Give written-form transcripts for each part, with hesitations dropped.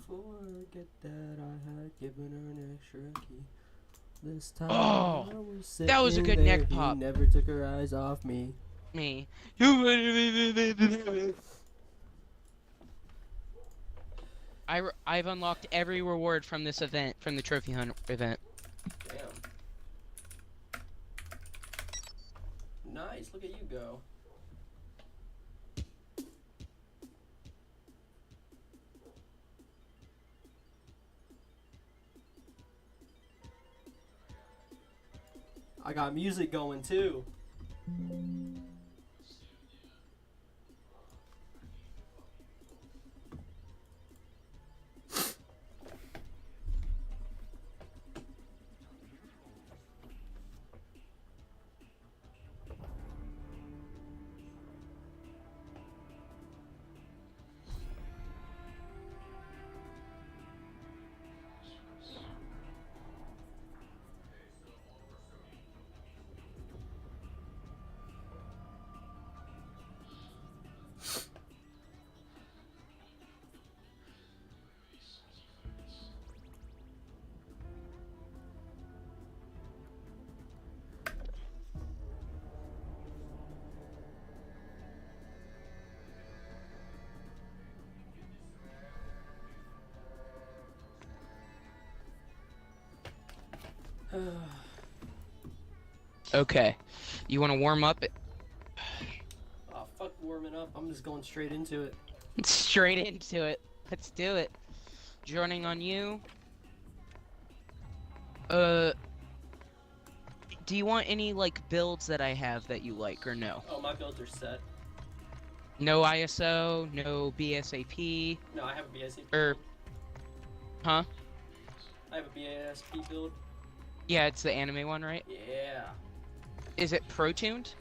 forget that I had given her an extra key. This time Oh, I was that was a sitting good there, neck he pop. never took her eyes off me. Me. I've unlocked every reward from this event, from the trophy hunt event. Damn. Nice, look at you go. I got music going too. Okay. You want to warm up? Oh, fuck warming up. I'm just going straight into it. Straight into it. Let's do it. Joining on you. Do you want any, like, builds that I have that you like, or no? Oh, my builds are set. No ISO, no BSAP, No, I have a BSAP or... build. Huh? I have a BASP build. Yeah, it's the anime one, right? Yeah. Is it pro-tuned?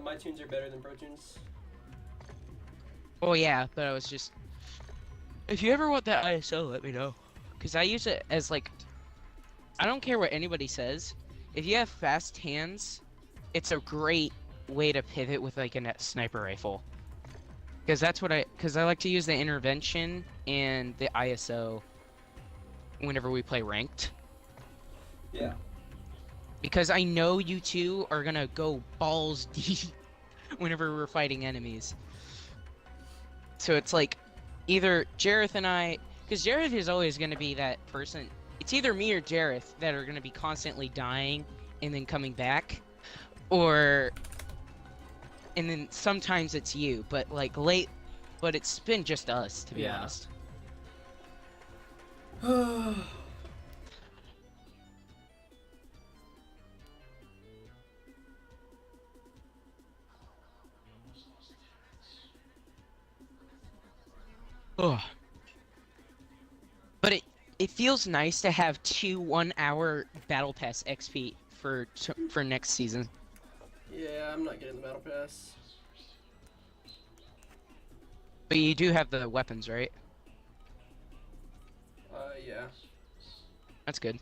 My tunes are better than Pro Tunes. Oh yeah, but I was just... If you ever want that ISO, let me know. Because I use it as, like... I don't care what anybody says. If you have fast hands, it's a great way to pivot with, like, a sniper rifle. Because that's what Because I like to use the intervention and the ISO whenever we play ranked. Yeah. Because I know you two are gonna go balls deep whenever we're fighting enemies. So it's like, either Jareth and I... Because Jareth is always gonna be that person... It's either me or Jareth that are gonna be constantly dying and then coming back. Or... And then sometimes it's you, but like late... But it's been just us, to be honest. Ugh. But it feels nice to have 2 1-hour Battle Pass XP for next season. Yeah, I'm not getting the Battle Pass. But you do have the weapons, right? Yeah. That's good.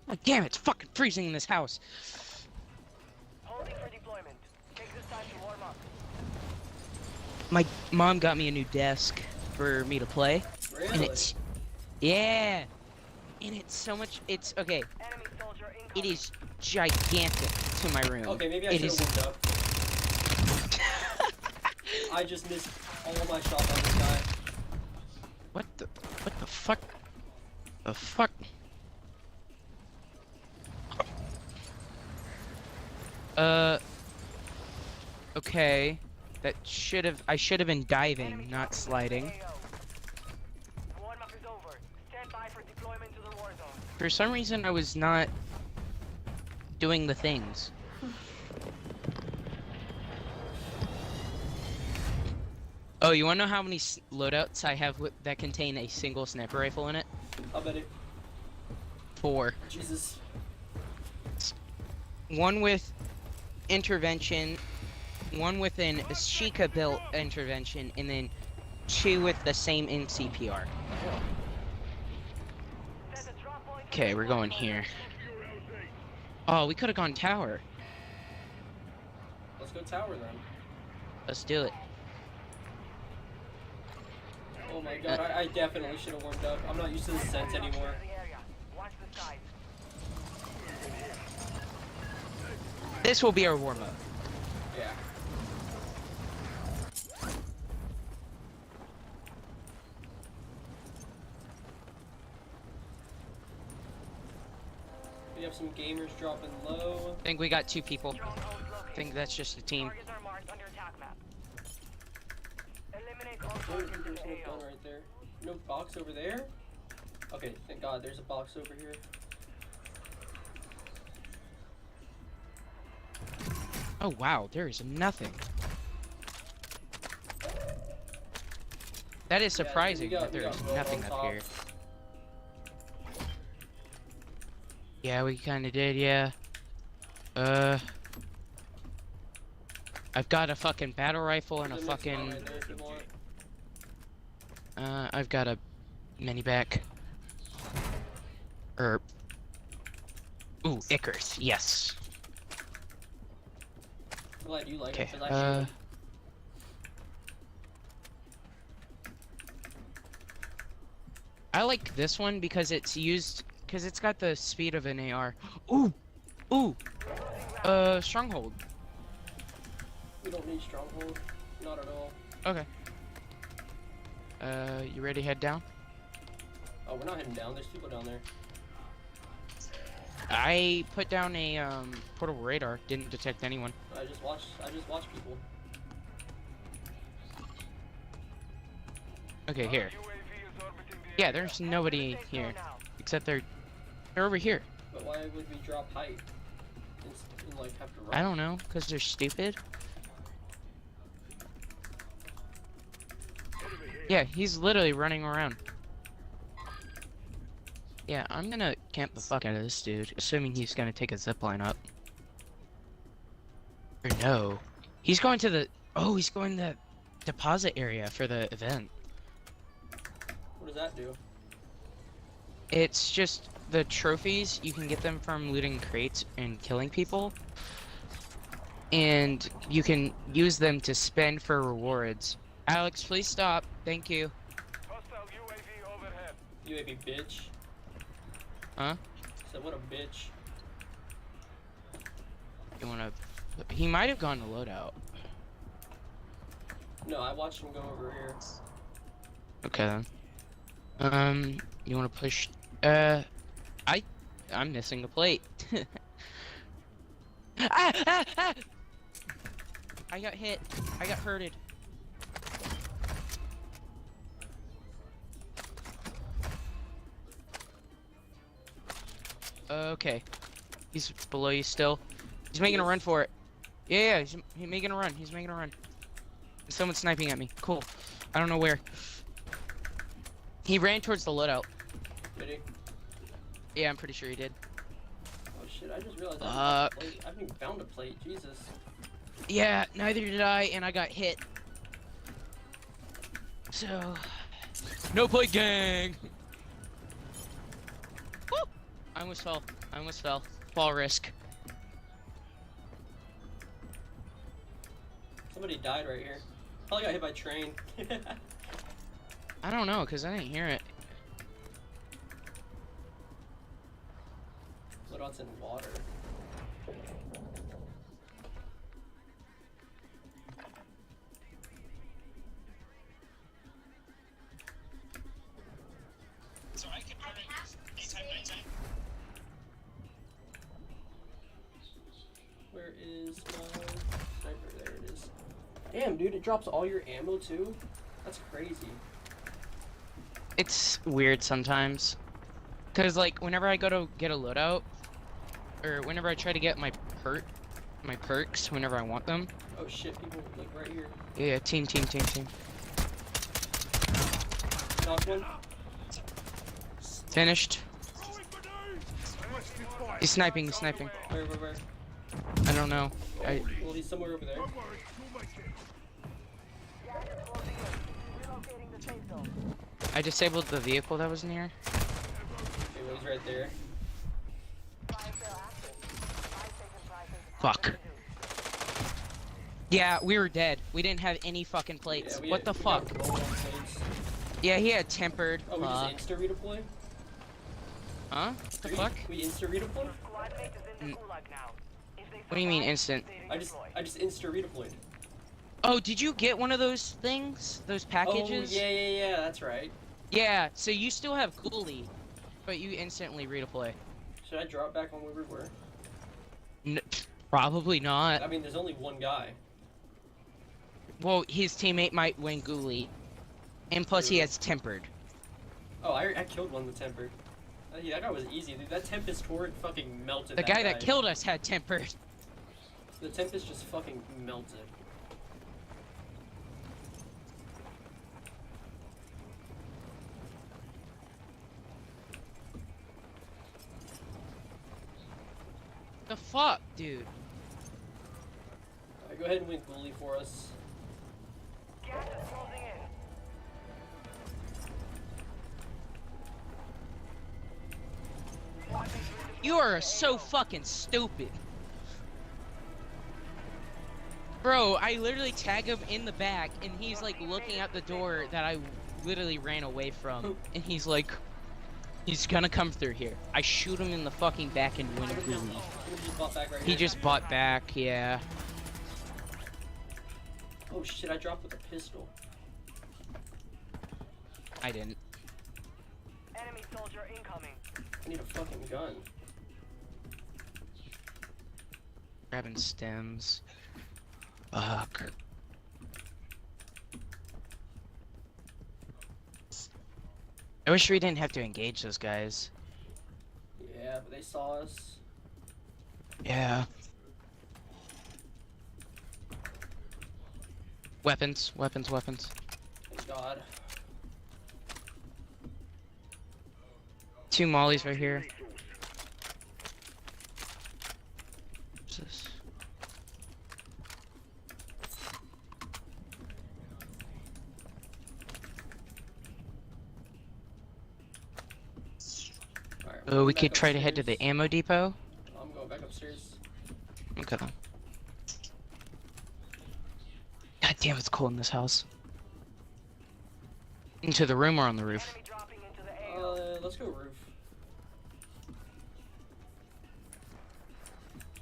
Oh, damn, it's fucking freezing in this house. Holding for deployment. Take this time to warm up. My mom got me a new desk for me to play. Really? And it's... Yeah! And it's so much... It's... Okay. Enemy soldier incoming. It is gigantic to my room. Okay, maybe I It should is... have warmed up. I just missed all my shots on this guy. What the fuck? The fuck? Okay. That I should have been diving, not sliding. Warm up is over. Stand by for deployment to the war zone. For some reason, I was not doing the things. Oh, you wanna know how many loadouts I have that contain a single sniper rifle in it? I'll bet it. 4. Jesus. One with intervention, one with an Ashika built intervention, and then 2 with the same NCPR. Okay, we're going here. Oh, we could have gone tower. Let's go tower then. Let's do it. Oh my god, I definitely should have warmed up. I'm not used to the sense anymore. The area. Watch the skies. This will be our warm up. Yeah. We have some gamers dropping low. I think we got 2 people. Strongholds I located. think that's just a team. Targets are marked under attack map. Eliminate all Oh, targets in there's the no AO. gun right there. No box over there? Okay, thank god there's a box over here. Oh wow, there is nothing. That is Yeah, surprising we got- that there we is got roll nothing on up top. here. Yeah, we kind of did, yeah. I've got a fucking battle rifle and a There's mixed bomb fucking, right there if you want. I've got a mini back. Ooh, Icarus, yes. I'm glad you like Okay, it because I should. I like this one because it's got the speed of an AR. Ooh! Ooh! Stronghold. We don't need stronghold. Not at all. Okay. You ready to head down? Oh, we're not heading down. There's people down there. I put down a, portable radar. Didn't detect anyone. I just watch people. Okay, here. Yeah, there's nobody here. Except they're over here. But why would we drop height? And like have to run? I don't know, because they're stupid. Yeah, he's literally running around. Yeah, I'm gonna camp the fuck out of this dude, assuming he's gonna take a zipline up. Or no. He's going to the... Oh, he's going to the deposit area for the event. What does that do? It's just the trophies. You can get them from looting crates and killing people. And you can use them to spend for rewards. Alex, please stop. Thank you. Hostile UAV overhead. UAV bitch. Huh? Said what a bitch. You wanna... He might have gone to loadout. No, I watched him go over here. Okay then. You wanna push... I'm missing the plate. Ah! I got hit. I got hurted. Okay. He's below you still. He's making a run for it. Yeah, he's making a run. He's making a run. Someone's sniping at me. Cool. I don't know where. He ran towards the loadout. Did he? Yeah, I'm pretty sure he did. Oh shit, I just realized I Fuck. haven't even found a plate. Jesus. Yeah, neither did I, and I got hit. So... No plate gang! Woo! I almost fell. I almost fell. Fall risk. Somebody died right here. Probably got hit by a train. I don't know, because I didn't hear it. Loadout's in water. So I can run it anytime, nighttime. Where is my sniper? There it is. Damn, dude, it drops all your ammo too? That's crazy. It's weird sometimes. Because, like, whenever I go to get a loadout, or whenever I try to get my perks, whenever I want them. Oh shit, people like right here. Yeah, team. Knocked one. Finished. He's sniping. Where? I don't know. Well, he's somewhere over there. Relocating the safe zone. I disabled the vehicle that was near. Okay, well, he's right there. Fire sale active. Fuck. Yeah, we were dead. We didn't have any fucking plates. Yeah, What the we fuck? got roll-up plates. Yeah, he had tempered. Oh, we Fuck. just insta-redeploy? Huh? What the We- fuck? We insta-redeploy? Squad mate is in the Mm. gulag now. If they What do you mean survive, instant? they I just insta-redeployed. Oh, did you get one of those things? Those packages? Oh, yeah, that's right. Yeah, so you still have Ghoulie, but you instantly redeploy. Should I drop back on where we were? Probably not. I mean, there's only one guy. Well, his teammate might win Ghoulie. And plus he has tempered. Oh, I killed one with tempered. Yeah, that guy was easy, dude. That Tempest turret fucking melted The that guy that killed us had tempered. The Tempest just fucking melted. The fuck, dude? Alright, go ahead and win Ghoulie for us. Gas is closing in. Squad mate redeployed You are to so AO. fucking stupid. Bro, I literally tag him in the back, and he's like looking at the door that I literally ran away from. And he's like, he's gonna come through here. I shoot him in the fucking back and win Ghoulie. He just bought back right He here. just bought back, yeah. Oh shit, I dropped with a pistol. I didn't. Enemy soldier incoming. I need a fucking gun. Grabbing stems. Fuck. I wish we didn't have to engage those guys. Yeah, but they saw us. Yeah. Weapons, weapons, weapons. Thank God. 2 mollies right here. What's this? Alright, I'm Oh, going we back could try to head to the upstairs. ammo depot. I'm going back upstairs. Okay. God damn, it's cold in this house. Into the room or on the roof? Enemy dropping into the AO. Let's go roof.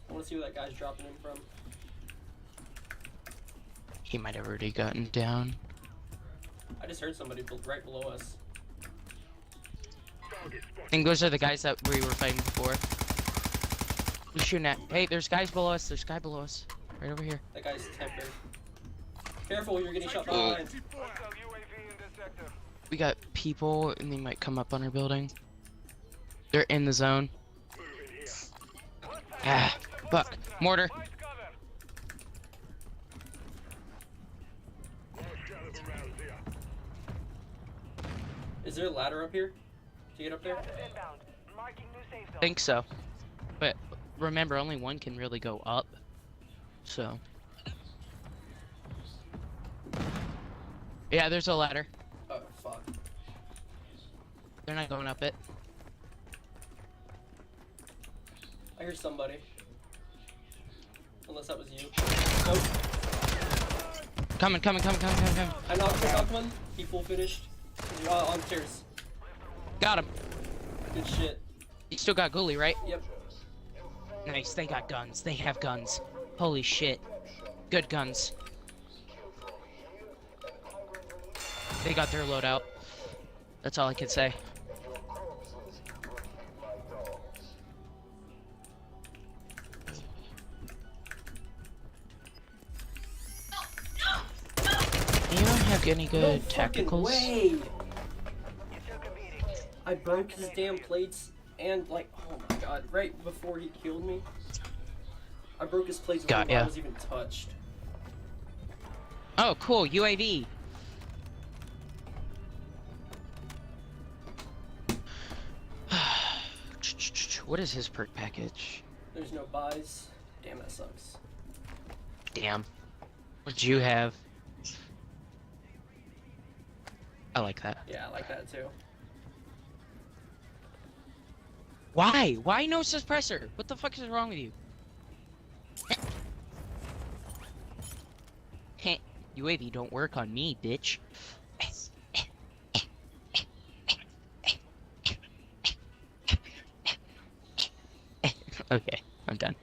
I wanna see where that guy's dropping in from. He might have already gotten down. I just heard somebody right below us. I think those are the guys that we were fighting before. Who's shooting at? Hey, there's guys below us. There's a guy below us. Right over here. That guy's tempered. Careful, you're getting shot Oh. behind. Hostile UAV in this sector. We got people, and they might come up on our building. They're in the zone. Ah, fuck. Mortar. Fight cover. Is there a ladder up here? To get up there? Gas is inbound. Marking new safe zone. Think so. But remember, only one can really go up. So. Yeah, there's a ladder. Oh, fuck. They're not going up it. I hear somebody. Unless that was you. Nope. Coming. I knocked one. He full finished. On stairs. Got him. Good shit. You still got Ghoulie, right? Yep. Nice, they got guns. They have guns. Holy shit. Good guns. They got their loadout. That's all I can say. You don't have any No good fucking tacticals? way! You're still competing. I broke his damn plates and like, oh my god, right before he killed me. I broke his plates Got before I ya. was even touched. Oh, cool. UAV. What is his perk package? There's no buys. Damn, that sucks. Damn. What did you have? I like that. Yeah, I like that too. Why? Why no suppressor? What the fuck is wrong with you? Heh, UAV don't work on me, bitch. Okay, I'm done.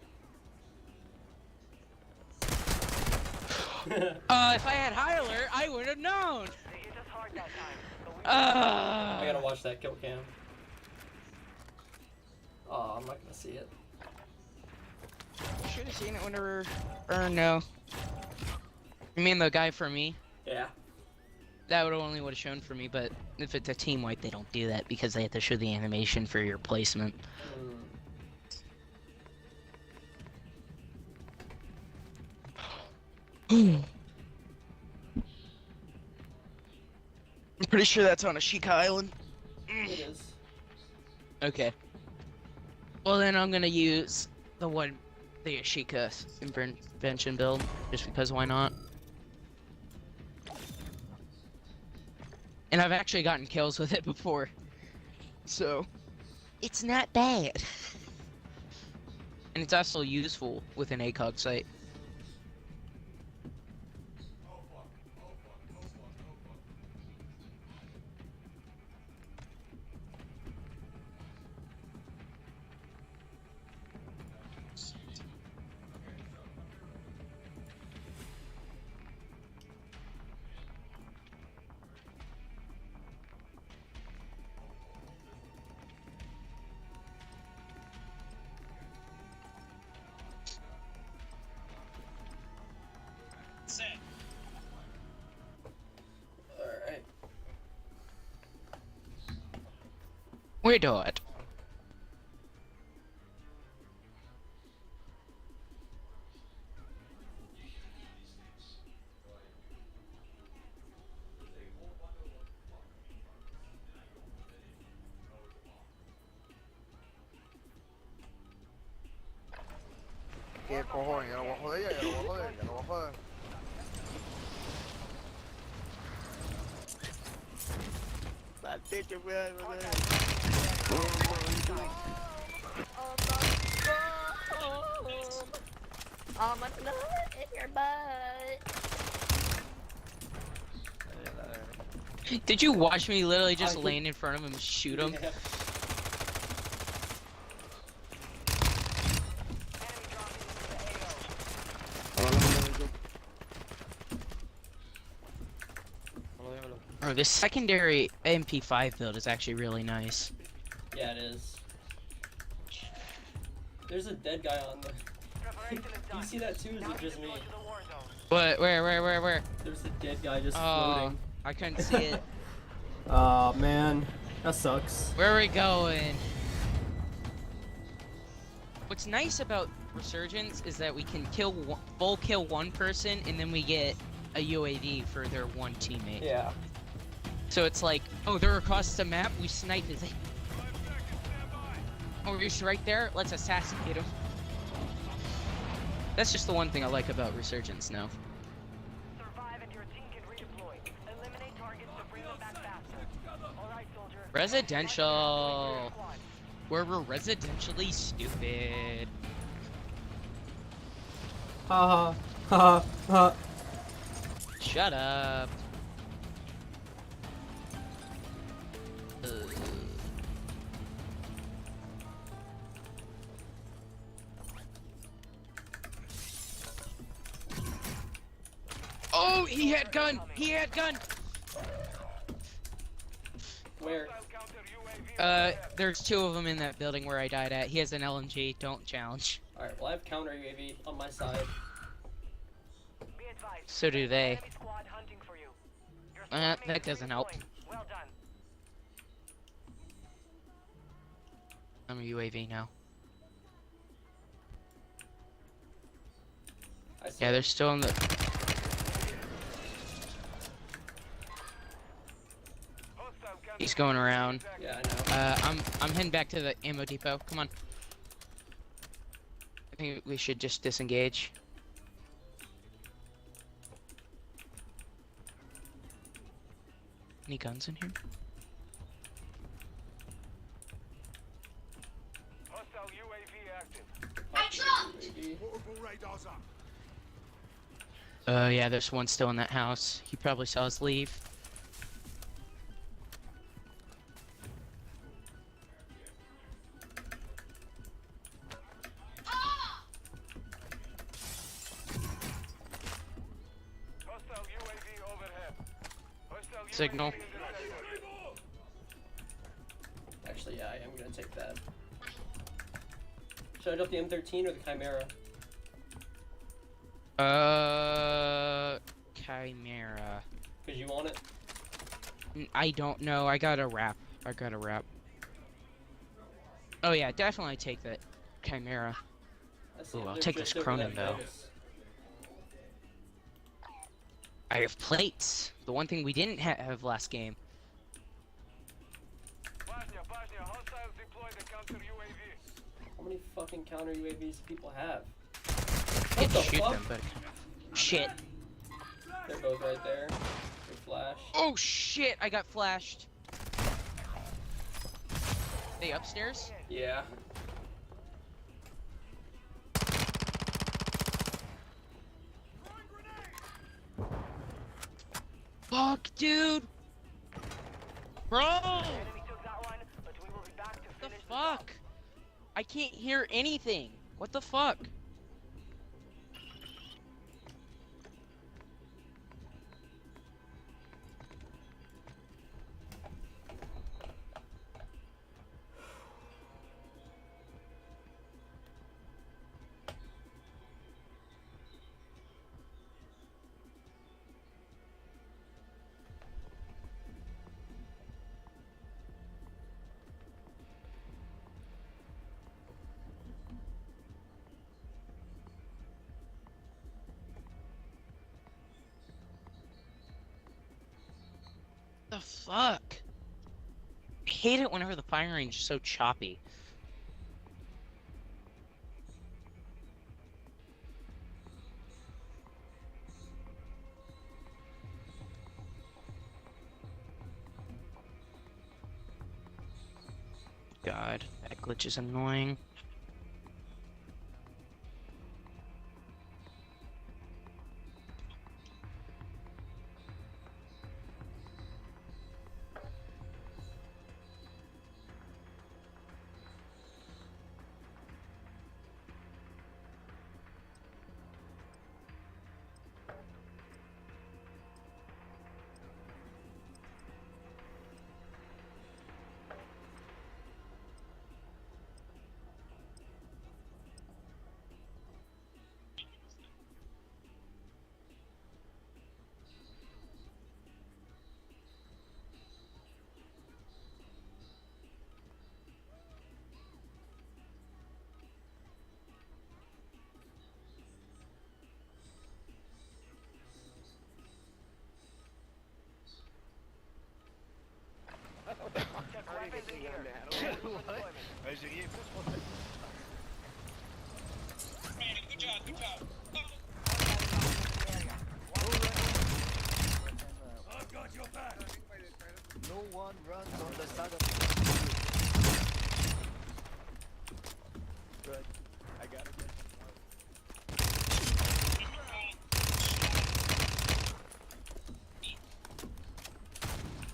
If I had high alert, I would have known. They hit us hard that time, but we I gotta watch that kill cam. Oh, I'm not gonna see it. Should have seen it whenever. Or no. You mean the guy for me? Yeah. That would only would have shown for me, but if it's a team wipe, they don't do that because they have to show the animation for your placement. I'm pretty sure that's on Ashika Island. It is. Okay. Well, then I'm gonna use the Ashika invention build, just because why not? And I've actually gotten kills with it before, so it's not bad. And it's also useful with an ACOG site. Set. Alright. We do it. ¿Qué cojones? Ya no voy a joder, ya no voy a joder, ya no voy a joder. Maldito, weón, Oh, my nut in your butt. Did you watch me literally just I- land in front of him and shoot him? Yeah. Bro, this secondary MP5 build is actually really nice. Yeah, it is. There's a dead guy on the. Preparation is done. You see that too? Or is Now it just me? deploy to the war zone. What? Where? There's a dead guy just Oh, floating. I couldn't see it. Oh man, that sucks. Where are we going? What's nice about Resurgence is that we can full kill one person and then we get a UAV for their one teammate. Yeah. So it's like, oh, they're across the map, we snipe it. Oh, he's right there, let's assassinate him. That's just the one thing I like about Resurgence now. Survive and your team can redeploy. Eliminate targets to bring them back faster. Alright, soldier. Residential. Where we're residentially stupid. Ha ha ha. Shut up. Oh, he had gun! He had gun! Where? There's two of them in that building where I died at. He has an LMG, don't challenge. Alright, well I have counter UAV on my side. Be advised. So do they. Enemy squad hunting for you. Your That squad mate is doesn't help. redeploying. Well done. I'm a UAV now. I see. Yeah, they're still in the... He's going around. Yeah, I know. I'm heading back to the ammo depot. Come on. I think we should just disengage. Any guns in here? Hostile UAV active. UAV. Multiple right Yeah, there's one still in that house. He probably saw us leave. Hostile UAV overhead. Hostile Signal. UAV in the area. Actually, yeah, I am gonna take that. Should I drop the M13 or the Chimera? Chimera. Cause you want it. I don't know. I got a wrap. Oh yeah, definitely take that Chimera. That's the Ooh, I'll they're take just this over that Cronin, though. Vegas. I have plates. The one thing we didn't have last game. Bosnia, hostiles deploy the counter UAV. How many fucking counter UAVs do people have? I What the can shoot fuck? them, but shit. They're both right there. Good flash. Oh shit! I got flashed. They upstairs? Yeah. Fuck, dude! Bro! Enemy took that one, but we will be back to The finish the job. fuck? I can't hear anything. What the fuck? The fuck? I hate it whenever the firing range is so choppy. God, that glitch is annoying. Check weapons in here. As you give. Brandon, good job, good job. I've got your back. No one runs on the side of Good. I got it.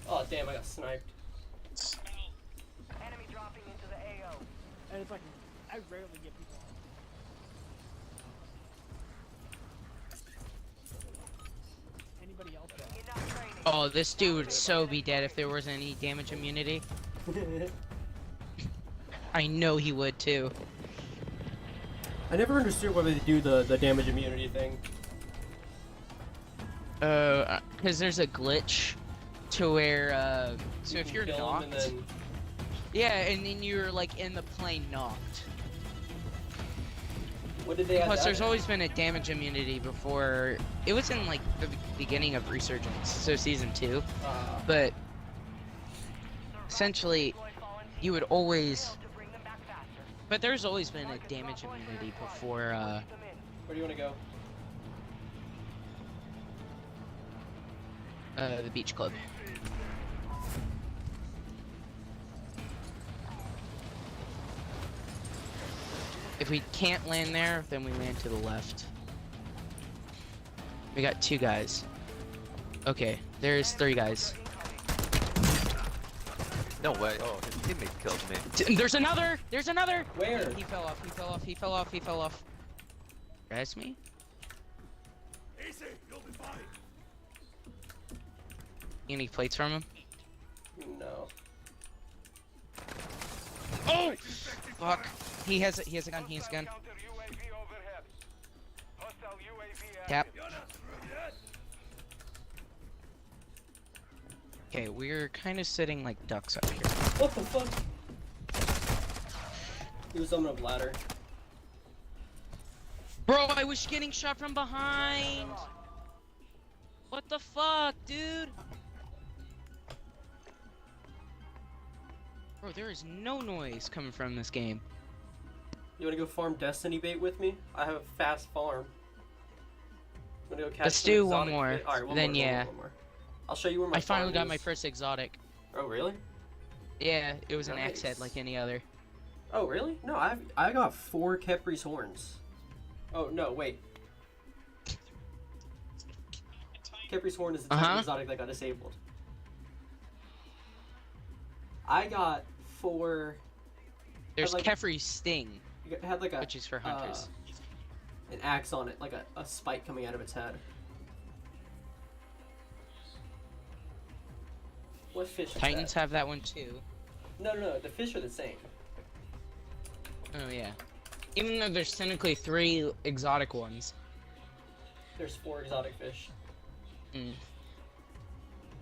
Oh damn, I got sniped. Enemy dropping into the AO. And it's like, I rarely get people on. Anybody else? Enough training. Oh, this dude would so be dead if there was any damage immunity. I know he would too. I never understood why they do the damage immunity thing. Because there's a glitch to where, so You if can you're kill 'em knocked, and then yeah, and then you're like in the plane knocked. what did they add Plus, that there's in? always been a damage immunity before. It was in like the beginning of Resurgence, so season 2. But essentially, you would always. To bring them back faster. But there's always been a damage immunity before Keep them in. Where do you want to go? the beach club. If we can't land there, then we land to the left. We got 2 guys. Okay, there's 3 guys. No way. Oh, his teammate killed me. There's another! There's another! Where? He fell off, he fell off, he fell off, he fell off. Res me? Easy, you'll be fine. Any plates from him? No. Oh! Fuck. He has a gun, he has a gun. Counter UAV overhead. Hostile UAV Tap. You're not through yet. Okay, we're kind of sitting like ducks up here. What the fuck? He was on a ladder. Bro, I was getting shot from behind! What the fuck, dude? Bro, there is no noise coming from this game. You wanna go farm Destiny bait with me? I have a fast farm. Wanna go catch Let's some do one exotic more, bait? Alright, then yeah. One more. I'll show you where my I finally farm got is. my first exotic. Oh really? Yeah, it was an axe head Nice. like any other. Oh really? No, I got 4 Kepri's horns. Oh no, wait. Kepri's horn is the type of exotic that got disabled. I got 4. There's like- Kefri's Sting, It had like a which is for hunters. an axe on it, like a spike coming out of its head. What fish is Titans that? have that one too. No, the fish are the same. Oh yeah. Even though there's technically 3 exotic ones. There's 4 exotic fish. Mm.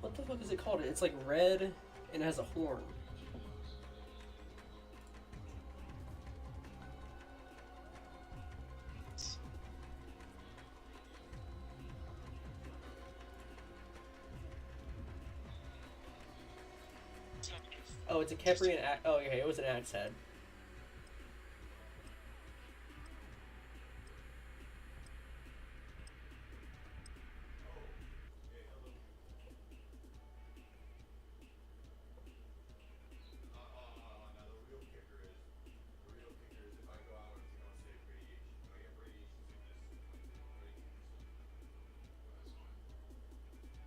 What the fuck is it called? It's like red and it has a horn. Oh, it's a Kepri and oh, okay, it was an axe head.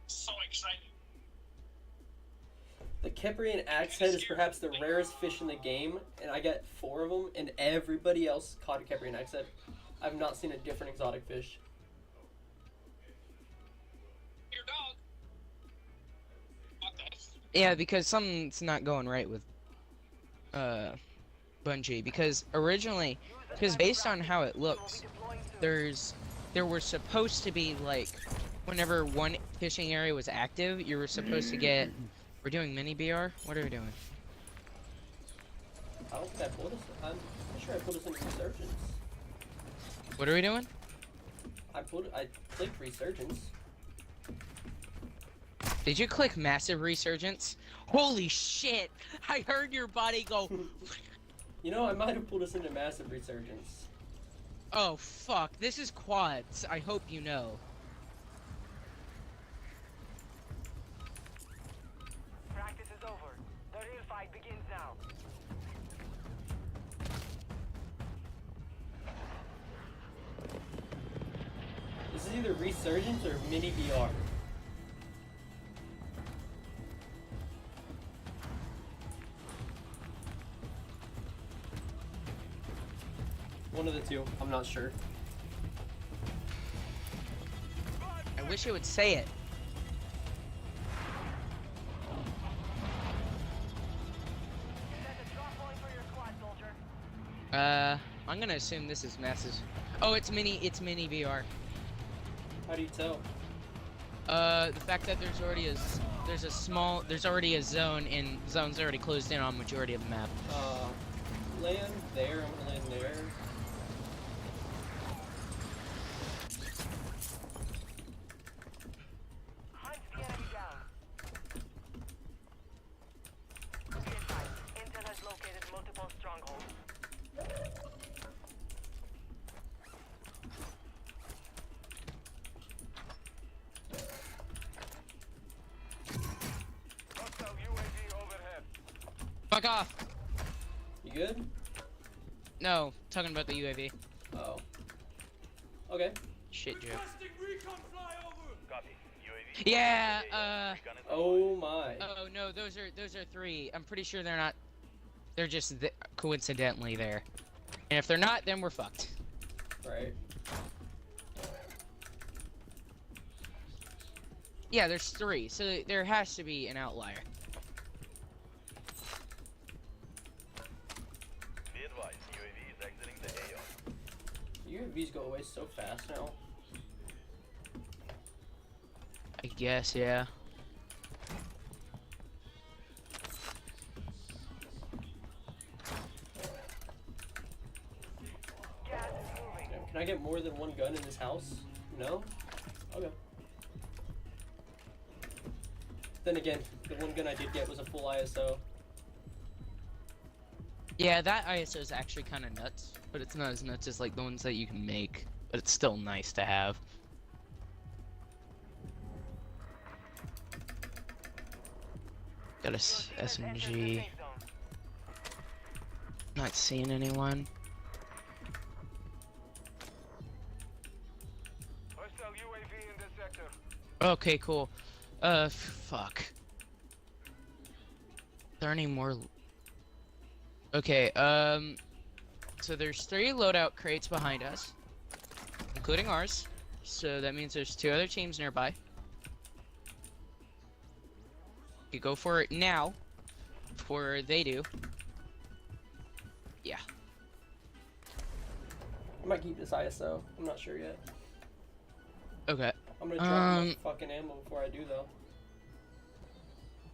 So excited. The Keprian axe head is perhaps the rarest fish in the game, and I got 4 of them, and everybody else caught a Keprian axe head. I've not seen a different exotic fish. Your dog. What the? Yeah, because something's not going right with Bungie. Because originally, based on how it looks, there were supposed to be like, whenever one fishing area was active, you were supposed to get. We're doing mini BR. What are we doing? I don't think I pulled us. I'm sure I pulled us into Resurgence. What are we doing? I clicked Resurgence. Did you click massive resurgence? Holy shit! I heard your body go. You know, I might have pulled us into massive Resurgence. Oh fuck! This is quads. I hope you know. Practice is over. The real fight begins now. This is either Resurgence or mini BR. One of the two. I'm not sure. I wish it would say it. Set a drop point for your squad, soldier. I'm gonna assume this is massive. Oh, it's mini VR. How do you tell? The fact that there's already there's already a zone, and zone's already closed in on majority of the map. Land there. I'm gonna land there. Hunt the enemy down. Be advised, Intel has located multiple strongholds. Hostile UAV overhead. Fuck off! You good? No, talking about the UAV. Oh. Okay. Shit, Joe. Requesting recon flyover. Copy. UAV. Yeah. Recon is Oh my. Oh no, those are 3. I'm pretty sure they're not. They're just coincidentally there. And if they're not, then we're fucked. Right. Yeah, there's 3, so there has to be an outlier. Be advised, UAV is exiting the AO. UAVs go away so fast now. I guess, yeah. Gas is moving. Damn, can I get more than one gun in this house? No? Okay. Then again, the one gun I did get was a full ISO. Yeah, that ISO is actually kind of nuts, but it's not as nuts as like the ones that you can make. But it's still nice to have. Got a SMG. Not seeing anyone. Hostile UAV in this sector. Okay, cool. Fuck. Are there any more? Okay, so there's 3 loadout crates behind us, including ours. So that means there's 2 other teams nearby. You go for it now, before they do. Yeah. I might keep this ISO. I'm not sure yet. Okay. I'm gonna drop my fucking ammo before I do though.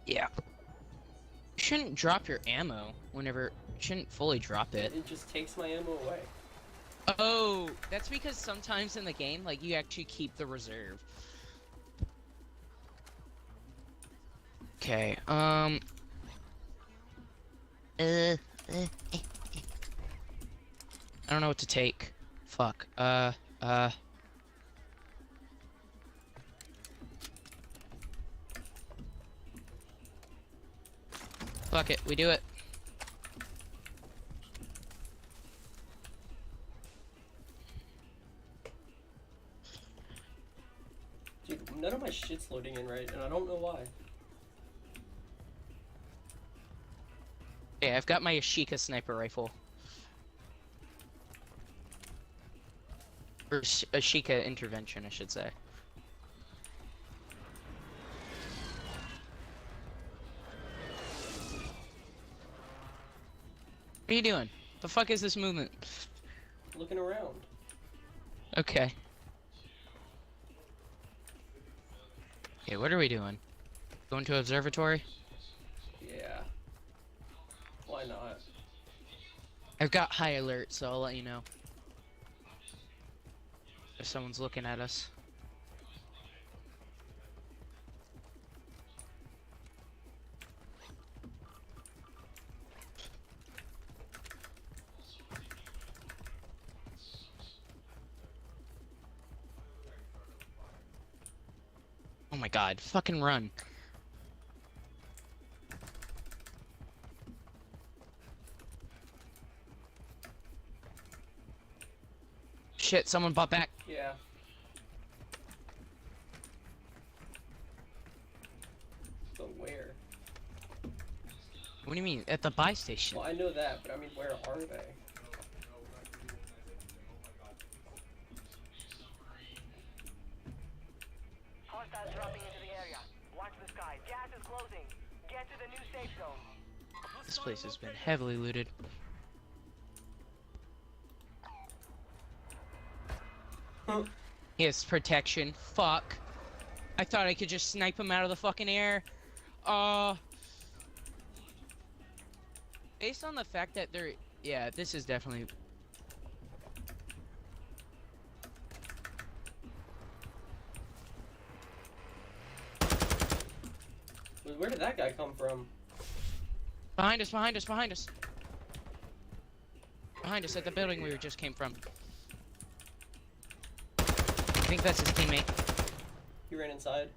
Yeah. You shouldn't drop your ammo whenever. You shouldn't fully drop it. It just takes my ammo away. Oh, that's because sometimes in the game, like, you actually keep the reserve. Okay, I don't know what to take. Fuck, Fuck it, we do it. Dude, none of my shit's loading in right, and I don't know why. Okay, I've got my Ashika sniper rifle. Or Ashika intervention, I should say. What are you doing? The fuck is this movement? Looking around. Okay. Okay, what are we doing? Going to observatory? Yeah. Why not? I've got high alert, so I'll let you know if someone's looking at us. Oh my god, fucking run. Shit, someone bought back. Yeah. But where? What do you mean? At the buy station. Well, I know that, but I mean, where are they? Hostiles dropping into the area. Watch the sky. Gas is closing. Get to the new safe zone. This place has been heavily looted. Yes, protection. Fuck. I thought I could just snipe him out of the fucking air. Based on the fact that they're... Yeah, this is definitely... Where did that guy come from? Behind us, behind us, behind us. Behind us at the building we just came from. I think that's his teammate. He ran inside.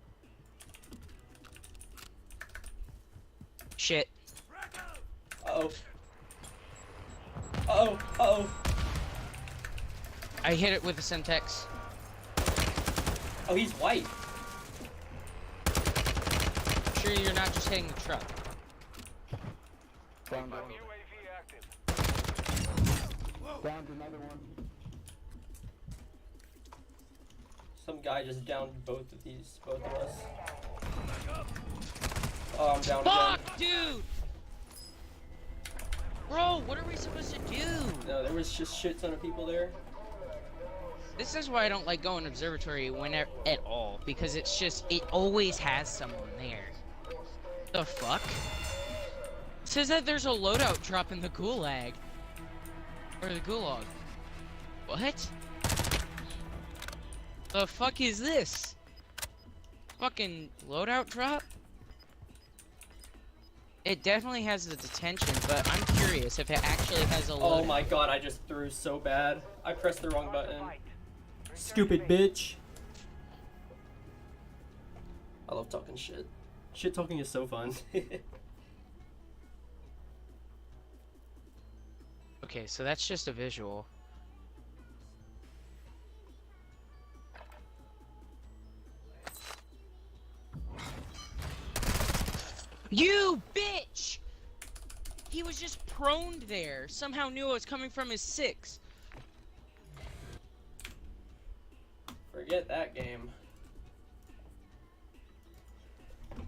Shit. Uh-oh. Uh-oh, uh-oh. I hit it with a Semtex. Oh, he's white. Sure you're not just hitting the truck. Down, down. UAV active. Downed another one. Some guy just downed both of us. Oh, I'm down Fuck, again. dude! Bro, what are we supposed to do? No, there was just shit ton of people there. This is why I don't like going observatory whenever at all, because it's just it always has someone there. The fuck? It says that there's a loadout drop in the gulag. Or the gulag. What? The fuck is this? Fucking loadout drop? It definitely has the detention, but I'm curious if it actually has a loadout. Oh my god, I just threw so bad. I pressed the wrong button. Stupid bitch. I love talking shit. Shit talking is so fun. Okay, so that's just a visual. You bitch! He was just proned there. Somehow knew I was coming from his 6. Forget that game.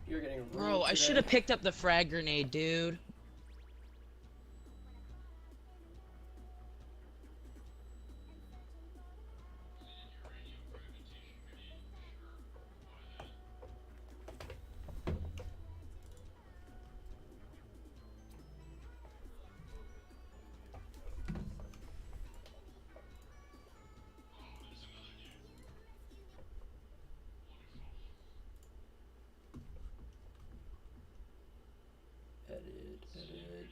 You're getting ruined Bro, I today. should have picked up the frag grenade, dude. Edit, edit.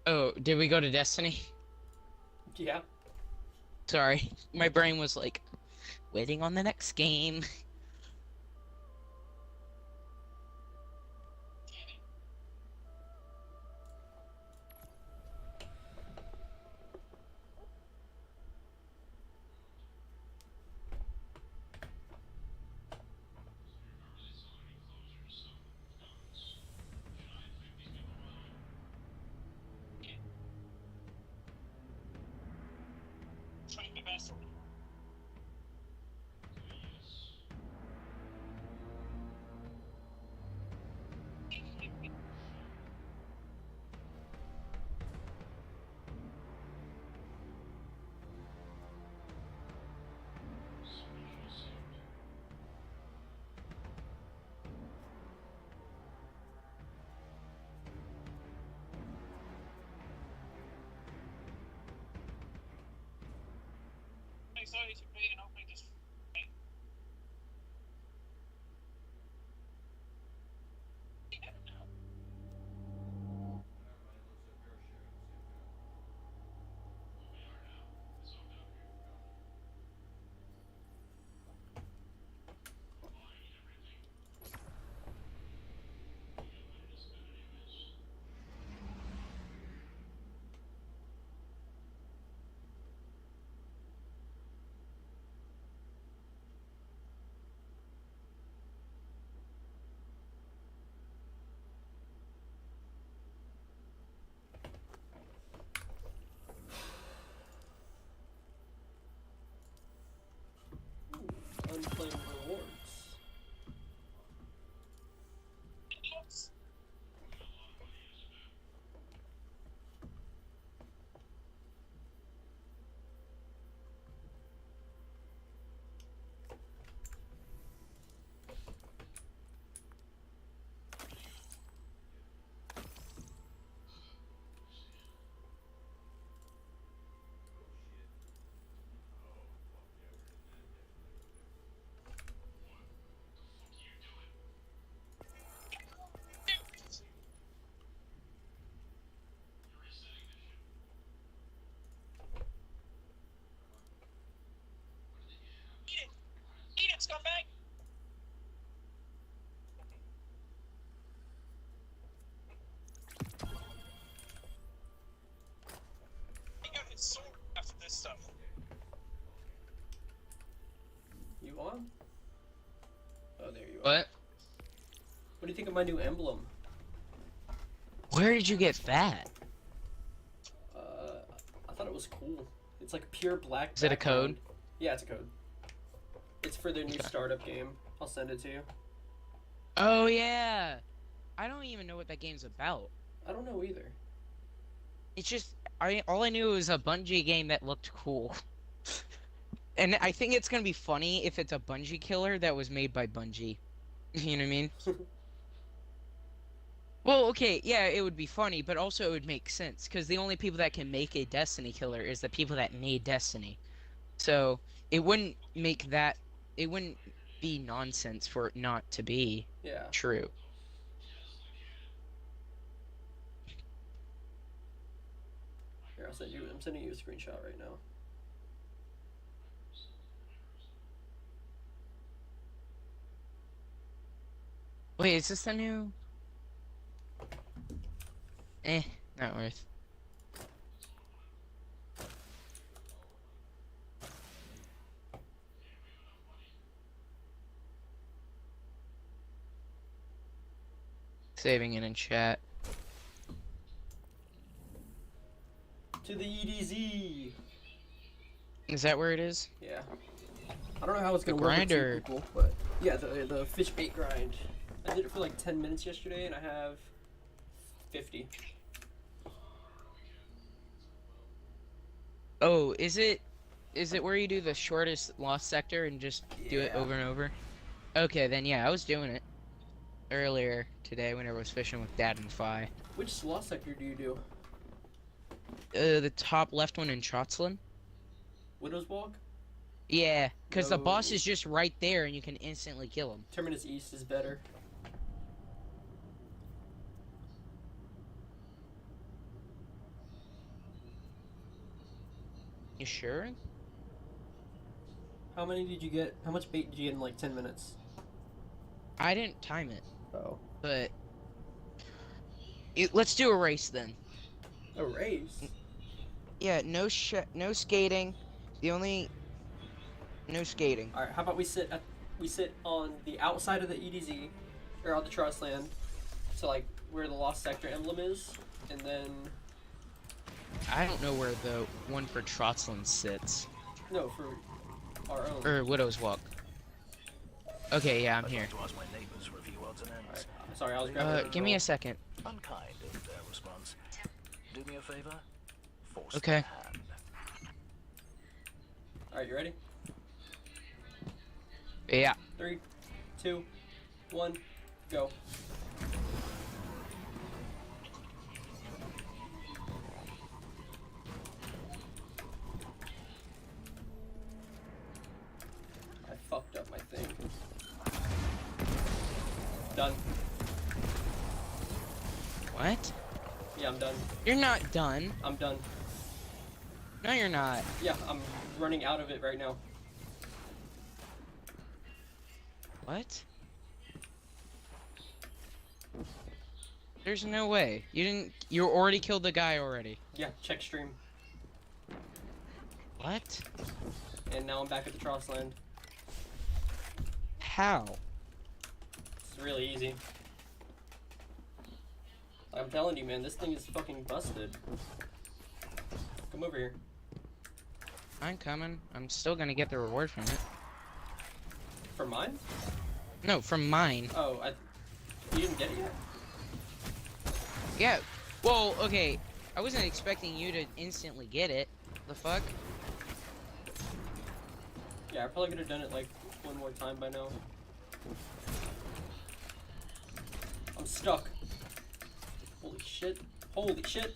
Oh, did we go to Destiny? Yeah. Sorry, my brain was like, waiting on the next game. Trying my best. Excited to be and hopefully just. What? What do you think of my new emblem? Where did you get that? I thought it was cool. It's like pure black. Is it a background. code? Yeah, it's a code. It's for their new Okay. startup game. I'll send it to you. Oh yeah. I don't even know what that game's about. I don't know either. It's just all I knew was a Bungie game that looked cool. And I think it's gonna be funny if it's a Bungie killer that was made by Bungie. You know what I mean? Well, okay, yeah, it would be funny, but also it would make sense because the only people that can make a Destiny killer is the people that made Destiny. So it wouldn't make that. It wouldn't be nonsense for it not to be Yeah. true. Here, I'll send you. I'm sending you a screenshot right now. Wait, is this the new? Not worth. Saving it in chat. To the EDZ. Is that where it is? Yeah. I don't know how it's The gonna work with two grinder. people, but yeah, the fish bait grind. I did it for like 10 minutes yesterday, and I have 50. Oh, is it where you do the shortest lost sector and just do it Yeah. over and over? Okay, then yeah, I was doing it earlier today whenever I was fishing with Dad and Fi. Which sloth sector do you do? The top left one in Trotsland. Widow's Walk? Yeah, because the boss No. is just right there and you can instantly kill him. Terminus East is better. You sure? How many did you get? How much bait did you get in like 10 minutes? I didn't time it, Oh. but let's do a race then. A race? Yeah, no skating. No skating. Alright, how about we sit on the outside of the EDZ, or on the Trust Land, so like where the Lost Sector emblem is, and then, I don't know where the one for Trotsland sits. no, for our own. Or Widow's Walk. Okay, yeah, I'm I'd here. like to ask my neighbors for a few odds and ends. Alright, sorry, I was grabbing Give me a second. Unkind in their response. Do me a favor. Force Okay. their hand. Alright, you ready? Yeah. 3, 2, 1, go. I fucked up my thing. Done. What? Yeah, I'm done. You're not done. I'm done. No, you're not. Yeah, I'm running out of it right now. What? There's no way. You already killed the guy already. Yeah, check stream. What? And now I'm back at the Tross Land. How? It's really easy. I'm telling you, man, this thing is fucking busted. Come over here. I'm coming. I'm still gonna get the reward from it. For mine? No, from mine. Oh, you didn't get it yet? Yeah. Well, okay. I wasn't expecting you to instantly get it. The fuck? Yeah, I probably could have done it like one more time by now. I'm stuck. Holy shit. Holy shit.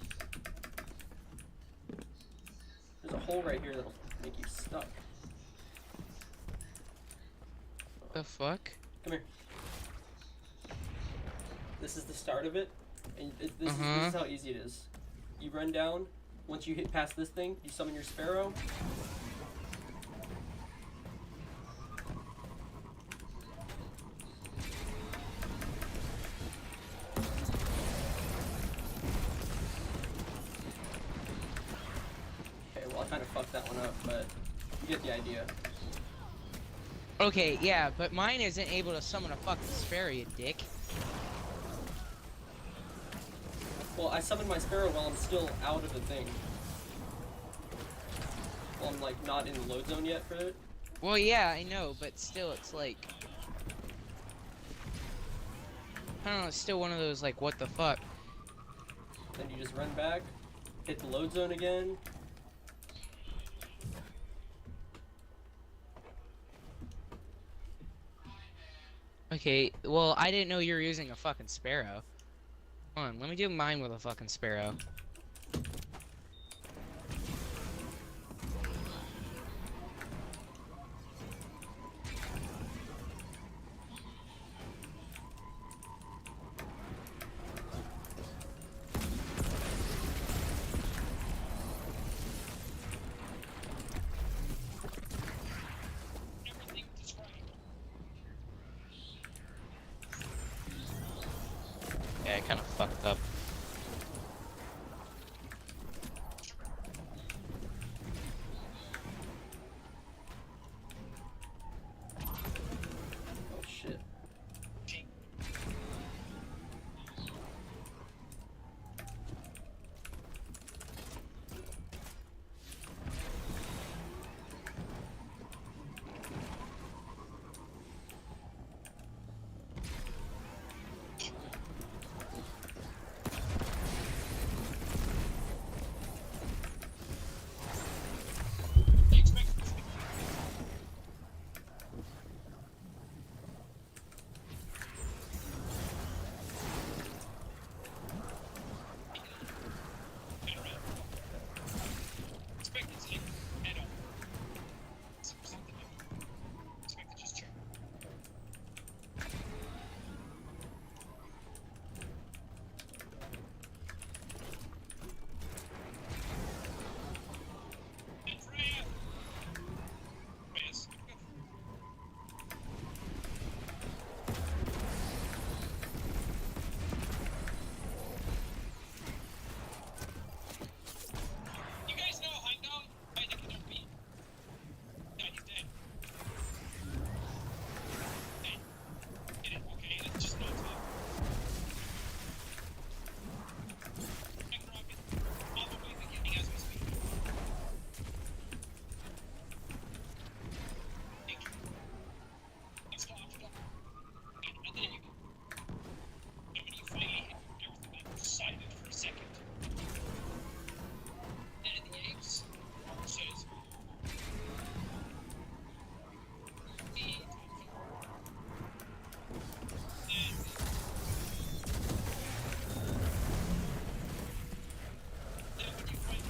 There's a hole right here that'll make you stuck. The fuck? Come here. This is the start of it. And this Uh-huh. is how easy it is. You run down. Once you hit past this thing, you summon your sparrow. Okay, well I kind of fucked that one up, but you get the idea. Okay, yeah, but mine isn't able to summon a fucking Sparrow, you dick. Well, I summoned my Sparrow while I'm still out of the thing. Well, I'm like not in the load zone yet for it. Well, yeah, I know, but still, it's like... I don't know, it's still one of those, like, what the fuck? Then you just run back, hit the load zone again. Okay, well, I didn't know you were using a fucking Sparrow. Hold on, let me do mine with a fucking Sparrow. Everything described. Yeah, I kind of fucked up. Oh shit. You expect expectancy head on. Something new. Expect to just check. And Freya! Freya's. You guys know Heimdall? I think he don't beat. Yeah, he's dead. Dead. Get it, okay? It's just no time. Ragnarok is probably beginning as we speak. Thank you. Let's go after that. And then you go. And when you finally hit everything went silent for a second. Then in the apes says then when you find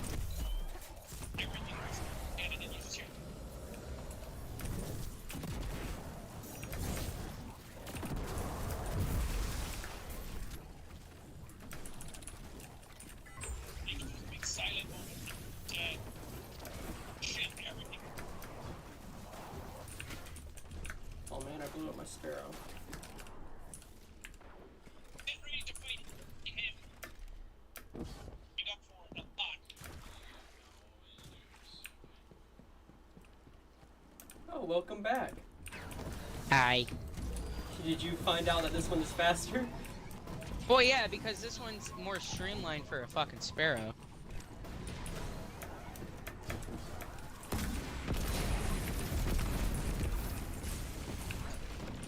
everything was dead and then you just hear it was a big silent moment. Dead. Shit, everything. Oh man, I blew up my Sparrow. Get ready to fight him. Make up for a lot. Oh, welcome back. Hi. Did you find out that this one is faster? Well, yeah, because this one's more streamlined for a fucking Sparrow.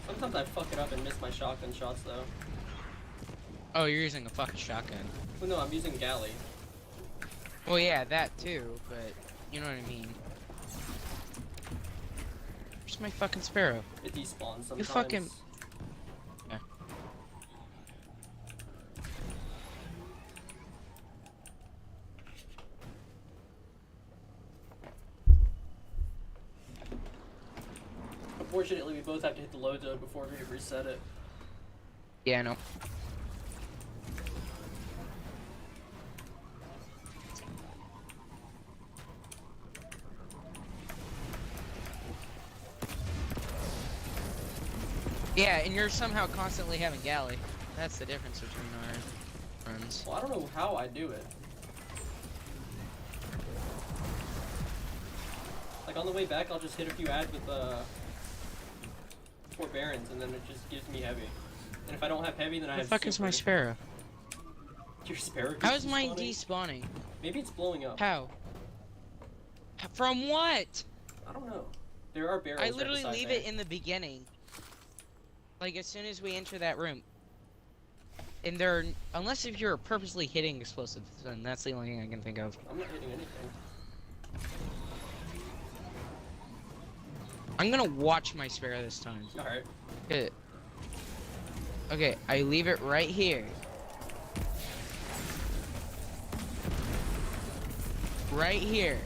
Sometimes I fuck it up and miss my shotgun shots though. Oh, you're using a fucking shotgun. Well, no, I'm using Galley. Well, yeah, that too, but you know what I mean. Where's my fucking Sparrow? It despawns sometimes. You fucking- Yeah. Unfortunately, we both have to hit the load zone before we reset it. Yeah, I know. Yeah, and you're somehow constantly having Galley. That's the difference between our runs. Well, I don't know how I do it. Like on the way back, I'll just hit a few ads with 4 barons, and then it just gives me heavy. And if I don't have heavy, then I The have fuck is my super. sparrow? Your sparrow How is keeps mine despawning? despawning? Maybe it's blowing up. How? From what? I don't know. There are barrels. I right literally beside leave there. it in the beginning. Like as soon as we enter that room. And there, unless if you're purposely hitting explosives, then that's the only thing I can think of. I'm not hitting anything. I'm gonna watch my sparrow this time. Alright. Good. Okay, I leave it right here. Right here.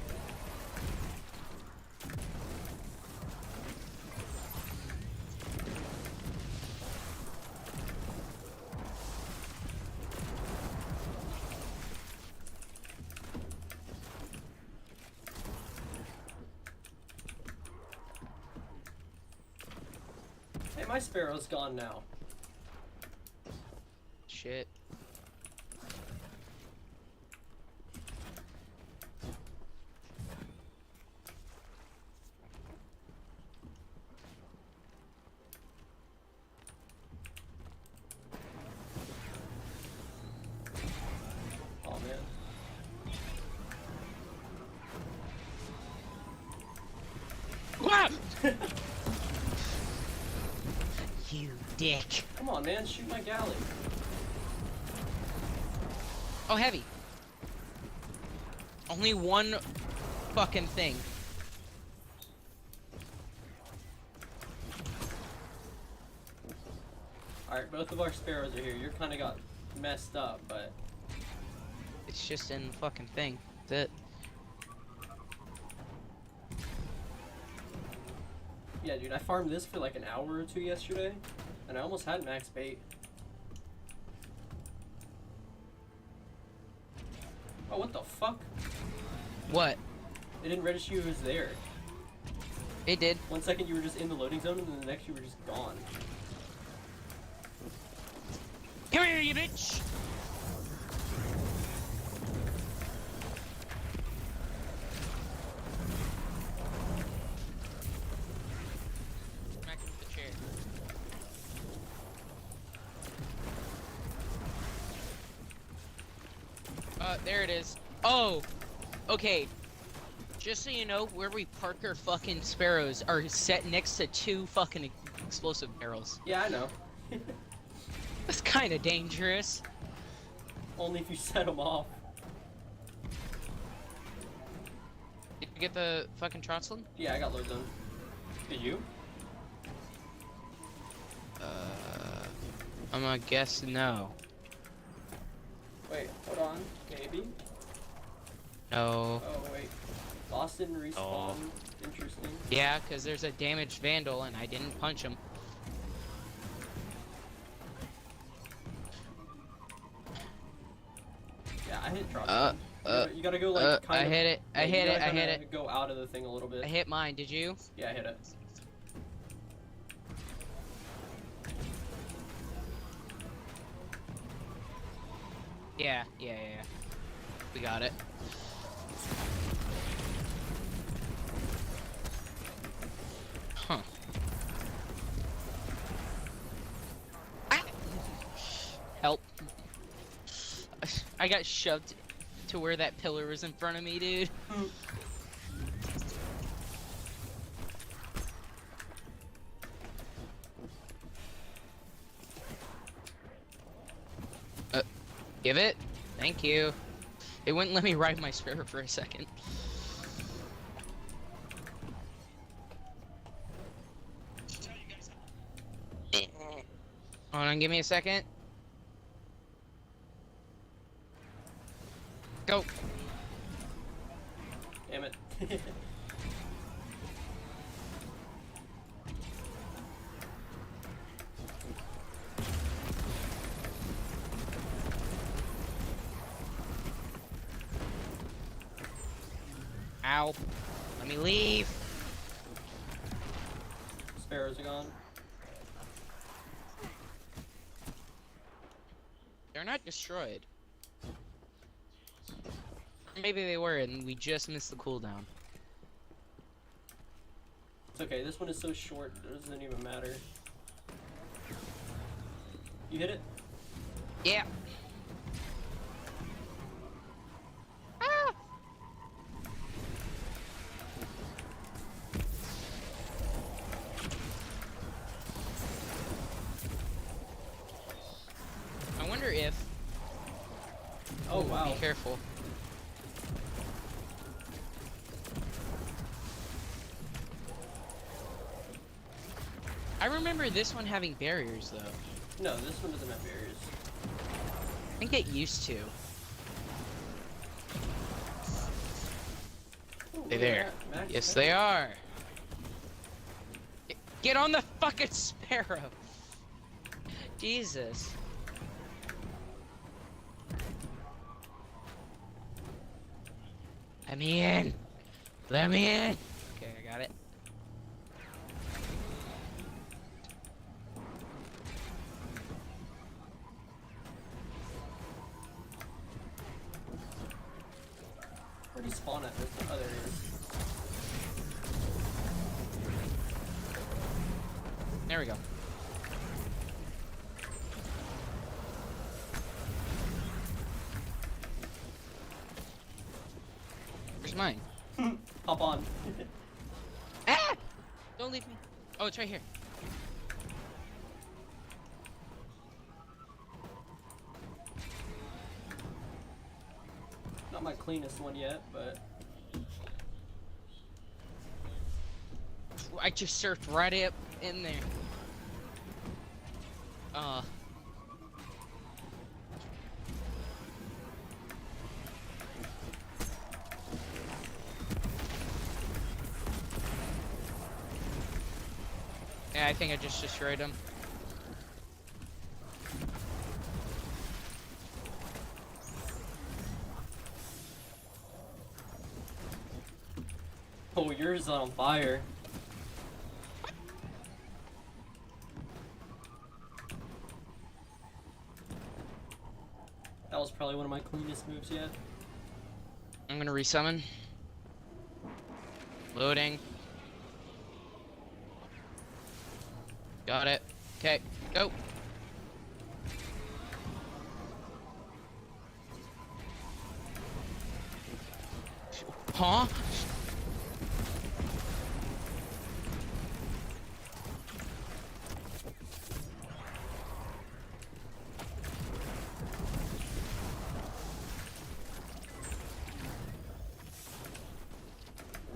Hey, my sparrow's gone now. Shit. Oh man. Wow! You dick. Come on, man, shoot my galley. Oh, heavy. Only one fucking thing. Alright, both of our sparrows are here. You're kind of got messed up, but It's just in the fucking thing. That's it. yeah, dude, I farmed this for like an hour or 2 yesterday, and I almost had max bait. Oh, what the fuck? What? It didn't register you was there. It did. 1 second you were just in the loading zone, and then the next you were just gone. Come here, you bitch! Smack him with the chair. There it is. Oh! Okay. Just so you know, where we park our fucking sparrows are set next to 2 fucking explosive barrels. Yeah, I know. That's kinda dangerous. Only if you set them off. Did you get the fucking Trotslin? Yeah, I got load zone. Did you? I'm gonna guess no. Wait, hold on. Maybe? No. Oh, wait. Lost didn't respawn. Oh. Interesting. Yeah, because there's a damaged Vandal and I didn't punch him. Yeah, I hit drop. You gotta go like I hit it. I hit it. I hit it. Go out of the thing a little bit. I hit mine. Did you? Yeah, I hit it. Yeah. We got it. Huh. Ah! Help. I got shoved to where that pillar was in front of me, dude. Give it. Thank you. It wouldn't let me ride my sparrow for a second. Hold on, give me a second. Go. Damn it. Ow. Let me leave. Sparrows are gone. They're not destroyed. Maybe they were, and we just missed the cooldown. It's okay, this one is so short, it doesn't even matter. You hit it? Yeah. Ah! I wonder if. Oh Ooh, wow. Be careful. I remember this one having barriers though. No, this one doesn't have barriers. I think it used to. Ooh, They're look at there. that, max Yes, damage. they are. Get on the fucking sparrow. Jesus. Let me in. Let me in. Okay, I got it. Where do you spawn at? Oh, there he is. There we go. Where's mine? Hop on. Ah! Don't leave me. Oh, it's right here. Not my cleanest one yet, but I just surfed right up in there. Yeah, I think I just destroyed him. oh, yours is on fire. That was probably one of my cleanest moves yet. I'm gonna resummon. Loading. Got it. Okay, go. Huh?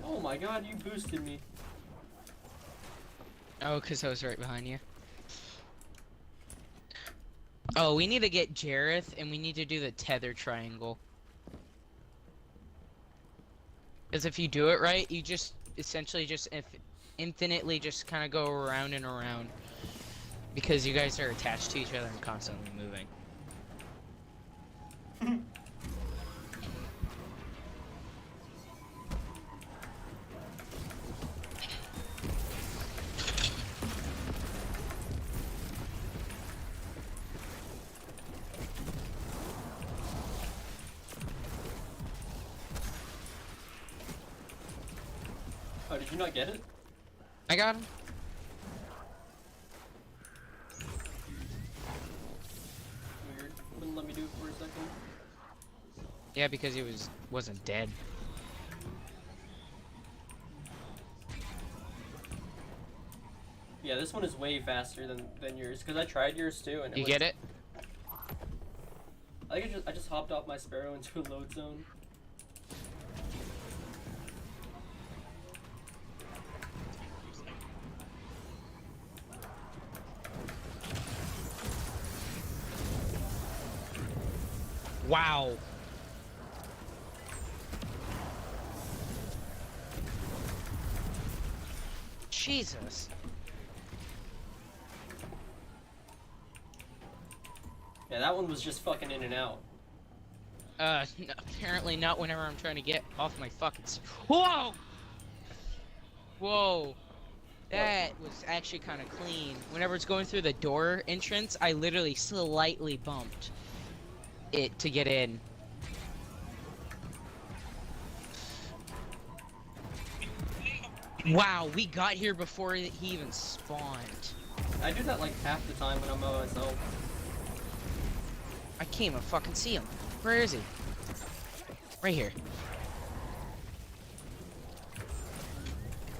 Oh my god, you boosted me. Oh, because I was right behind you. Oh, we need to get Jareth, and we need to do the tether triangle. Because if you do it right, you just essentially just infinitely just kind of go around and around. Because you guys are attached to each other and constantly moving. Oh, did you not get it? I got him. Weird. Wouldn't let me do it for a second. Yeah, because he wasn't dead. Yeah, this one is way faster than yours, because I tried yours too, and You get it? I think I just hopped off my sparrow into a load zone. Wow. Jesus. Yeah, that one was just fucking in and out. Apparently not whenever I'm trying to get off my fucking Whoa! Whoa. That was actually kind of clean. Whenever it's going through the door entrance, I literally slightly bumped it to get in. Wow, we got here before he even spawned. I do that like half the time when I'm by myself. I can't even fucking see him. Where is he? Right here.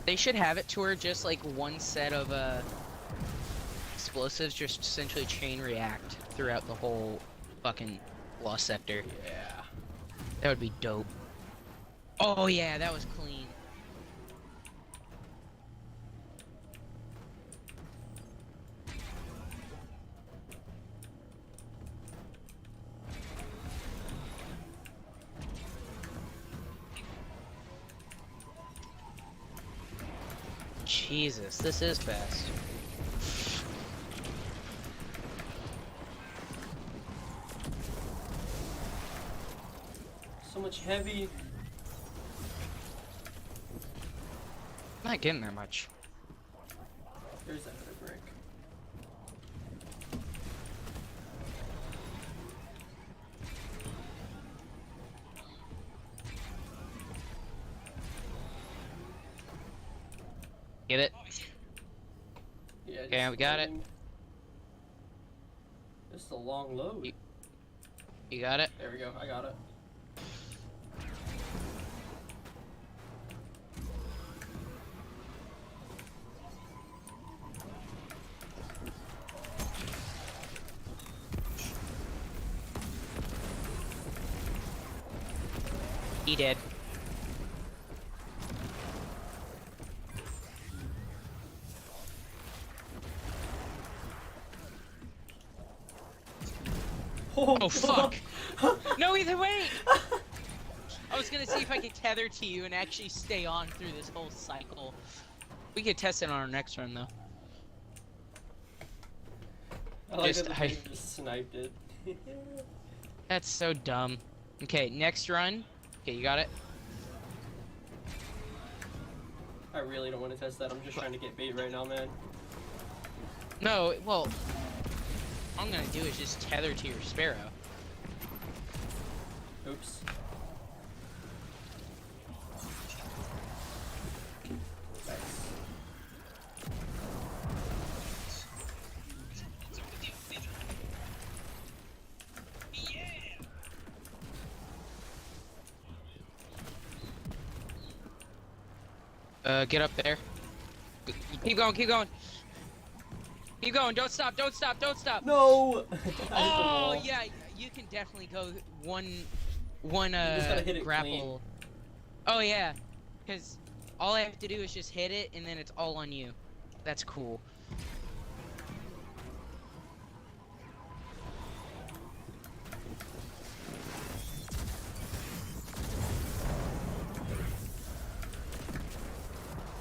They should have it to where just like one set of explosives just essentially chain react throughout the whole fucking lost sector. Yeah. That would be dope. Oh yeah, that was clean. Jesus, this is fast. So much heavy. I'm not getting there much. There's that other brick. Get it? Yeah. Okay, just we got it. loading. This is a long load. You got it? There we go. I got it. He did. Oh fuck! No, either way! I was gonna see if I could tether to you and actually stay on through this whole cycle. We could test it on our next run though. I like Just- that the thing just sniped it. That's so dumb. Okay, next run. Okay, you got it? I really don't want to test that. I'm just trying to get bait right now, man. No, well, all I'm gonna do is just tether to your sparrow. Oops. Nice. Get up there. Keep going, keep going. Keep going, don't stop, don't stop, don't stop. No! I hit the Oh, wall. yeah, you can definitely go one just gotta hit it grapple. clean. Oh, yeah, because all I have to do is just hit it, and then it's all on you. That's cool.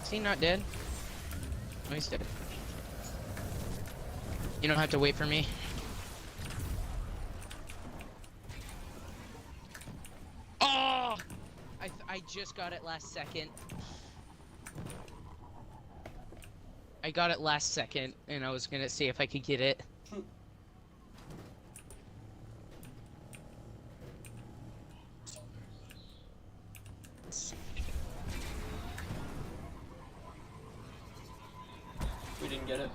Is he not dead? No, he's dead. You don't have to wait for me. Oh! I just got it last second. I got it last second, and I was gonna see if I could get it. We didn't get it.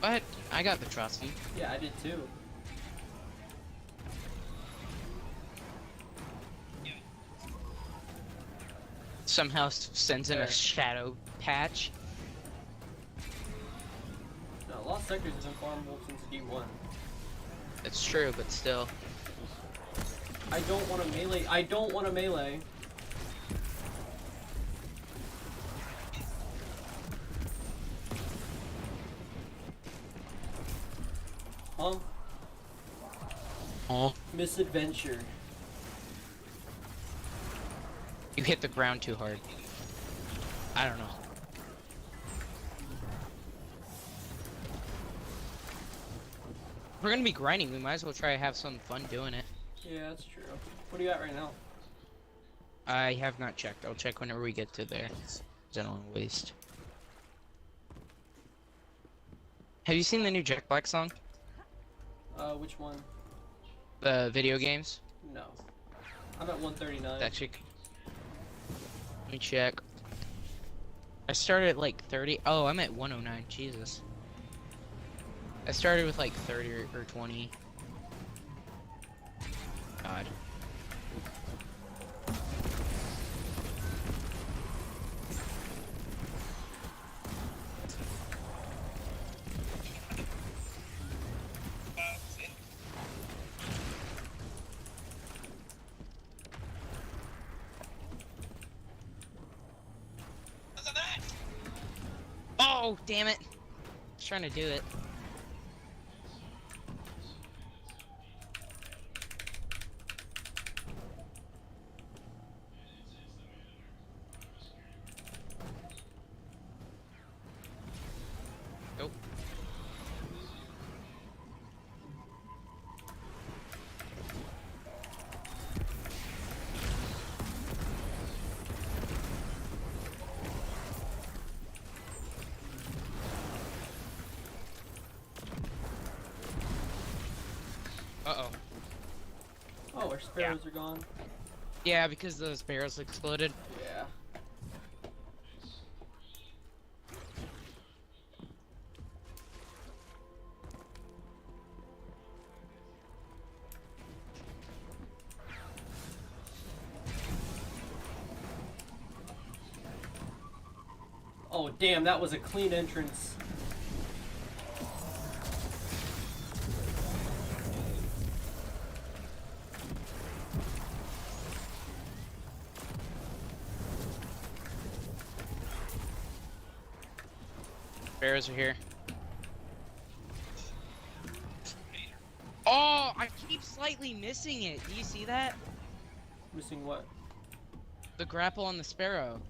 But I got the trophy. Yeah, I did too. Somehow sends in There. a shadow patch. No, Lost Sectors isn't farmable since D1. It's true, but still. I don't want to melee. I don't want to melee. Huh? Oh. Misadventure. You hit the ground too hard. I don't know. If we're gonna be grinding, we might as well try to have some fun doing it. Yeah, that's true. What do you got right now? I have not checked. I'll check whenever we get to there. I don't want to waste. Have you seen the new Jack Black song? Which one? The video games? No. I'm at 139. Actually, let me check. I started at like 30. Oh, I'm at 109. Jesus. I started with like 30 or 20. Oh, damn it. I was trying to do it. Nope. Uh-oh. Oh, our sparrows are gone. Yeah, because those barrels exploded. Yeah. Oh, damn, that was a clean entrance. Barrels are here. Oh, I keep slightly missing it. Do you see that? Missing what? The grapple on the sparrow.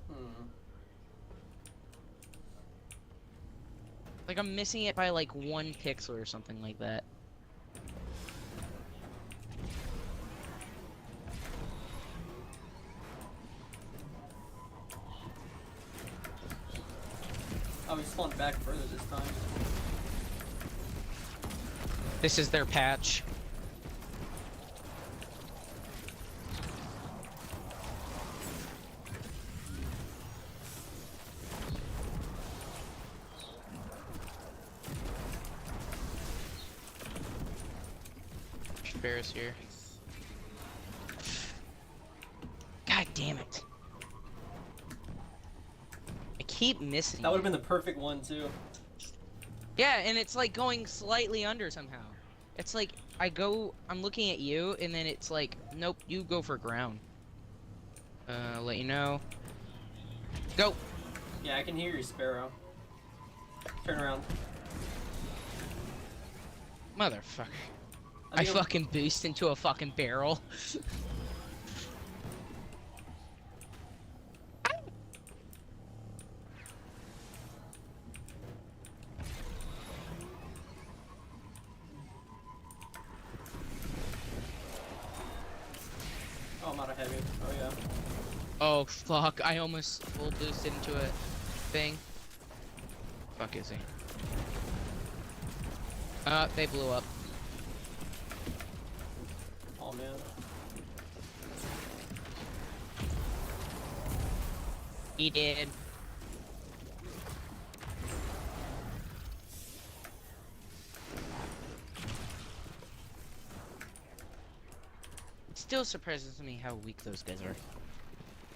Like I'm missing it by like 1 pixel or something like that. Oh, we spawned back further this time. This is their patch. Bears here. God damn it. I keep missing That would it. have been the perfect one, too. Yeah, and it's like going slightly under somehow. It's like I'm looking at you, and then it's like, nope, you go for ground. Let you know. Go! Yeah, I can hear your sparrow. Turn around. Motherfucker. I think I'm- fucking boost into a fucking barrel. Oh, I'm out of heavy. Oh, yeah. Oh fuck, I almost full boosted into a thing. Fuck is he? They blew up. Oh, man. He did. It still surprises me how weak those guys are.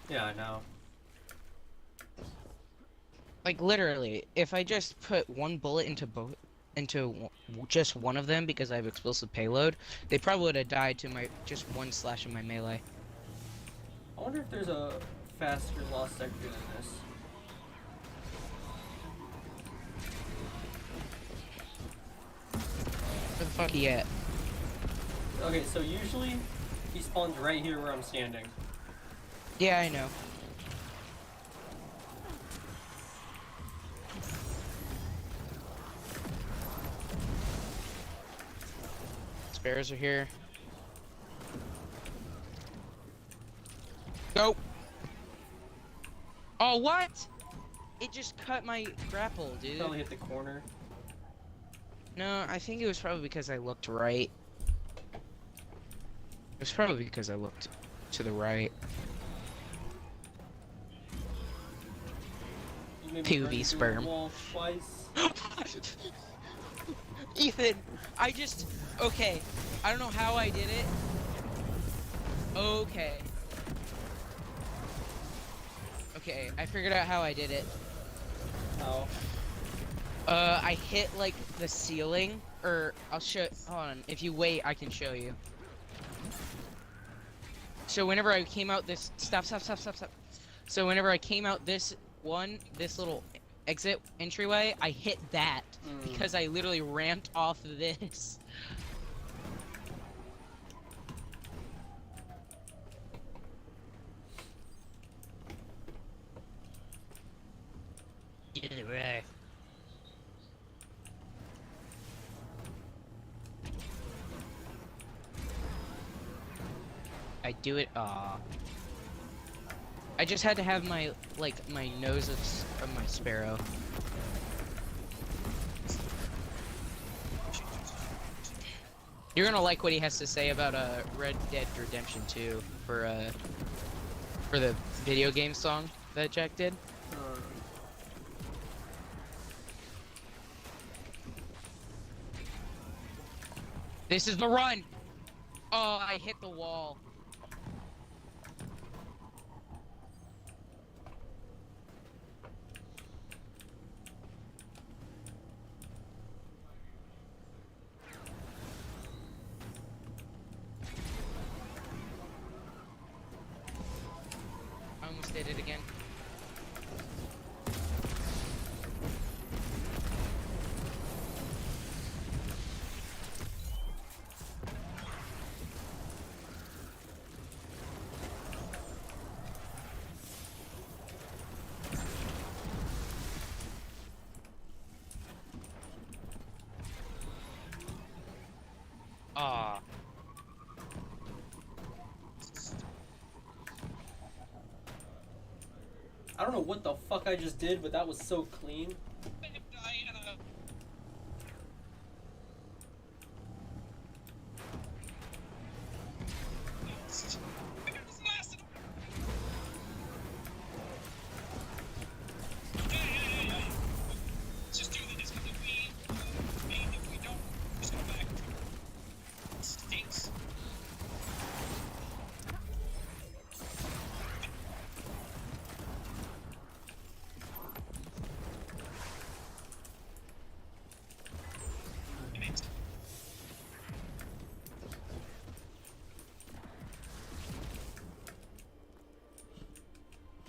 Yeah, I know. Like literally, if I just put 1 bullet into just one of them because I have explosive payload, they probably would have died to my just 1 slash in my melee. I wonder if there's a faster lost sector than this. Where the fuck he at? Okay, so usually he spawns right here where I'm standing. Yeah, I know. Spares are here. Go! Oh, what? It just cut my grapple, dude. Probably hit the corner. No, I think it was probably because I looked right. It was probably because I looked to the right. You made me 2v run into a sperm. wall twice. Ethan, okay, I don't know how I did it. Okay. Okay, I figured out how I did it. Oh. I hit like the ceiling, or I'll show, hold on, if you wait, I can show you. So whenever I came out this, stop. So whenever I came out this little exit entryway, I hit that Mm. because I literally ramped off of this. Get it right. I do it. I just had to have my my nose of my sparrow. You're gonna like what he has to say about Red Dead Redemption 2 for the video game song that Jack did. This is the run. Oh, I hit the wall. I almost did it again. Ah. I don't know what the fuck I just did, but that was so clean.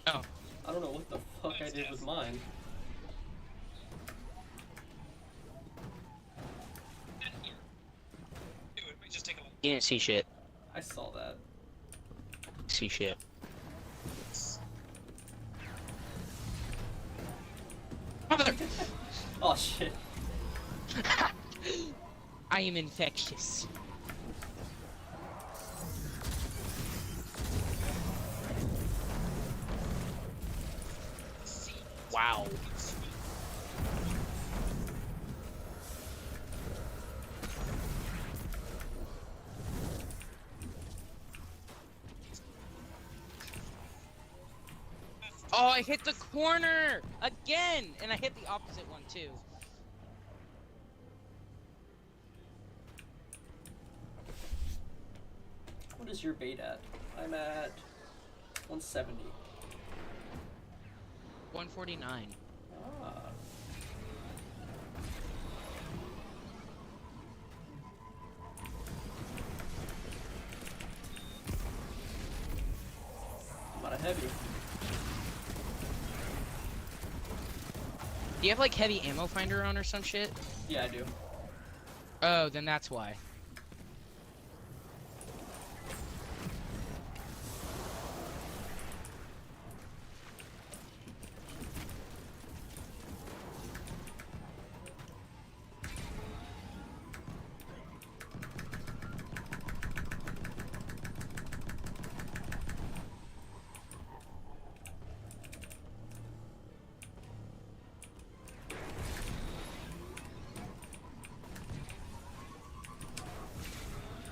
Oh. I don't know what the fuck I did with mine. You didn't see shit. I saw that. See shit. Mother. Oh shit. I am infectious. Wow. Oh, I hit the corner again, and I hit the opposite one too. What is your bait at? I'm at 170. 149. Ah. I'm out of heavy. Do you have like heavy ammo finder on or some shit? Yeah, I do. Oh, then that's why.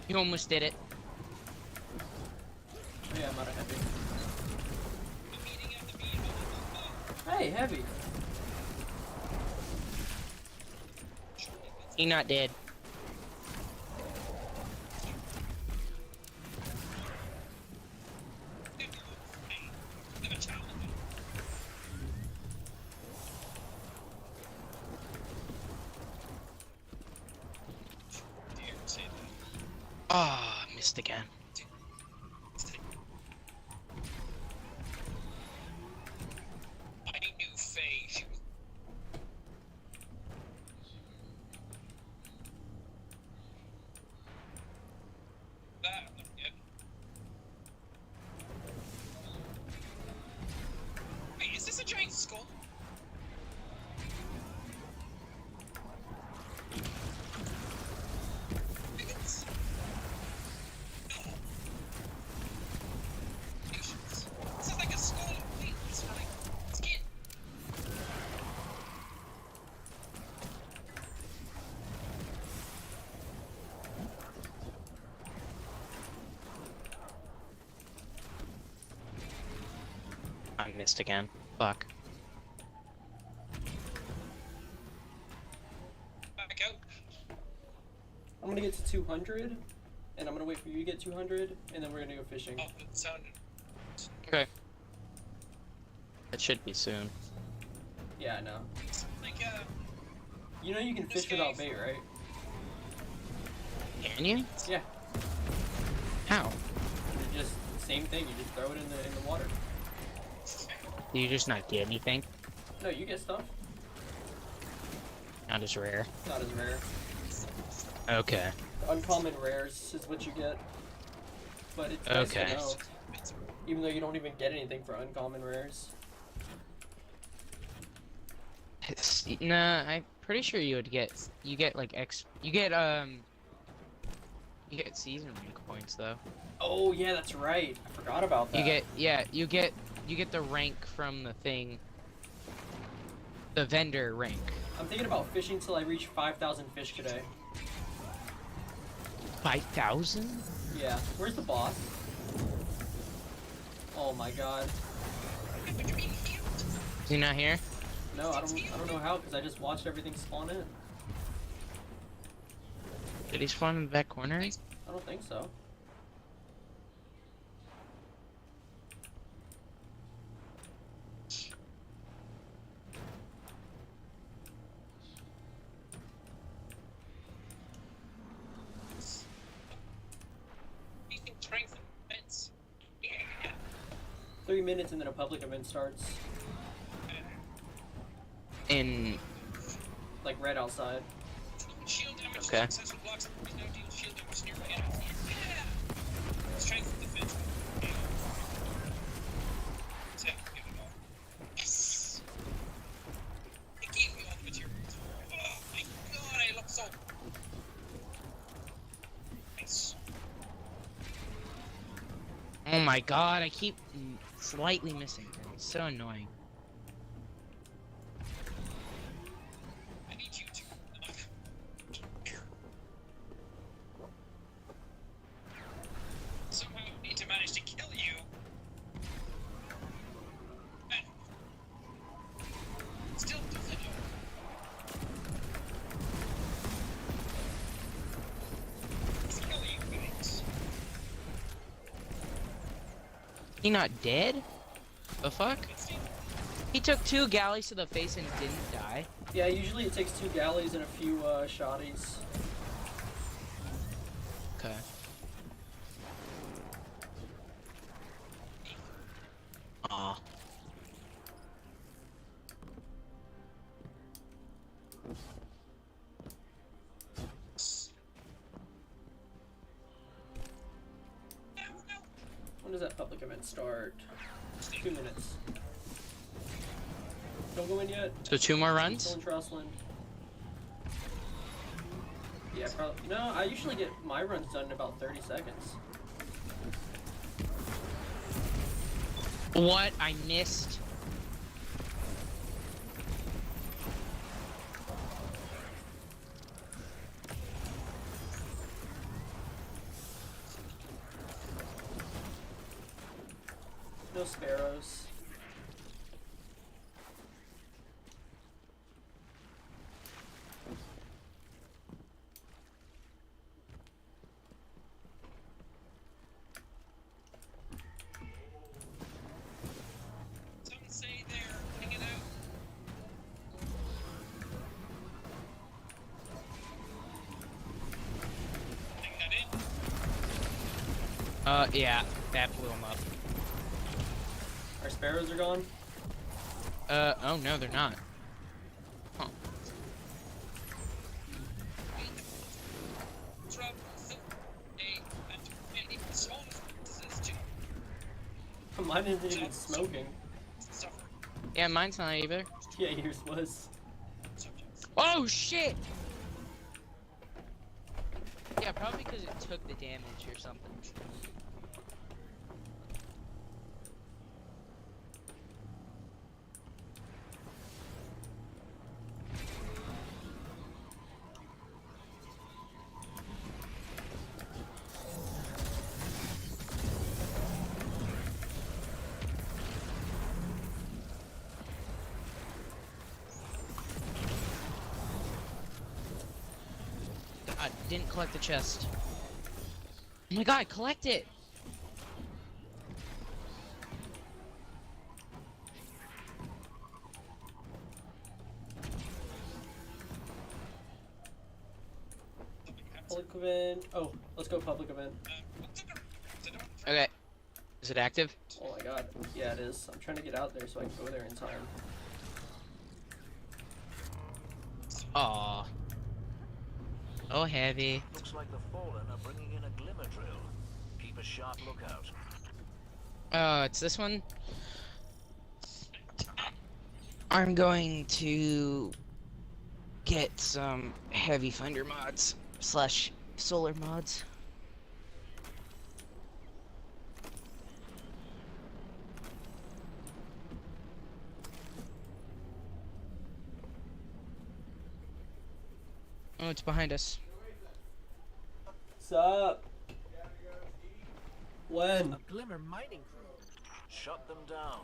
You almost did it. Yeah, I'm out of heavy. Hey, heavy. He not dead. Ah, missed again. I knew Faye. She was skull. Higgins. No. Patience. This is like a skull of meat. It's for like skin. I missed again. Fuck. Back out. I'm gonna get to 200, and I'm gonna wait for you to get 200, and then we're gonna go fishing. Oh, it sounded. Okay. That should be soon. Yeah, I know. Like, You know you can This fish without game- bait, right? Can you? Yeah. How? You just same thing. You just throw it in the water. Do you just not get anything? No, you get stuff. Not as rare. Not as rare. Okay. Uncommon rares is what you get. But it's nice Okay. to know. Even though you don't even get anything for uncommon rares. Nah, I'm pretty sure you would get. You get like You get season rank points though. Oh yeah, that's right. I forgot about that. You get the rank from the thing. The vendor rank. I'm thinking about fishing till I reach 5,000 fish today. 5,000? Yeah. Where's the boss? Oh my god. Is he not here? No, I don't know how, because I just watched everything spawn in. Did he spawn in the back corner? I don't think so. Strength and defense. Yeah. 3 minutes and then a public event starts. In Like right outside. Shield damage. Okay. Successful blocks and no deal shield damage near enemies. Yeah. Strength and defense. Yeah. Give it all. Yes. It gave me all the materials. Oh my god, I look so. Nice. Oh my god, I keep slightly missing him. It's so annoying. I need you to. Somehow I need to manage to kill you. And still doesn't know. Kill you guys. He not dead? The fuck? He took 2 galleys to the face and didn't die. Yeah, usually it takes 2 galleys and a few shotties. Okay. Aw. When does that public event start? 2 minutes. Don't go in yet. So 2 more Still runs? in Trustland. Yeah, probably. No, I usually get my runs done in about 30 seconds. What? I missed. No sparrows. Some say they're hanging out. Hang that in. Yeah, that blew him up. Our sparrows are gone. Oh no, they're not. Huh. Trouble. And even small differences too. Mine isn't even smoking. Suffer. Yeah, mine's not either. Yeah, yours was. Oh shit! Yeah, probably because it took the damage or something. God, didn't collect the chest. Oh my god, collect it! Public event. Oh, let's go public event. Okay. Is it active? Oh my god. Yeah, it is. I'm trying to get out there so I can go there in time. Aw. Oh, heavy. Looks like the Fallen are bringing in a glimmer drill. Keep a sharp lookout. It's this one. I'm going to get some heavy finder mods slash solar mods. Oh, it's behind us. Sup? When? Glimmer mining crew. Shut them down.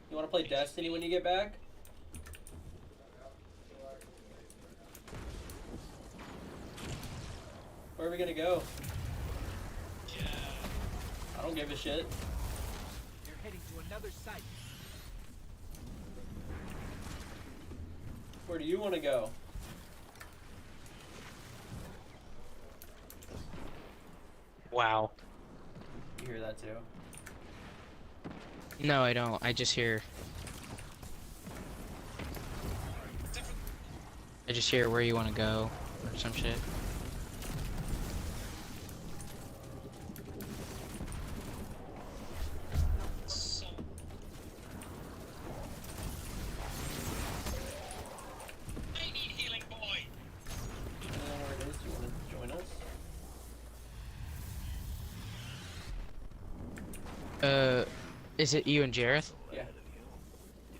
You wanna play Destiny when you get back? Where are we gonna go? Yeah. I don't give a shit. You're heading to another site. Where do you wanna go? Wow. You hear that too? No, I don't. I just hear. I just hear where you want to go or some shit. So, I need healing, boy. I don't know where it is. Do you wanna join us? Is it you and Jareth? Yeah. If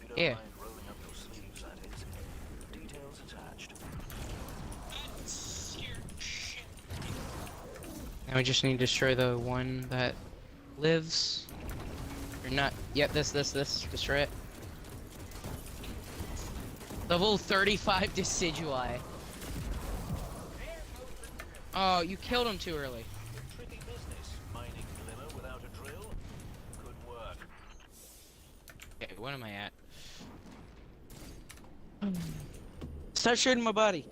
you don't Yeah. mind rolling up your sleeves, that is. Details attached. I'm scared shit. Now we just need to destroy the one that lives. Or not. Yep, this. Destroy it. Level 35 Decidui. Oh, you killed him too early. Tricky business, mining glimmer without a drill. Could work. Okay, what am I at? Start shooting my body.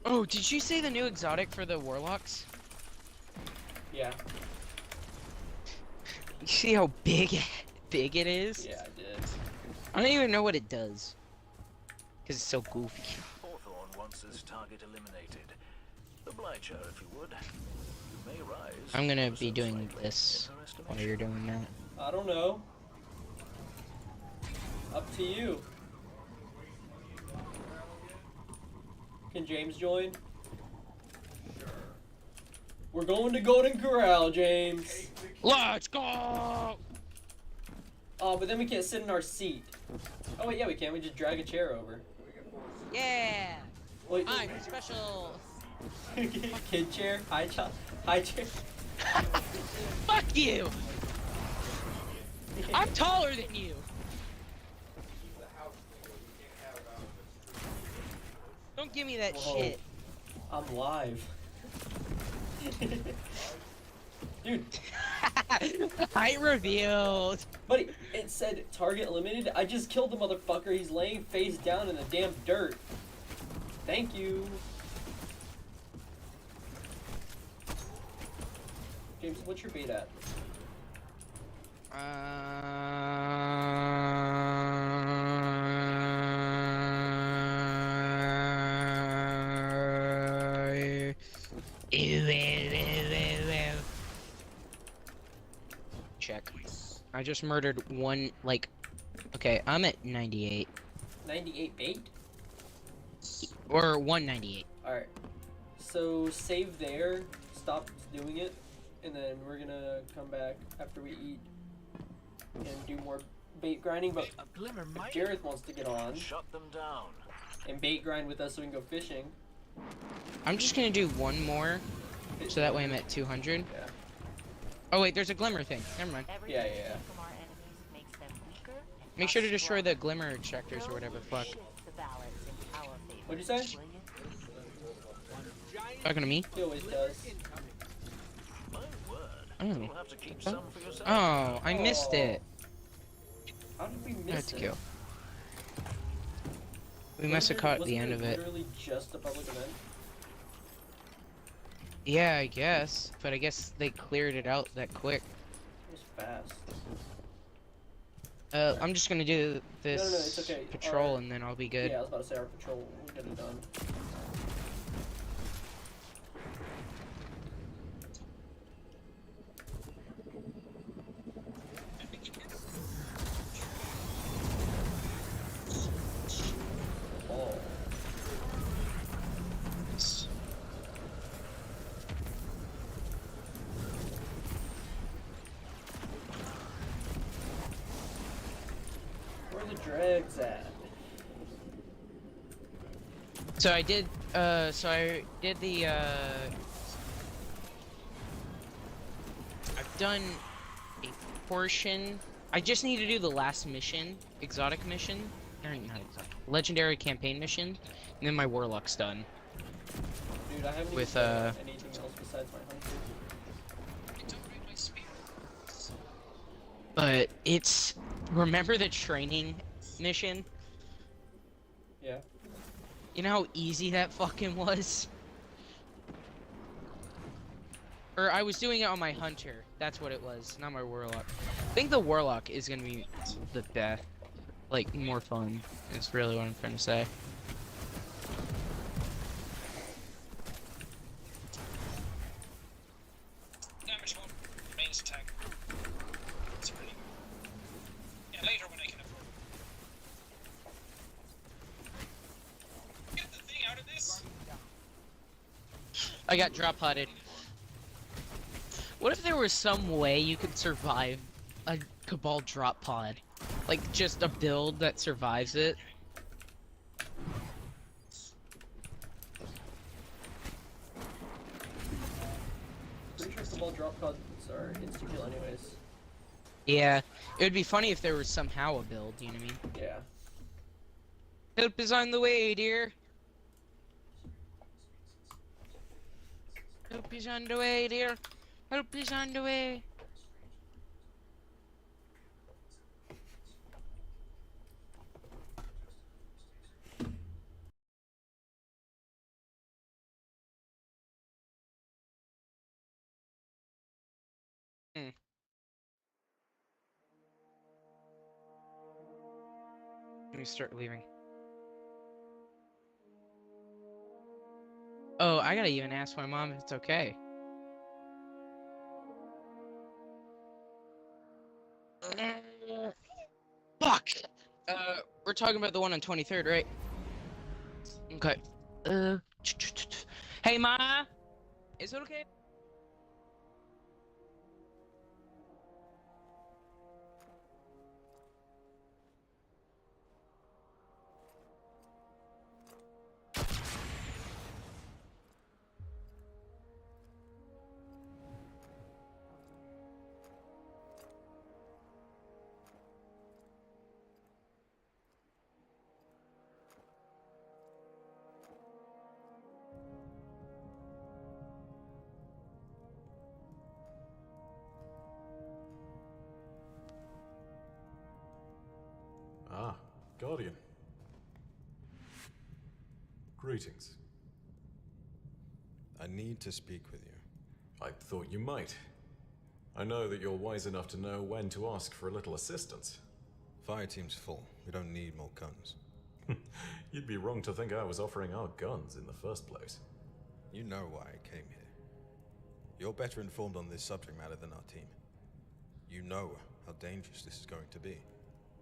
Oh, did you say the new exotic for the warlocks? Yeah. You see how big it is? Yeah, I did. I don't even know what it does. Cause it's so goofy. Hawthorne wants this target eliminated. Oblige her if you would. You may rise. I'm gonna to be some doing slightly this while underestimation. you're doing that. I don't know. Up to you. Can James join? We're going to Golden Corral, James. Let's go! Oh, but then we can't sit in our seat. Oh wait, yeah we can. We just drag a chair over. Yeah! Wait, I'm special! kid chair, high chair. Fuck you! I'm taller than you! Don't give me that Whoa. shit. I'm live. Dude, Height revealed! buddy, it said target eliminated. I just killed the motherfucker. He's laying face down in the damn dirt. Thank you. James, what's your bait at? It will check. I just murdered one, like... Okay, I'm at 98. 98 bait? Or 198. Alright. So save there, stop doing it, and then we're gonna come back after we eat and do more bait grinding. But A glimmer if might. Jareth wants to get on Shut them down. and bait grind with us so we can go fishing. I'm just gonna do one more, so that way I'm at 200. Yeah. Oh wait, there's a glimmer thing. Never mind. Every Yeah, hit yeah. from our enemies makes them weaker and Make sure to us destroy the stronger. glimmer ejectors or whatever the fuck. Shift the balance in our favor, What'd you say? will you? Giant Talking to me? He always glimmer does. incoming. My word. Oh. You'll have to keep some for yourself. Oh, I missed Oh. it. How did we I had miss to it? kill. We must have caught the end of it. Literally just a public event. Yeah, I guess. But I guess they cleared it out that quick. It was fast. I'm just gonna do this No, it's okay. patrol Alright. and then I'll be good. Yeah, I was about to say our patrol. We'll get it done. Oh. Where are the dregs at? So I did the I've done a portion. I just need to do the last mission, exotic mission. Or not exotic. Legendary campaign mission, and then my warlock's done. Dude, I haven't With, even done anything else besides my hunter. But it's remember the training mission? Yeah. You know how easy that fucking was? Or I was doing it on my hunter. That's what it was, not my warlock. I think the warlock is gonna be the best. Like, more fun. Is really what I'm trying to say. Damage one. Remains attack. It's pretty good. Yeah, later when I can afford it. Get the thing out of this. I got drop potted. What if there was some way you could survive a Cabal drop pod? Like, just a build that survives it? Pretty sure football drop pods are insta-kill anyways. Yeah. It would be funny if there was somehow a build, you know what I mean? Yeah. Help is on the way, dear. Help is on the way, dear. Help is on the way. Let me start leaving. Oh, I gotta even ask my mom if it's okay. Fuck! We're talking about the one on 23rd, right? Okay. Hey, Ma! Is it okay? Ah, Guardian. Greetings. I need to speak with you. I thought you might. I know that you're wise enough to know when to ask for a little assistance. Fire team's full. We don't need more guns. You'd be wrong to think I was offering our guns in the first place. You know why I came here. You're better informed on this subject matter than our team. You know how dangerous this is going to be.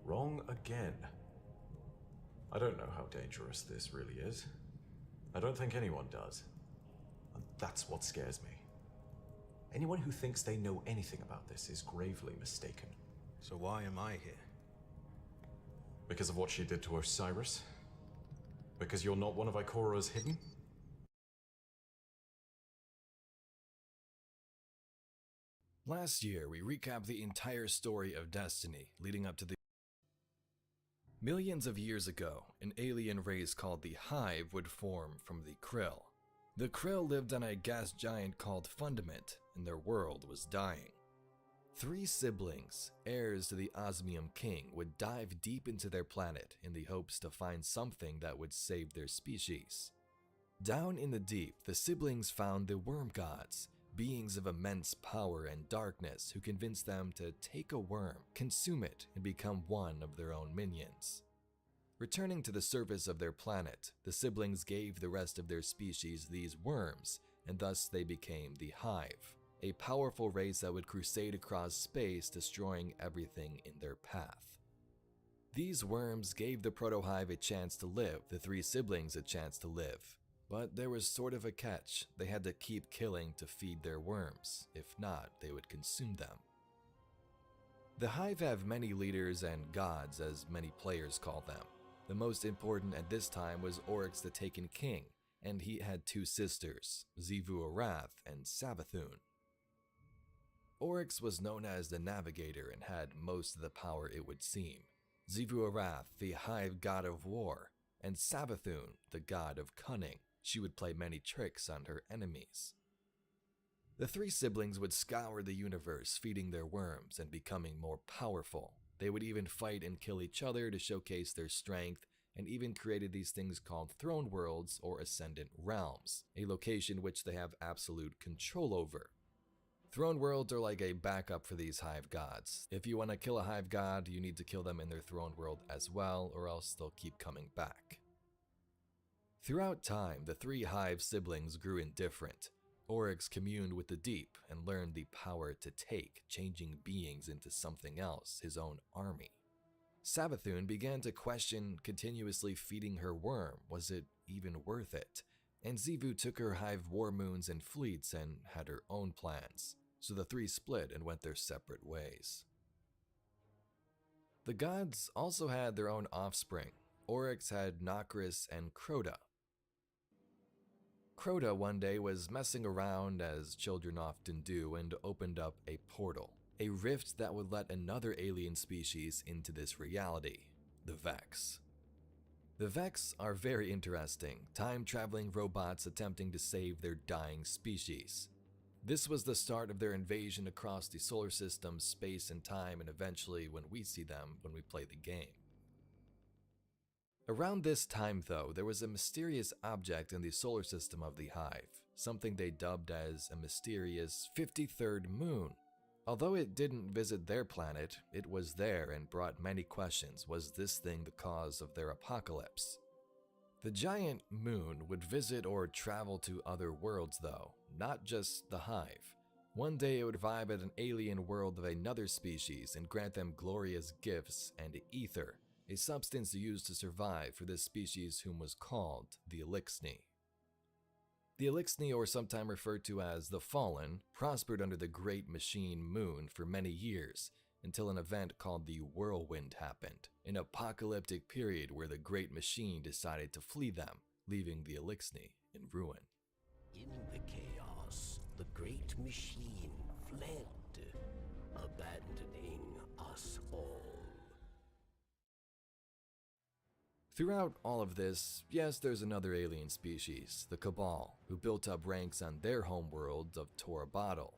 Wrong again. I don't know how dangerous this really is. I don't think anyone does. And that's what scares me. Anyone who thinks they know anything about this is gravely mistaken. So why am I here? Because of what she did to Osiris? Because you're not one of Ikora's hidden? Last year, we recapped the entire story of Destiny, leading up to the... Millions of years ago, an alien race called the Hive would form from the Krill. The Krill lived on a gas giant called Fundament, and their world was dying. 3 siblings, heirs to the Osmium King, would dive deep into their planet in the hopes to find something that would save their species. Down in the deep, the siblings found the Worm Gods, beings of immense power and darkness who convinced them to take a worm, consume it, and become one of their own minions. Returning to the surface of their planet, the siblings gave the rest of their species these worms, and thus they became the Hive, a powerful race that would crusade across space, destroying everything in their path. These worms gave the Proto-Hive a chance to live, the 3 siblings a chance to live. But there was sort of a catch. They had to keep killing to feed their worms. If not, they would consume them. The Hive have many leaders and gods, as many players call them. The most important at this time was Oryx the Taken King, and he had 2 sisters, Xivu Arath and Savathun. Oryx was known as the Navigator and had most of the power, it would seem. Xivu Arath, the Hive god of war, and Savathun, the god of cunning. She would play many tricks on her enemies. The 3 siblings would scour the universe, feeding their worms and becoming more powerful. They would even fight and kill each other to showcase their strength, and even created these things called Throne Worlds or Ascendant Realms, a location which they have absolute control over. Throne Worlds are like a backup for these Hive gods. If you want to kill a Hive god, you need to kill them in their Throne World as well, or else they'll keep coming back. Throughout time, the 3 Hive siblings grew indifferent. Oryx communed with the deep and learned the power to take, changing beings into something else, his own army. Savathun began to question continuously feeding her worm. Was it even worth it? And Xivu took her Hive war moons and fleets and had her own plans. So the 3 split and went their separate ways. The gods also had their own offspring. Oryx had Nokris and Crota. Crota one day was messing around as children often do and opened up a portal, a rift that would let another alien species into this reality, the Vex. The Vex are very interesting, time-traveling robots attempting to save their dying species. This was the start of their invasion across the solar system, space, and time, and eventually when we see them when we play the game. Around this time, though, there was a mysterious object in the solar system of the Hive, something they dubbed as a mysterious 53rd moon. Although it didn't visit their planet, it was there and brought many questions. Was this thing the cause of their apocalypse? The giant moon would visit or travel to other worlds, though, not just the Hive. One day it would vibe at an alien world of another species and grant them glorious gifts and ether, a substance used to survive for this species whom was called the Eliksni. The Eliksni, or sometimes referred to as the Fallen, prospered under the Great Machine Moon for many years, until an event called the Whirlwind happened, an apocalyptic period where the Great Machine decided to flee them, leaving the Eliksni in ruin. In the chaos, the Great Machine fled, abandoning us all. Throughout all of this, yes, there's another alien species, the Cabal, who built up ranks on their homeworld of Torabottle.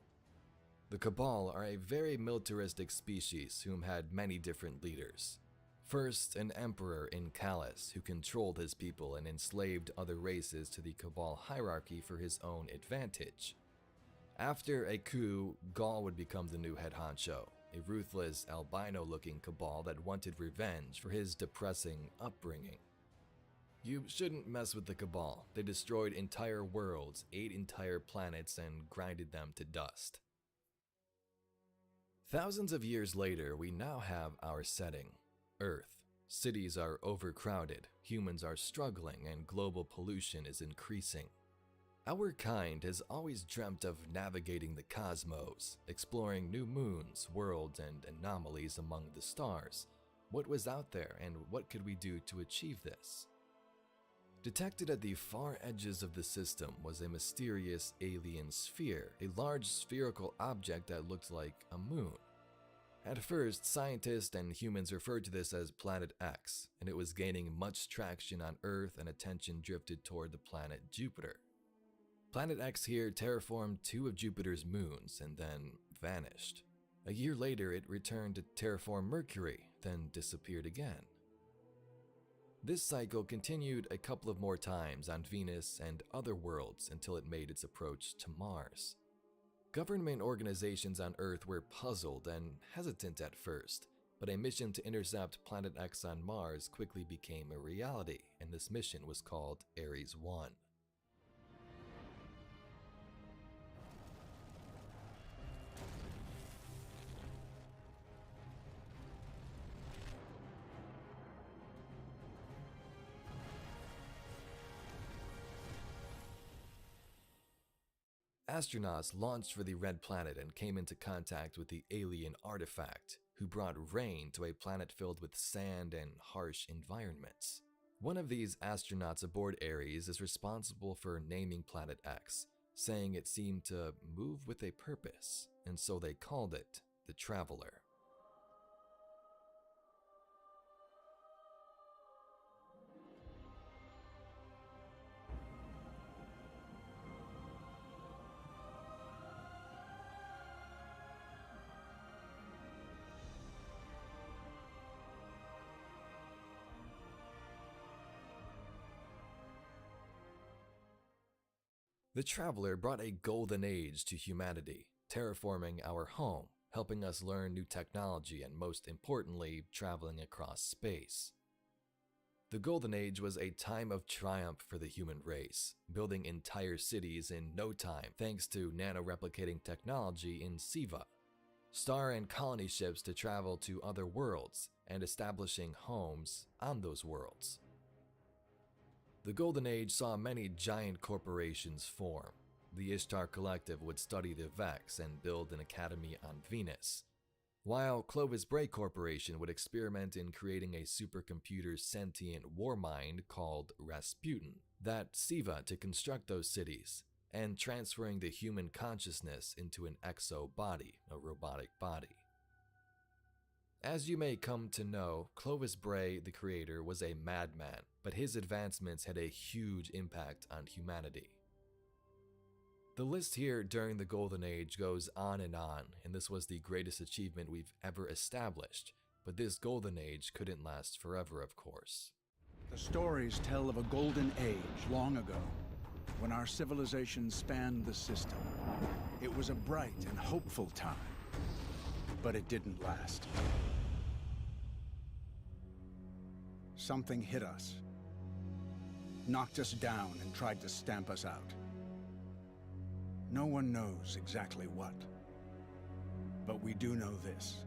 The Cabal are a very militaristic species whom had many different leaders. First, an emperor in Callus who controlled his people and enslaved other races to the Cabal hierarchy for his own advantage. After a coup, Gaul would become the new head honcho, a ruthless, albino-looking Cabal that wanted revenge for his depressing upbringing. You shouldn't mess with the Cabal. They destroyed entire worlds, ate entire planets, and grinded them to dust. Thousands of years later, we now have our setting, Earth. Cities are overcrowded, humans are struggling, and global pollution is increasing. Our kind has always dreamt of navigating the cosmos, exploring new moons, worlds, and anomalies among the stars. What was out there, and what could we do to achieve this? Detected at the far edges of the system was a mysterious alien sphere, a large spherical object that looked like a moon. At first, scientists and humans referred to this as Planet X, and it was gaining much traction on Earth and attention drifted toward the planet Jupiter. Planet X here terraformed 2 of Jupiter's moons and then vanished. A year later, it returned to terraform Mercury, then disappeared again. This cycle continued a couple of more times on Venus and other worlds until it made its approach to Mars. Government organizations on Earth were puzzled and hesitant at first, but a mission to intercept Planet X on Mars quickly became a reality, and this mission was called Ares 1. Astronauts launched for the Red Planet and came into contact with the alien artifact, who brought rain to a planet filled with sand and harsh environments. One of these astronauts aboard Ares is responsible for naming Planet X, saying it seemed to move with a purpose, and so they called it the Traveler. The Traveler brought a golden age to humanity, terraforming our home, helping us learn new technology, and most importantly, traveling across space. The Golden Age was a time of triumph for the human race, building entire cities in no time thanks to nano-replicating technology in SIVA, star and colony ships to travel to other worlds, and establishing homes on those worlds. The Golden Age saw many giant corporations form. The Ishtar Collective would study the Vex and build an academy on Venus, while Clovis Bray Corporation would experiment in creating a supercomputer sentient war mind called Rasputin that SIVA to construct those cities, and transferring the human consciousness into an exo-body, a robotic body. As you may come to know, Clovis Bray, the creator, was a madman, but his advancements had a huge impact on humanity. The list here during the Golden Age goes on, and this was the greatest achievement we've ever established, but this Golden Age couldn't last forever, of course. The stories tell of a golden age long ago, when our civilization spanned the system. It was a bright and hopeful time, but it didn't last. Something hit us, knocked us down, and tried to stamp us out. No one knows exactly what, but we do know this: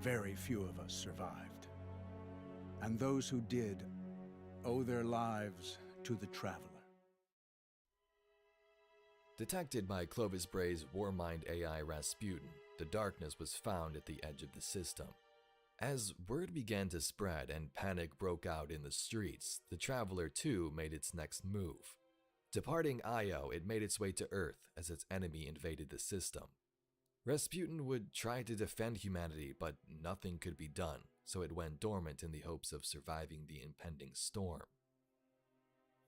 very few of us survived. And those who did owe their lives to the Traveler. Detected by Clovis Bray's Warmind AI Rasputin, the darkness was found at the edge of the system. As word began to spread and panic broke out in the streets, the Traveler too made its next move. Departing Io, it made its way to Earth as its enemy invaded the system. Rasputin would try to defend humanity, but nothing could be done, so it went dormant in the hopes of surviving the impending storm.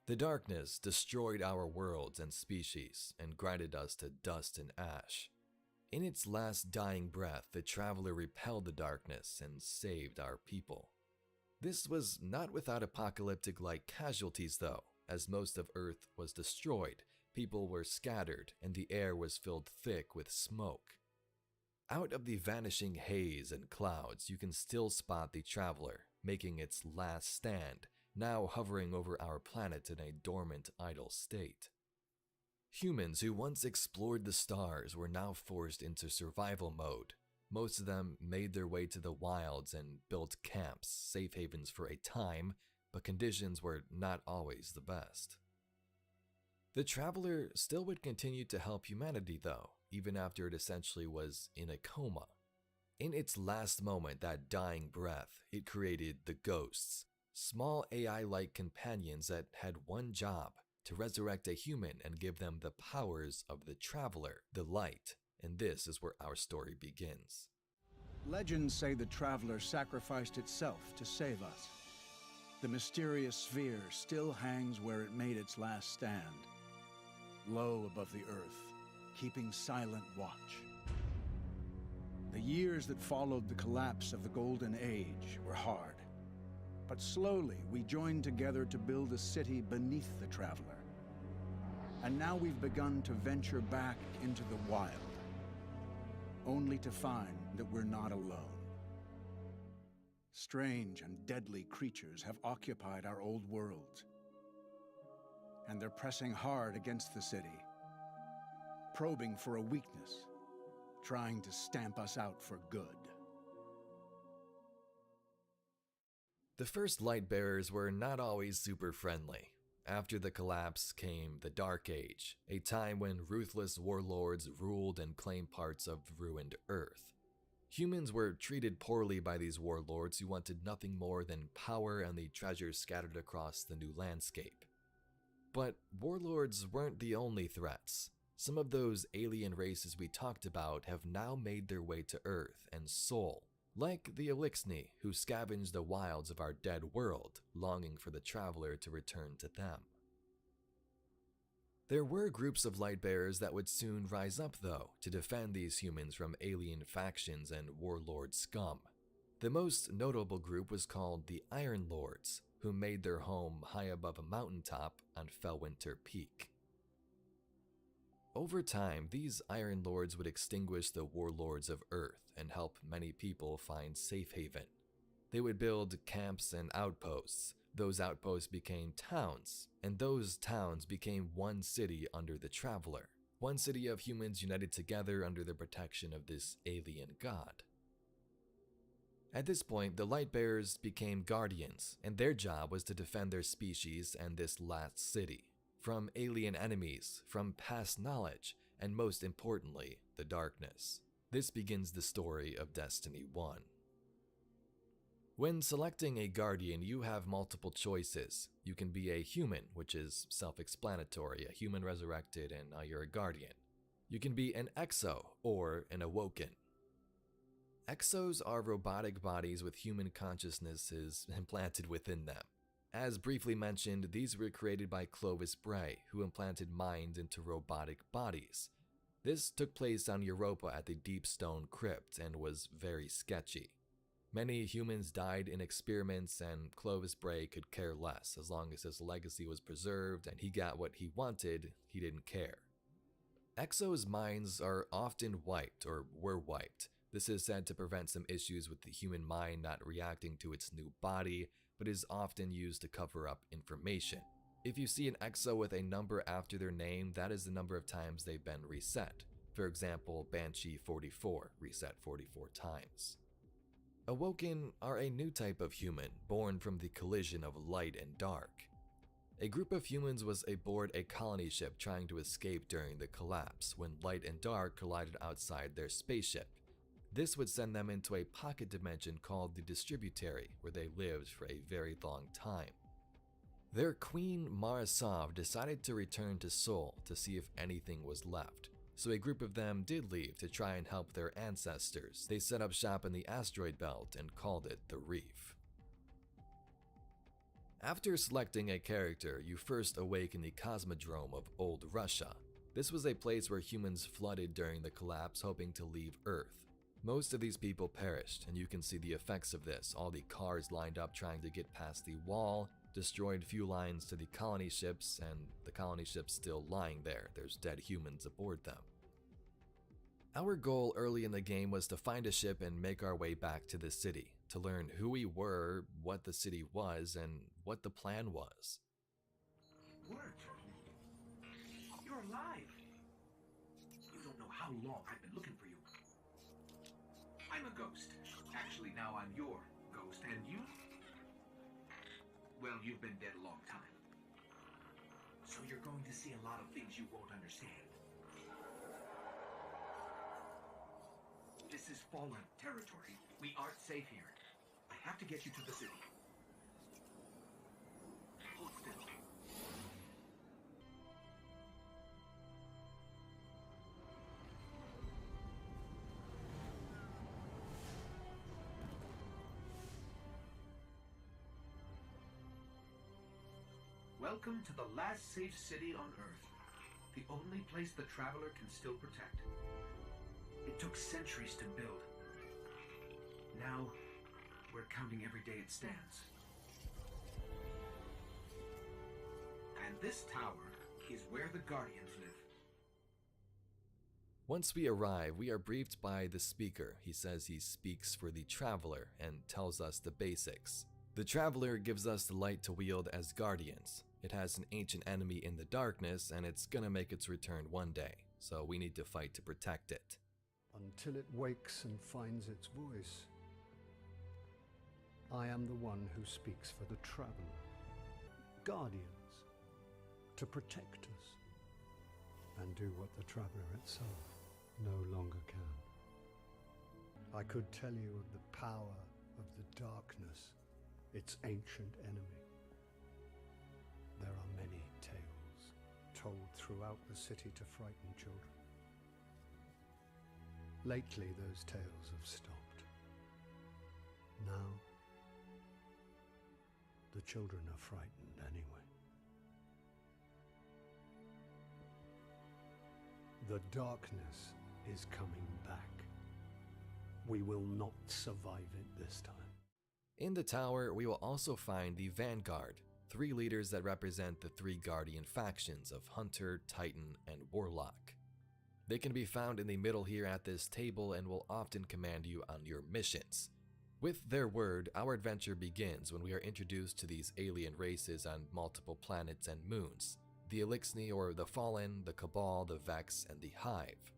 The darkness destroyed our worlds and species and grinded us to dust and ash. In its last dying breath, the Traveler repelled the darkness and saved our people. This was not without apocalyptic-like casualties though, as most of Earth was destroyed, people were scattered, and the air was filled thick with smoke. Out of the vanishing haze and clouds, you can still spot the Traveler, making its last stand, now hovering over our planet in a dormant, idle state. Humans who once explored the stars were now forced into survival mode. Most of them made their way to the wilds and built camps, safe havens for a time, but conditions were not always the best. The Traveler still would continue to help humanity though, even after it essentially was in a coma. In its last moment, that dying breath, it created the Ghosts, small AI-like companions that had one job: to resurrect a human and give them the powers of the Traveler, the Light, and this is where our story begins. Legends say the Traveler sacrificed itself to save us. The mysterious sphere still hangs where it made its last stand, low above the earth, keeping silent watch. The years that followed the collapse of the Golden Age were hard, but slowly we joined together to build a city beneath the Traveler. And now we've begun to venture back into the wild, only to find that we're not alone. Strange and deadly creatures have occupied our old worlds, and they're pressing hard against the city, probing for a weakness, trying to stamp us out for good. The first Lightbearers were not always super friendly. After the collapse came the Dark Age, a time when ruthless warlords ruled and claimed parts of ruined Earth. Humans were treated poorly by these warlords who wanted nothing more than power and the treasures scattered across the new landscape. But warlords weren't the only threats. Some of those alien races we talked about have now made their way to Earth and Sol, like the Elixni, who scavenge the wilds of our dead world, longing for the Traveler to return to them. There were groups of Lightbearers that would soon rise up though, to defend these humans from alien factions and warlord scum. The most notable group was called the Iron Lords, who made their home high above a mountaintop on Fellwinter Peak. Over time, these Iron Lords would extinguish the warlords of Earth and help many people find safe haven. They would build camps and outposts. Those outposts became towns, and those towns became one city under the Traveler. One city of humans united together under the protection of this alien god. At this point, the Lightbearers became guardians, and their job was to defend their species and this last city from alien enemies, from past knowledge, and most importantly, the darkness. This begins the story of Destiny 1. When selecting a guardian, you have multiple choices. You can be a human, which is self-explanatory, a human resurrected, and now you're a guardian. You can be an exo, or an awoken. Exos are robotic bodies with human consciousnesses implanted within them. As briefly mentioned, these were created by Clovis Bray, who implanted minds into robotic bodies. This took place on Europa at the Deep Stone Crypt and was very sketchy. Many humans died in experiments, and Clovis Bray could care less. As long as his legacy was preserved and he got what he wanted, he didn't care. Exos' minds are often wiped, or were wiped. This is said to prevent some issues with the human mind not reacting to its new body, but is often used to cover up information. If you see an exo with a number after their name, that is the number of times they've been reset. For example, Banshee 44, reset 44 times. Awoken are a new type of human, born from the collision of light and dark. A group of humans was aboard a colony ship trying to escape during the collapse when light and dark collided outside their spaceship. This would send them into a pocket dimension called the Distributary, where they lived for a very long time. Their queen, Marasov, decided to return to Sol to see if anything was left, so a group of them did leave to try and help their ancestors. They set up shop in the asteroid belt and called it the Reef. After selecting a character, you first awaken the Cosmodrome of Old Russia. This was a place where humans flooded during the collapse, hoping to leave Earth. Most of these people perished, and you can see the effects of this. All the cars lined up trying to get past the wall, destroyed fuel lines to the colony ships, and the colony ships still lying there. There's dead humans aboard them. Our goal early in the game was to find a ship and make our way back to the city, to learn who we were, what the city was, and what the plan was. Work. You're alive. You don't know how long I've been looking for you. a ghost. Actually, now I'm your ghost, and you? Well, you've been dead a long time. So you're going to see a lot of things you won't understand. This is fallen territory. We aren't safe here. I have to get you to the city. Hold still. Welcome to the last safe city on Earth. The only place the Traveler can still protect. It took centuries to build. Now, we're counting every day it stands. And this tower is where the Guardians live. Once we arrive, we are briefed by the speaker. He says he speaks for the Traveler and tells us the basics. The Traveler gives us the light to wield as Guardians. It has an ancient enemy in the darkness, and it's gonna make its return one day, so we need to fight to protect it. Until it wakes and finds its voice, I am the one who speaks for the Traveler. Guardians, to protect us, and do what the Traveler itself no longer can. I could tell you of the power of the darkness, its ancient enemy. There are many tales told throughout the city to frighten children. Lately, those tales have stopped. Now, the children are frightened anyway. The darkness is coming back. We will not survive it this time. In the tower, we will also find the Vanguard, 3 leaders that represent the 3 Guardian factions of Hunter, Titan, and Warlock. They can be found in the middle here at this table and will often command you on your missions. With their word, our adventure begins when we are introduced to these alien races on multiple planets and moons: the Elixni or the Fallen, the Cabal, the Vex, and the Hive.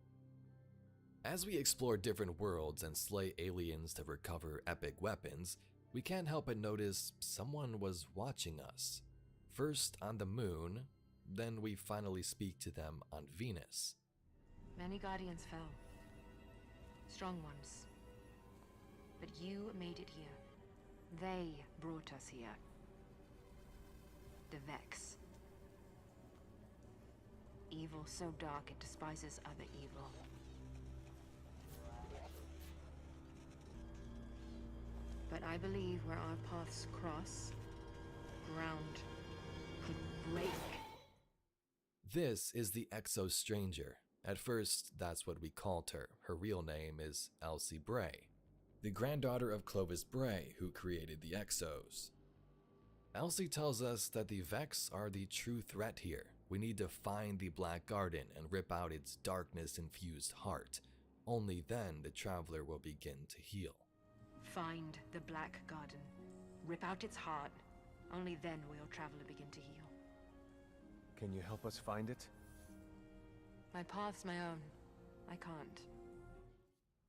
As we explore different worlds and slay aliens to recover epic weapons, we can't help but notice someone was watching us. First on the moon, then we finally speak to them on Venus. Many Guardians fell. Strong ones. But you made it here. They brought us here. The Vex. Evil so dark it despises other evil. But I believe where our paths cross, ground could break. This is the Exo Stranger. At first, that's what we called her. Her real name is Elsie Bray, the granddaughter of Clovis Bray, who created the Exos. Elsie tells us that the Vex are the true threat here. We need to find the Black Garden and rip out its darkness-infused heart. Only then the Traveler will begin to heal. Find the Black Garden. Rip out its heart. Only then will Traveler begin to heal. Can you help us find it? My path's my own. I can't.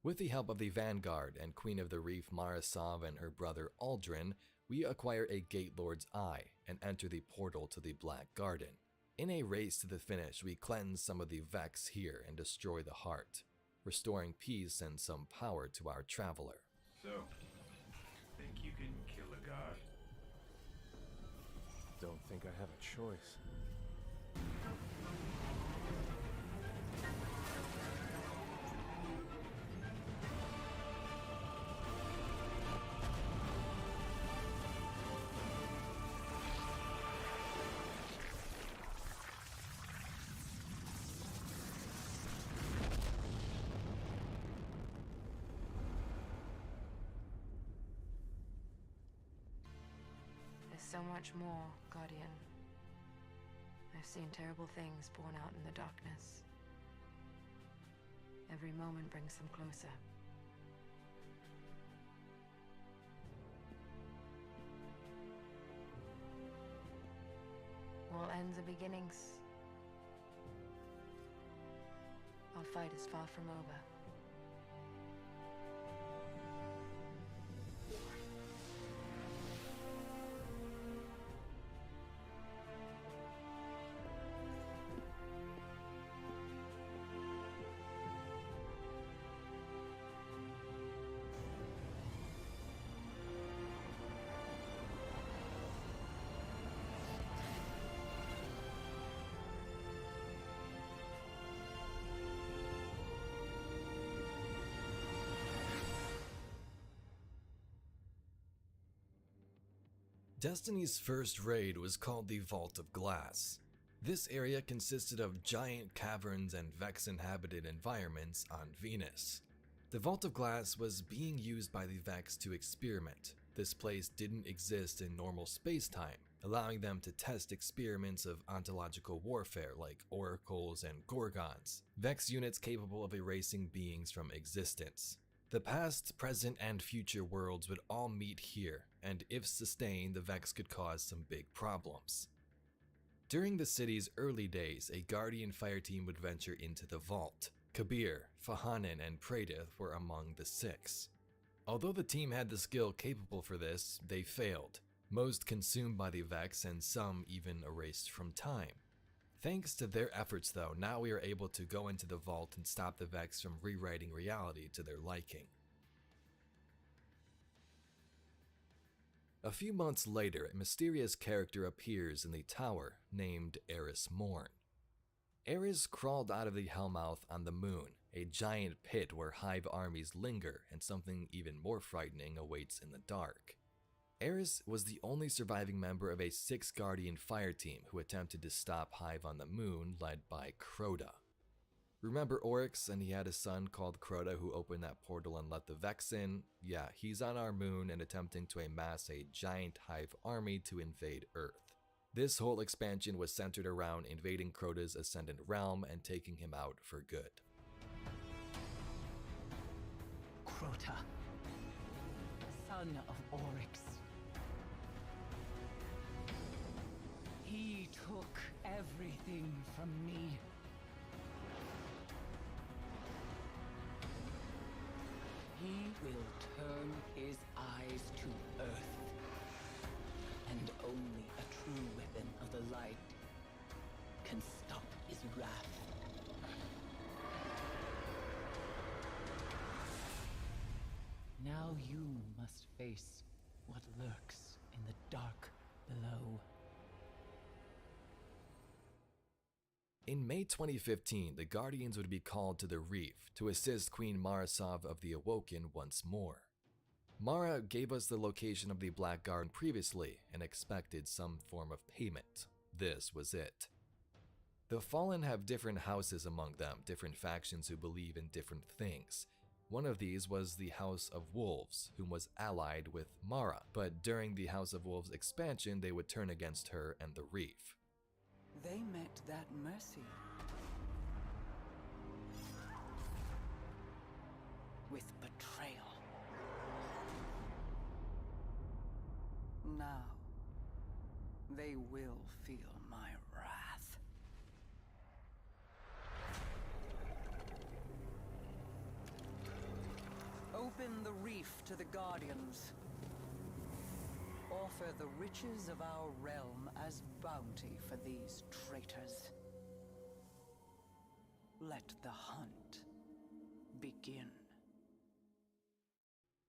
With the help of the Vanguard and Queen of the Reef Marasov and her brother Aldrin, we acquire a Gate Lord's Eye and enter the portal to the Black Garden. In a race to the finish, we cleanse some of the Vex here and destroy the heart, restoring peace and some power to our Traveler. So, think you can kill a god? Don't think I have a choice. So much more, Guardian. I've seen terrible things born out in the darkness. Every moment brings them closer. All ends are beginnings. Our fight is far from over. Destiny's first raid was called the Vault of Glass. This area consisted of giant caverns and Vex-inhabited environments on Venus. The Vault of Glass was being used by the Vex to experiment. This place didn't exist in normal space-time, allowing them to test experiments of ontological warfare like oracles and gorgons, Vex units capable of erasing beings from existence. The past, present, and future worlds would all meet here, and if sustained, the Vex could cause some big problems. During the city's early days, a Guardian fire team would venture into the vault. Kabir, Fahanin, and Praedyth were among the 6. Although the team had the skill capable for this, they failed, most consumed by the Vex and some even erased from time. Thanks to their efforts though, now we are able to go into the vault and stop the Vex from rewriting reality to their liking. A few months later, a mysterious character appears in the tower named Eris Morn. Eris crawled out of the Hellmouth on the moon, a giant pit where Hive armies linger and something even more frightening awaits in the dark. Eris was the only surviving member of a 6 Guardian fire team who attempted to stop Hive on the moon led by Crota. Remember Oryx and he had a son called Crota who opened that portal and let the Vex in? Yeah, he's on our moon and attempting to amass a giant Hive army to invade Earth. This whole expansion was centered around invading Crota's Ascendant Realm and taking him out for good. Crota, son of Oryx. He took everything from me. He will turn his eyes to Earth. And only a true weapon of the light can stop his wrath. Now you must face what lurks in the dark below. In May 2015, the Guardians would be called to the Reef to assist Queen Marasov of the Awoken once more. Mara gave us the location of the Blackguard previously and expected some form of payment. This was it. The Fallen have different houses among them, different factions who believe in different things. One of these was the House of Wolves, whom was allied with Mara, but during the House of Wolves expansion they would turn against her and the Reef. They met that mercy with betrayal. Now, they will feel my wrath. Open the reef to the Guardians. Offer the riches of our realm as bounty for these traitors. Let the hunt begin.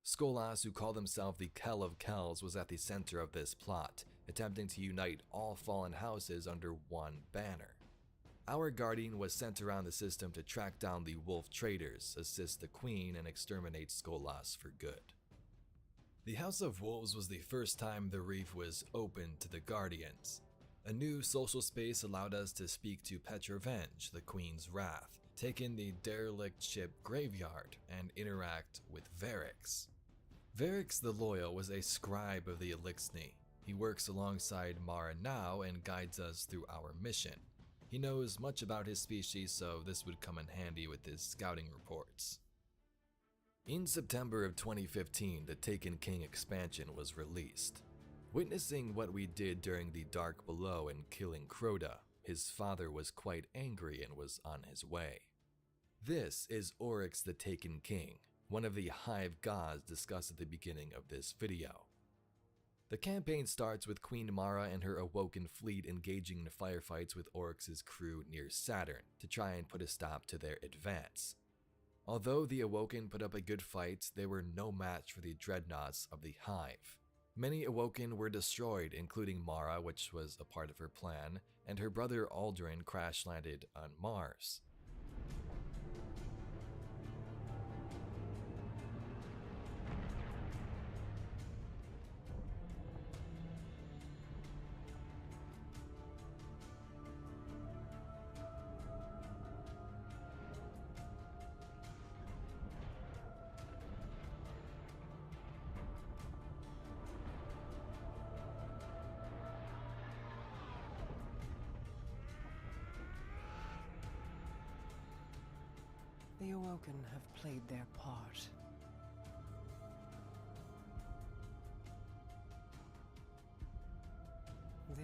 Skolas, who called himself the Kell of Kells, was at the center of this plot, attempting to unite all fallen houses under one banner. Our Guardian was sent around the system to track down the wolf traders, assist the Queen, and exterminate Skolas for good. The House of Wolves was the first time the Reef was open to the Guardians. A new social space allowed us to speak to Petrovenge, the Queen's Wrath, take in the derelict ship Graveyard, and interact with Varix. Varix the Loyal was a scribe of the Elixni. He works alongside Mara now and guides us through our mission. He knows much about his species, so this would come in handy with his scouting reports. In September of 2015, the Taken King expansion was released. Witnessing what we did during the Dark Below and killing Crota, his father was quite angry and was on his way. This is Oryx the Taken King, one of the Hive gods discussed at the beginning of this video. The campaign starts with Queen Mara and her Awoken fleet engaging in firefights with Oryx's crew near Saturn to try and put a stop to their advance. Although the Awoken put up a good fight, they were no match for the dreadnoughts of the Hive. Many Awoken were destroyed, including Mara, which was a part of her plan, and her brother Aldrin crash-landed on Mars. The Awoken have played their part.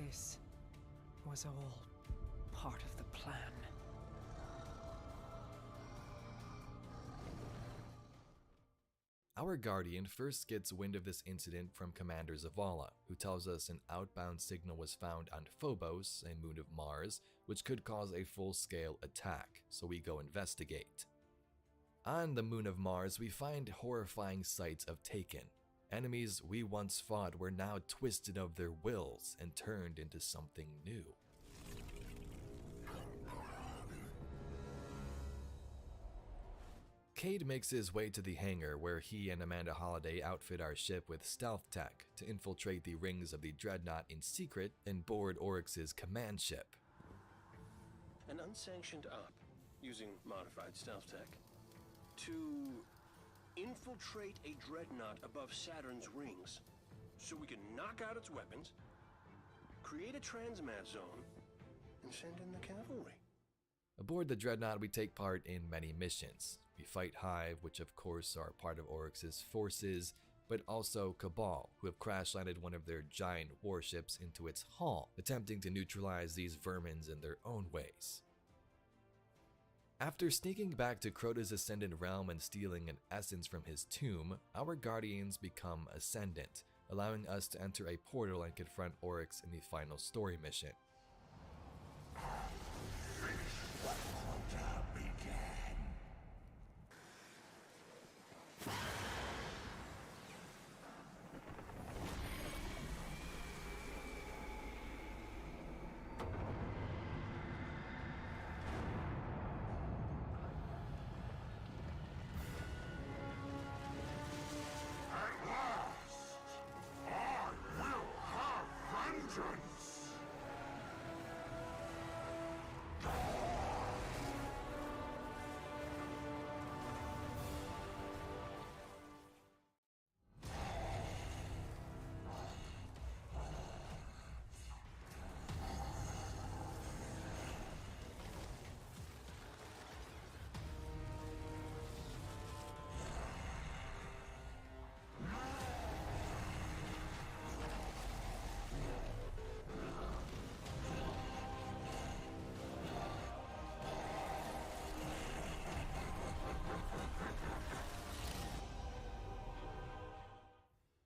This was all part of the plan. Our Guardian first gets wind of this incident from Commander Zavala, who tells us an outbound signal was found on Phobos, a moon of Mars, which could cause a full-scale attack, so we go investigate. On the moon of Mars, we find horrifying sights of Taken. Enemies we once fought were now twisted of their wills and turned into something new. Cade makes his way to the hangar where he and Amanda Holliday outfit our ship with stealth tech to infiltrate the rings of the Dreadnought in secret and board Oryx's command ship. An unsanctioned op, using modified stealth tech, to infiltrate a Dreadnought above Saturn's rings so we can knock out its weapons, create a transmat zone, and send in the cavalry. Aboard the Dreadnought, we take part in many missions. We fight Hive, which of course are part of Oryx's forces, but also Cabal, who have crash-landed one of their giant warships into its hull, attempting to neutralize these vermins in their own ways. After sneaking back to Crota's Ascendant realm and stealing an essence from his tomb, our Guardians become Ascendant, allowing us to enter a portal and confront Oryx in the final story mission.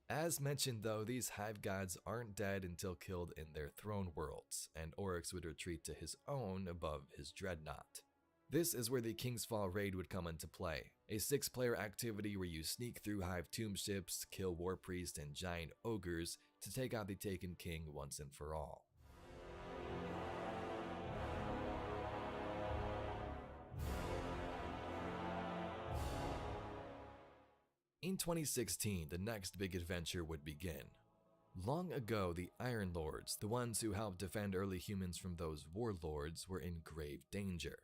As mentioned though, these Hive Gods aren't dead until killed in their throne worlds, and Oryx would retreat to his own above his Dreadnought. This is where the King's Fall raid would come into play, a 6-player activity where you sneak through Hive tomb ships, kill War Priest and giant ogres to take out the Taken King once and for all. In 2016, the next big adventure would begin. Long ago, the Iron Lords, the ones who helped defend early humans from those warlords, were in grave danger.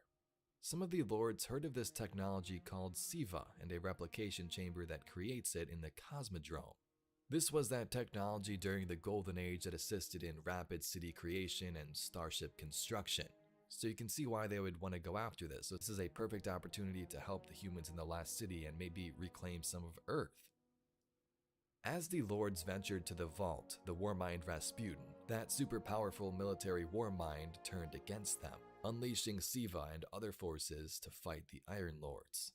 Some of the lords heard of this technology called SIVA and a replication chamber that creates it in the Cosmodrome. This was that technology during the Golden Age that assisted in rapid city creation and starship construction. So you can see why they would want to go after this. So this is a perfect opportunity to help the humans in the last city and maybe reclaim some of Earth. As the Lords ventured to the Vault, the Warmind Rasputin, that super powerful military warmind turned against them, unleashing Siva and other forces to fight the Iron Lords.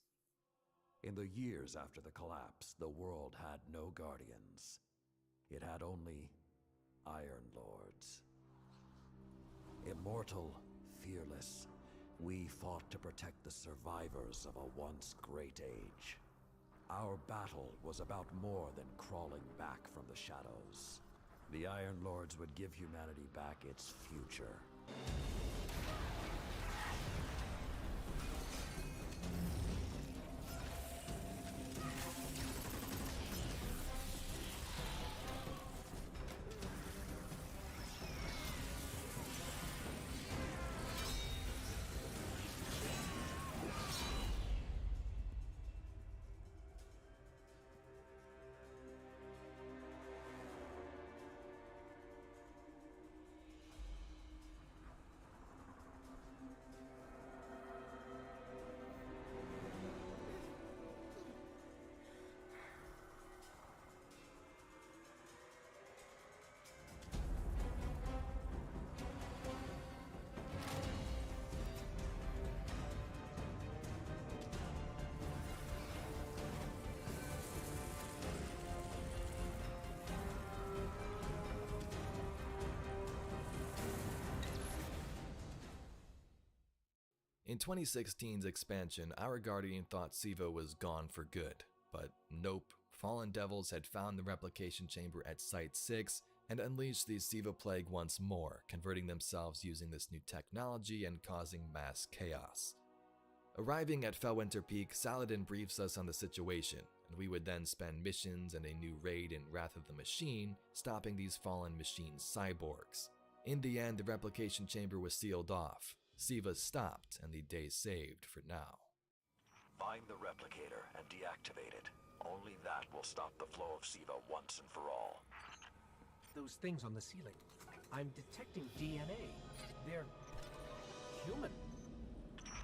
In the years after the collapse, the world had no guardians. It had only Iron Lords. Immortal, fearless, we fought to protect the survivors of a once great age. Our battle was about more than crawling back from the shadows. The Iron Lords would give humanity back its future. In 2016's expansion, our Guardian thought Siva was gone for good, but nope. Fallen Devils had found the replication chamber at Site 6 and unleashed the Siva Plague once more, converting themselves using this new technology and causing mass chaos. Arriving at Felwinter Peak, Saladin briefs us on the situation, and we would then spend missions and a new raid in Wrath of the Machine, stopping these fallen machine cyborgs. In the end, the replication chamber was sealed off. Siva stopped, and the day saved for now. Find the replicator and deactivate it. Only that will stop the flow of Siva once and for all. Those things on the ceiling. I'm detecting DNA. They're human.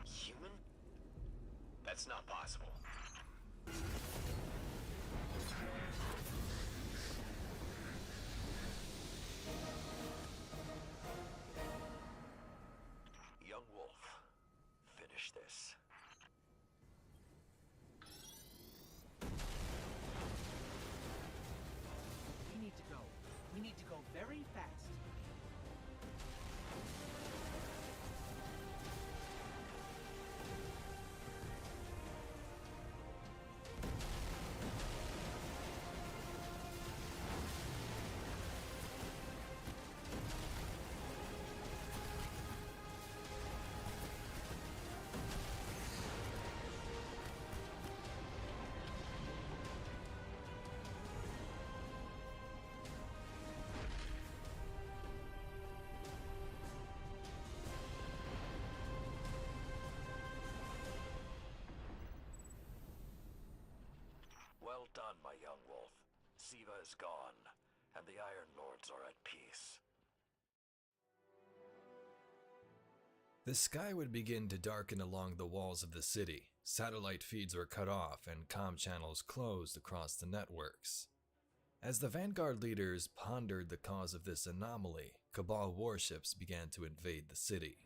Human? That's not possible. Young Wolf, finish this. We need to go. We need to go very fast. Well done, my young wolf. Siva is gone, and the Iron Lords are at peace. The sky would begin to darken along the walls of the city. Satellite feeds were cut off and comm channels closed across the networks. As the Vanguard leaders pondered the cause of this anomaly, Cabal warships began to invade the city.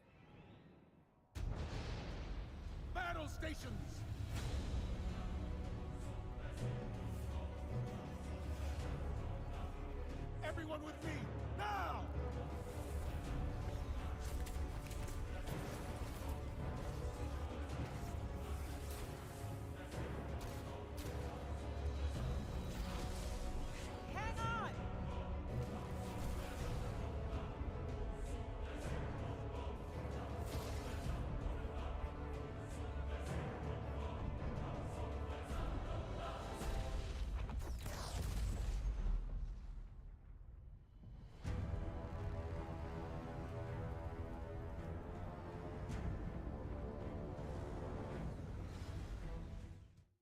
Battle stations! Everyone with me, now! Hang on!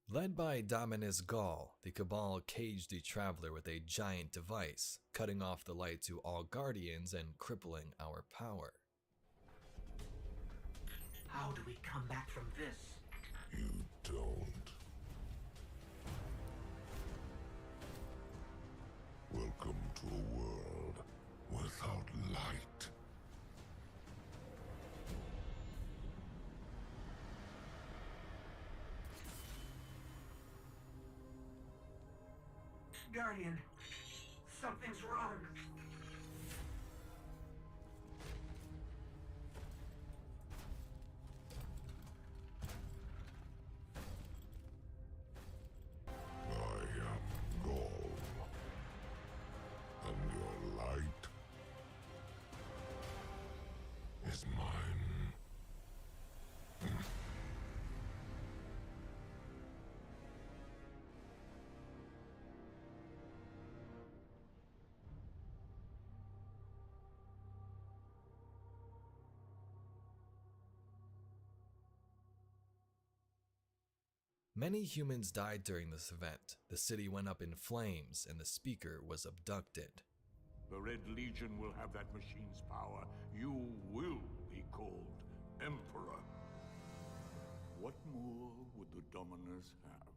Led by Dominus Gaul, the Cabal caged the Traveler with a giant device, cutting off the light to all Guardians and crippling our power. How do we come back from this? You don't. Welcome to a world without light. Guardian, something's wrong. I am Gaul. And your light is mine. Many humans died during this event. The city went up in flames, and the speaker was abducted. The Red Legion will have that machine's power. You will be called Emperor. What more would the Dominers have?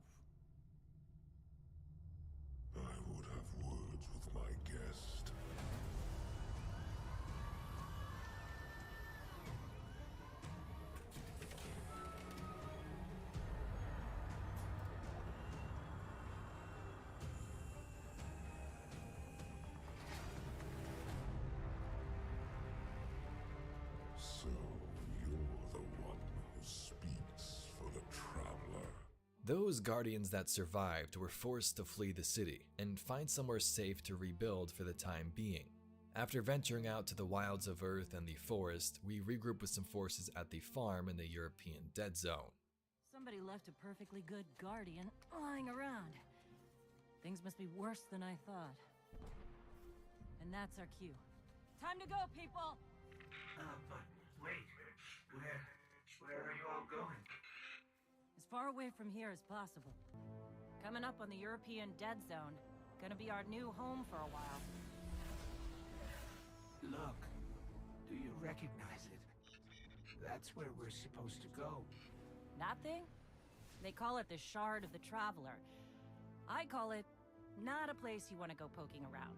I would have words with my guest. So you're the one Those Guardians that survived were forced to flee the city and find somewhere safe to rebuild for the time being. After venturing out to the wilds of Earth and the forest, we regrouped with some forces at the farm in the European Dead Zone. Somebody left a perfectly good Guardian lying around. Things must be worse than I thought. And that's our cue. Time to go, people! But wait, where are you all going? As far away from here as possible. Coming up on the European Dead Zone. Gonna be our new home for a while. Look, do you recognize it? That's where we're supposed to go. That thing? They call it the Shard of the Traveler. I call it not a place you want to go poking around.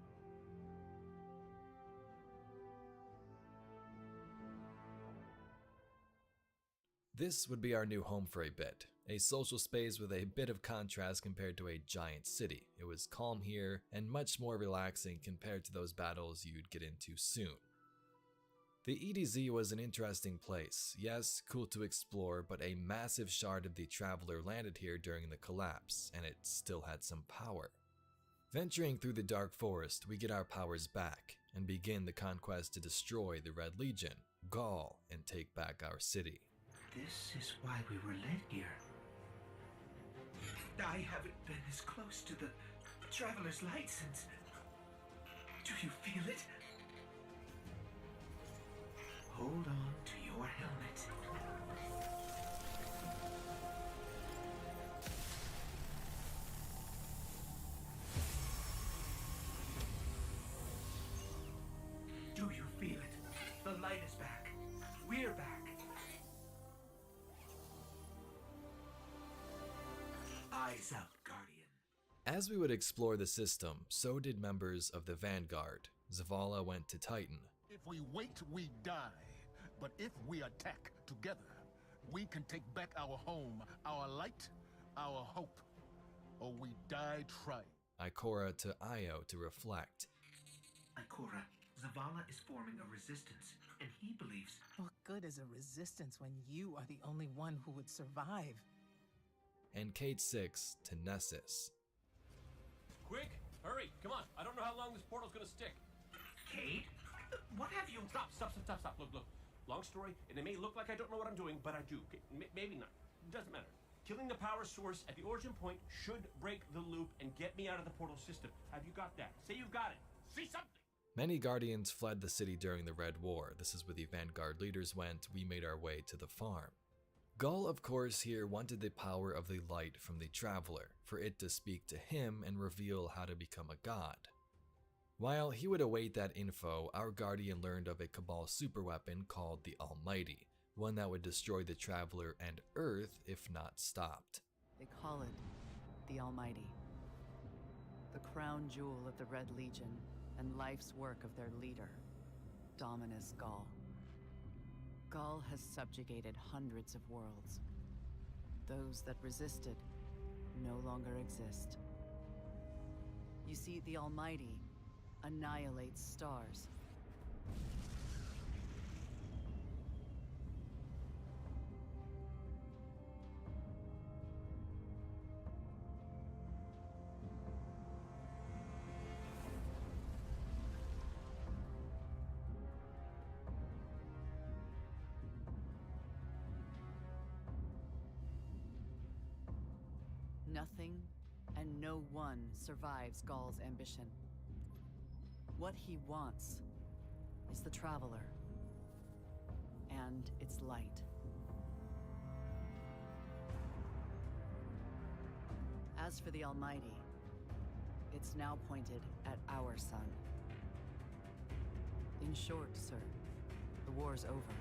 This would be our new home for a bit. A social space with a bit of contrast compared to a giant city. It was calm here and much more relaxing compared to those battles you'd get into soon. The EDZ was an interesting place. Yes, cool to explore, but a massive shard of the Traveler landed here during the collapse, and it still had some power. Venturing through the Dark Forest, we get our powers back, and begin the conquest to destroy the Red Legion, Gaul, and take back our city. This is why we were led here. I haven't been as close to the Traveler's Light since... Do you feel it? Hold on to your helmet. Do you feel it? The light is back. We're back. Eyes out, Guardian. As we would explore the system, so did members of the Vanguard. Zavala went to Titan. If we wait, we die. But if we attack together, we can take back our home, our light, our hope. Or we die trying. Ikora to Io to reflect. Ikora, Zavala is forming a resistance, and he believes... What good is a resistance when you are the only one who would survive? And Kate 6 to Nessus. Quick! Hurry! Come on! I don't know how long this portal's gonna stick. Kate? What have you... Stop! Look. Long story, and it may look like I don't know what I'm doing, but I do. Maybe not. Doesn't matter. Killing the power source at the origin point should break the loop and get me out of the portal system. Have you got that? Say you've got it. See something! Many Guardians fled the city during the Red War. This is where the Vanguard leaders went. We made our way to the farm. Gaul, of course, here wanted the power of the light from the Traveler, for it to speak to him and reveal how to become a god. While he would await that info, our Guardian learned of a Cabal superweapon called the Almighty, one that would destroy the Traveler and Earth if not stopped. They call it the Almighty, the crown jewel of the Red Legion and life's work of their leader, Dominus Gaul. Gaul has subjugated hundreds of worlds. Those that resisted no longer exist. You see, the Almighty annihilates stars. Nothing and no one survives Gaul's ambition. What he wants is the Traveler and its light. As for the Almighty, it's now pointed at our sun. In short, sir, the war's over,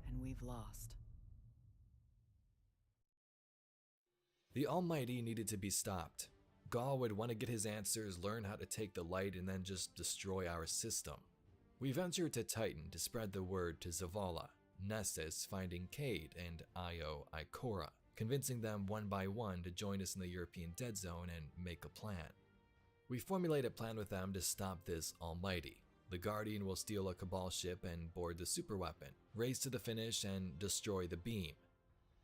and we've lost. The Almighty needed to be stopped. Gaul would want to get his answers, learn how to take the light, and then just destroy our system. We ventured to Titan to spread the word to Zavala, Nessus finding Cade, and Io Ikora, convincing them one by one to join us in the European Dead Zone and make a plan. We formulate a plan with them to stop this Almighty. The Guardian will steal a Cabal ship and board the superweapon, race to the finish and destroy the beam.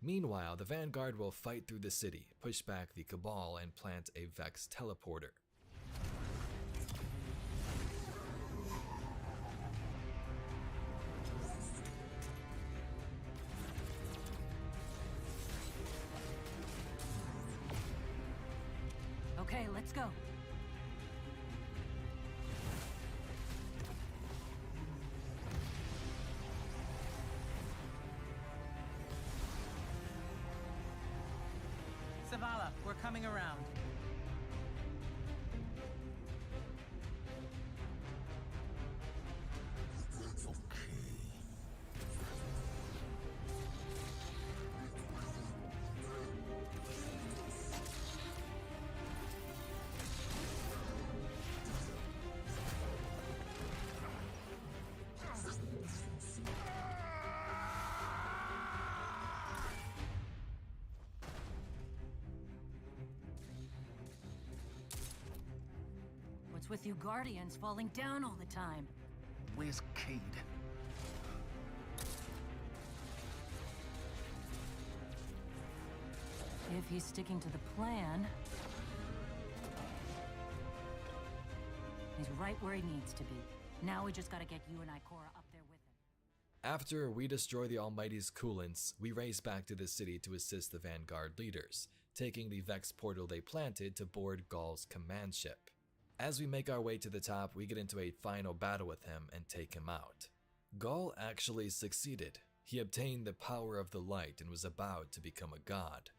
Meanwhile, the Vanguard will fight through the city, push back the Cabal, and plant a Vex teleporter. Okay, let's go. Zavala, we're coming around. What's with you Guardians falling down all the time? Where's Cade? If he's sticking to the plan, he's right where he needs to be. Now we just gotta get you and Ikora up there with him. After we destroy the Almighty's coolants, we race back to the city to assist the Vanguard leaders, taking the Vex portal they planted to board Gaul's command ship. As we make our way to the top, we get into a final battle with him and take him out. Gaul actually succeeded. He obtained the power of the light and was about to become a god.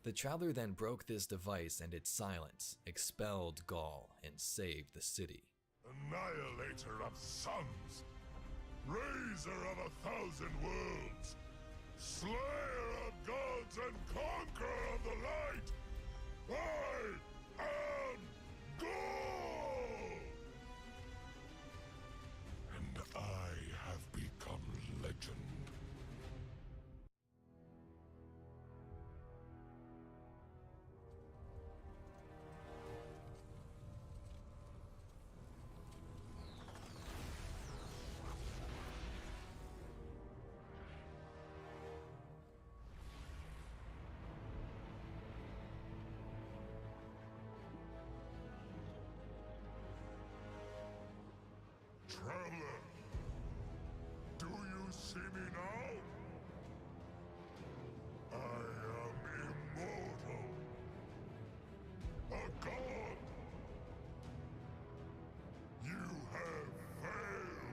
The Traveler then broke this device and its silence, expelled Gaul, and saved the city. Annihilator of suns, raiser of 1,000 worlds, slayer of gods and conqueror of the light, I am Gaul! And I have become legend. Traveler, do you see me now? I am immortal. A god. You have failed.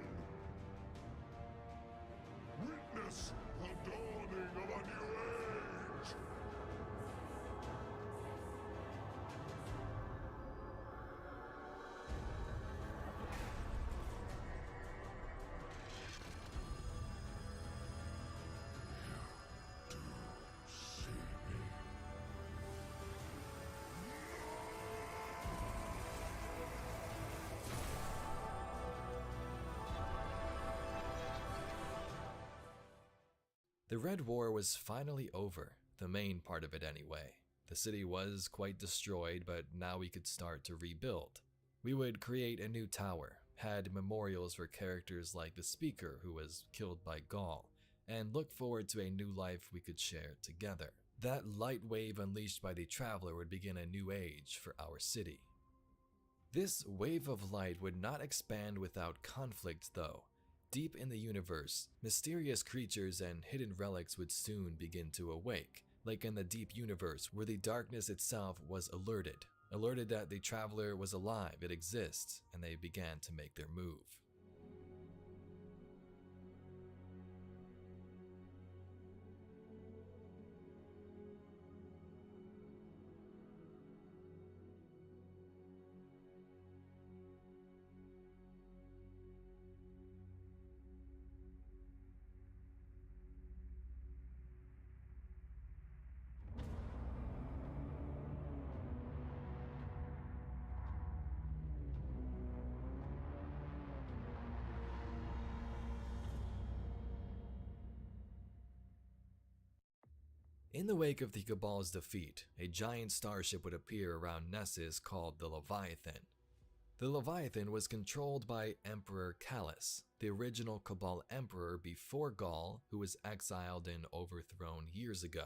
Witness the dawning of a new age. The Red War was finally over, the main part of it anyway. The city was quite destroyed, but now we could start to rebuild. We would create a new tower, had memorials for characters like the Speaker who was killed by Gaul, and look forward to a new life we could share together. That light wave unleashed by the Traveler would begin a new age for our city. This wave of light would not expand without conflict though. Deep in the universe, mysterious creatures and hidden relics would soon begin to awake, like in the deep universe where the darkness itself was alerted that the Traveler was alive, it exists, and they began to make their move. In the wake of the Cabal's defeat, a giant starship would appear around Nessus called the Leviathan. The Leviathan was controlled by Emperor Callus, the original Cabal Emperor before Gaul, who was exiled and overthrown years ago.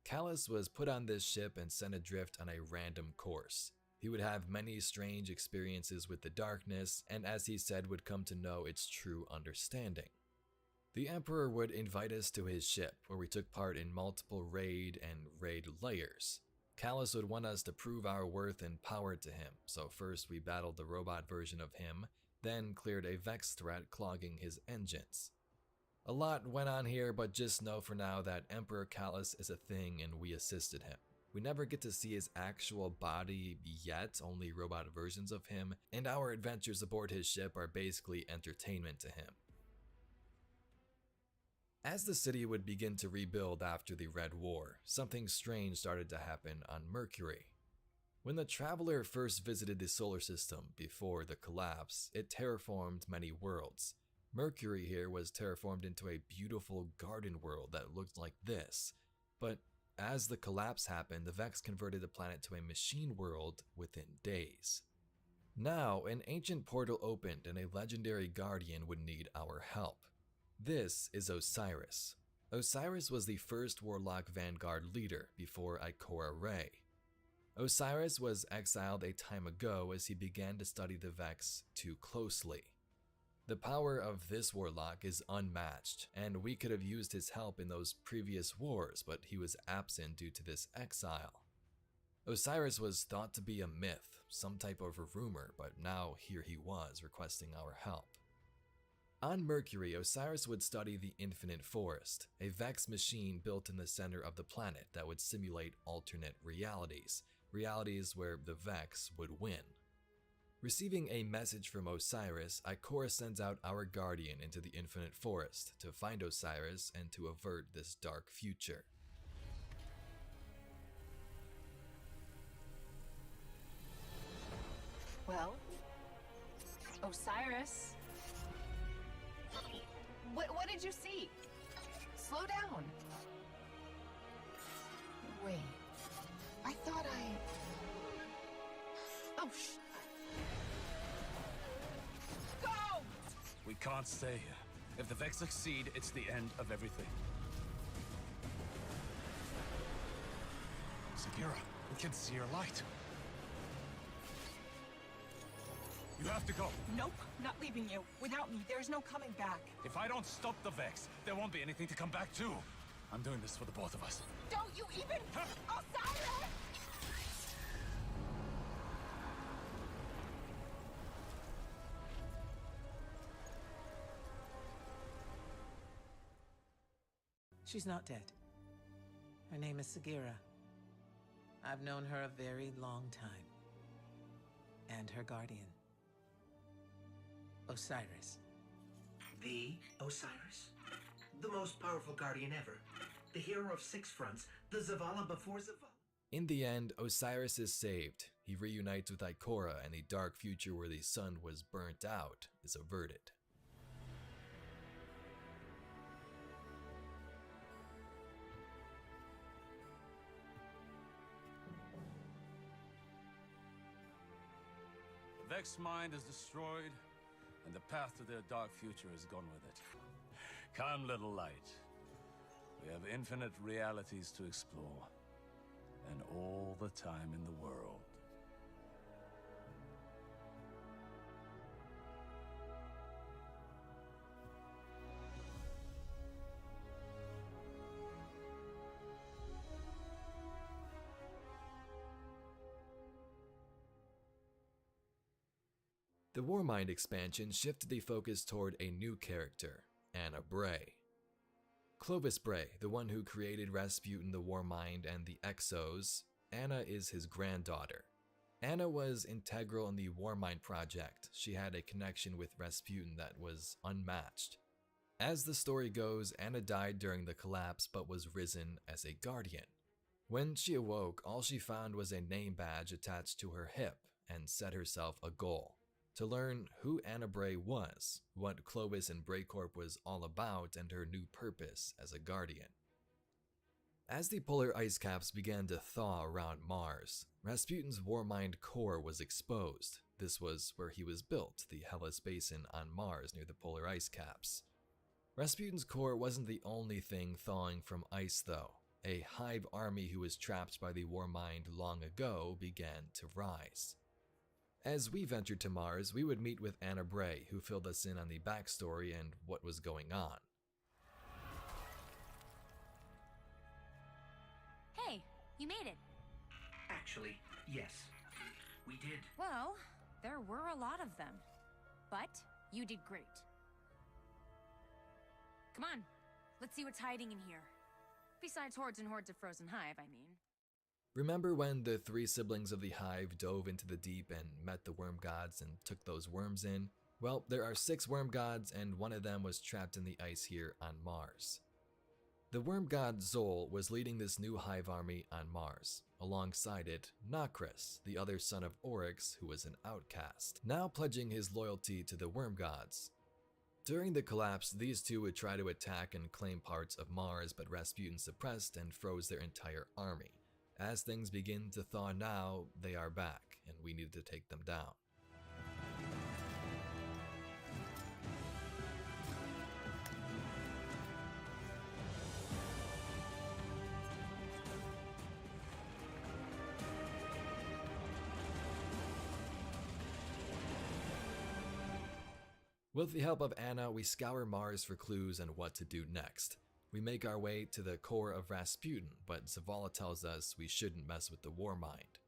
Callus was put on this ship and sent adrift on a random course. He would have many strange experiences with the darkness, and as he said, would come to know its true understanding. The Emperor would invite us to his ship, where we took part in multiple raid layers. Callus would want us to prove our worth and power to him, so first we battled the robot version of him, then cleared a Vex threat clogging his engines. A lot went on here, but just know for now that Emperor Callus is a thing and we assisted him. We never get to see his actual body yet, only robot versions of him, and our adventures aboard his ship are basically entertainment to him. As the city would begin to rebuild after the Red War, something strange started to happen on Mercury. When the Traveler first visited the solar system before the collapse, it terraformed many worlds. Mercury here was terraformed into a beautiful garden world that looked like this, but as the collapse happened, the Vex converted the planet to a machine world within days. Now, an ancient portal opened and a legendary guardian would need our help. This is Osiris. Osiris was the first Warlock Vanguard leader before Ikora Rey. Osiris was exiled a time ago as he began to study the Vex too closely. The power of this Warlock is unmatched, and we could have used his help in those previous wars, but he was absent due to this exile. Osiris was thought to be a myth, some type of a rumor, but now here he was requesting our help. On Mercury, Osiris would study the Infinite Forest, a Vex machine built in the center of the planet that would simulate alternate realities, realities where the Vex would win. Receiving a message from Osiris, Ikora sends out our Guardian into the Infinite Forest to find Osiris and to avert this dark future. Well, Osiris, what did you see? Slow down. Wait, I thought Oh, Go! We can't stay here. If the Vex succeed, it's the end of everything. Sagira, we can see your light. You have to go. Nope, not leaving you. Without me, there's no coming back. If I don't stop the Vex, there won't be anything to come back to. I'm doing this for the both of us. Don't you even... Osiris! She's not dead. Her name is Sagira. I've known her a very long time. And her guardian, Osiris. The Osiris? The most powerful guardian ever. The hero of six fronts. The Zavala before Zavala. In the end, Osiris is saved. He reunites with Ikora, and the dark future where the sun was burnt out is averted. The Vex mind is destroyed, and the path to their dark future is gone with it. Come, little light. We have infinite realities to explore, and all the time in the world. The Warmind expansion shifted the focus toward a new character, Anna Bray. Clovis Bray, the one who created Rasputin the Warmind and the Exos, Anna is his granddaughter. Anna was integral in the Warmind project. She had a connection with Rasputin that was unmatched. As the story goes, Anna died during the collapse but was risen as a guardian. When she awoke, all she found was a name badge attached to her hip and set herself a goal: to learn who Anna Bray was, what Clovis and Bray Corp was all about, and her new purpose as a guardian. As the polar ice caps began to thaw around Mars, Rasputin's Warmind core was exposed. this was where he was built, the Hellas Basin on Mars near the polar ice caps. Rasputin's core wasn't the only thing thawing from ice though. A hive army who was trapped by the Warmind long ago began to rise. As we ventured to Mars, we would meet with Anna Bray, who filled us in on the backstory and what was going on. Hey, you made it. Actually, yes. We did. Well, there were a lot of them. But you did great. Come on, let's see what's hiding in here. Besides hordes and hordes of frozen hive, I mean. Remember when the three siblings of the Hive dove into the deep and met the worm gods and took those worms in? Well, there are 6 worm gods and one of them was trapped in the ice here on Mars. The worm god Zol was leading this new hive army on Mars. Alongside it, Nokris, the other son of Oryx, who was an outcast, now pledging his loyalty to the worm gods. During the collapse, these two would try to attack and claim parts of Mars, but Rasputin suppressed and froze their entire army. As things begin to thaw now, they are back, and we need to take them down. With the help of Anna, we scour Mars for clues and what to do next. We make our way to the core of Rasputin, but Zavala tells us we shouldn't mess with the Warmind.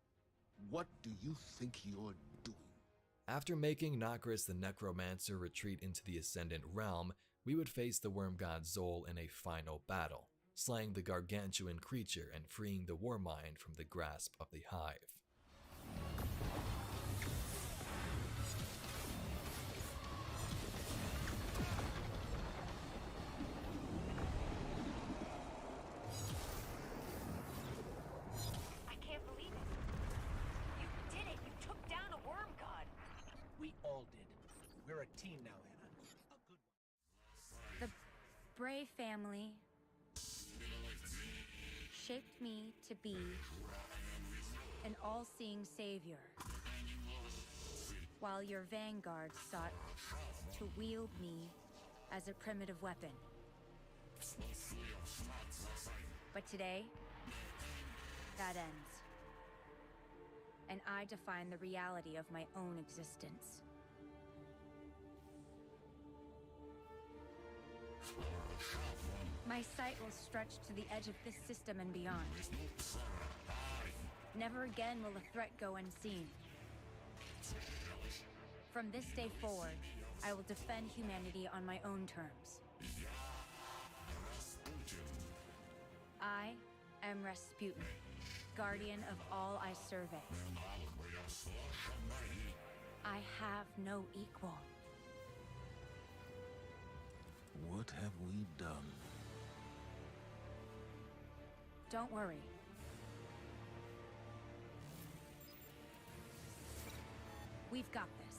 What do you think you're doing? After making Nokris the Necromancer retreat into the Ascendant Realm, we would face the worm god Zol in a final battle, slaying the gargantuan creature and freeing the Warmind from the grasp of the Hive. We're a team now, Anna. A good one. The Bray family shaped me to be an all-seeing savior, while your vanguard sought to wield me as a primitive weapon. But today, that ends. And I define the reality of my own existence. My sight will stretch to the edge of this system and beyond. Never again will a threat go unseen. From this day forward, I will defend humanity on my own terms. I am Rasputin, guardian of all I survey. I have no equal. What have we done? Don't worry. We've got this.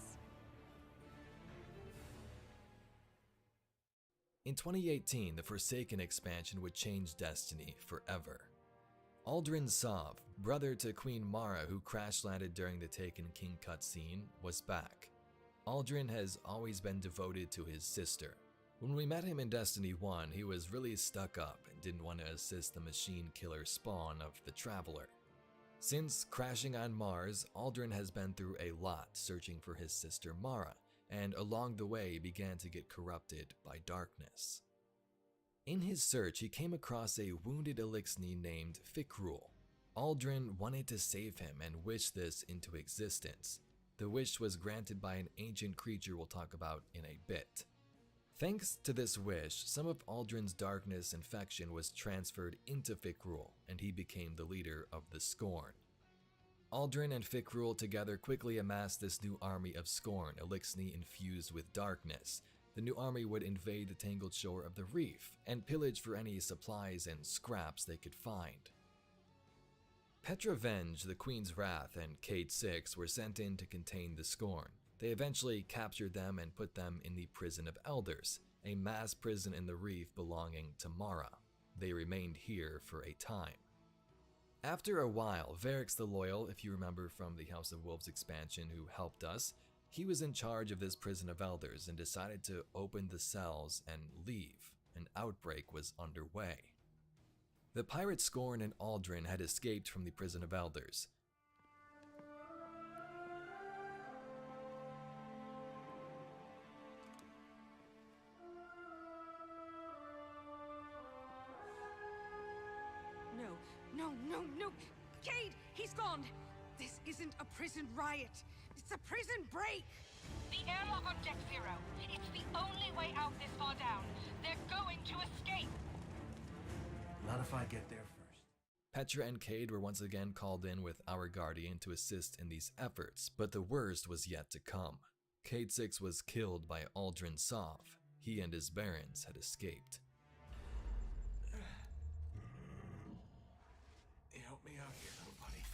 In 2018, the Forsaken expansion would change Destiny forever. Aldrin Sov, brother to Queen Mara who crash-landed during the Taken King cutscene, was back. Aldrin has always been devoted to his sister. When we met him in Destiny 1, he was really stuck up and didn't want to assist the machine killer spawn of the Traveler. Since crashing on Mars, Aldrin has been through a lot searching for his sister Mara, and along the way began to get corrupted by darkness. In his search, he came across a wounded Eliksni named Fikrul. Aldrin wanted to save him and wished this into existence. The wish was granted by an ancient creature we'll talk about in a bit. Thanks to this wish, some of Aldrin's darkness infection was transferred into Fikrul, and he became the leader of the Scorn. Aldrin and Fikrul together quickly amassed this new army of Scorn, Eliksni infused with darkness. The new army would invade the tangled shore of the reef and pillage for any supplies and scraps they could find. Petra Venge, the Queen's Wrath, and Cade Six were sent in to contain the Scorn. They eventually captured them and put them in the Prison of Elders, a mass prison in the reef belonging to Mara. They remained here for a time. After a while, Varix the Loyal, if you remember from the House of Wolves expansion who helped us, he was in charge of this prison of elders and decided to open the cells and leave. An outbreak was underway. The pirates Scorn and Aldrin had escaped from the prison of elders. No! Cade, he's gone! This isn't a prison riot. It's a prison break! The airlock on Deck Zero. It's the only way out this far down. They're going to escape! Not if I get there first. Petra and Cade were once again called in with our Guardian to assist in these efforts, but the worst was yet to come. Cade 6 was killed by Aldrin Sov. He and his barons had escaped. Help me out here, little buddy.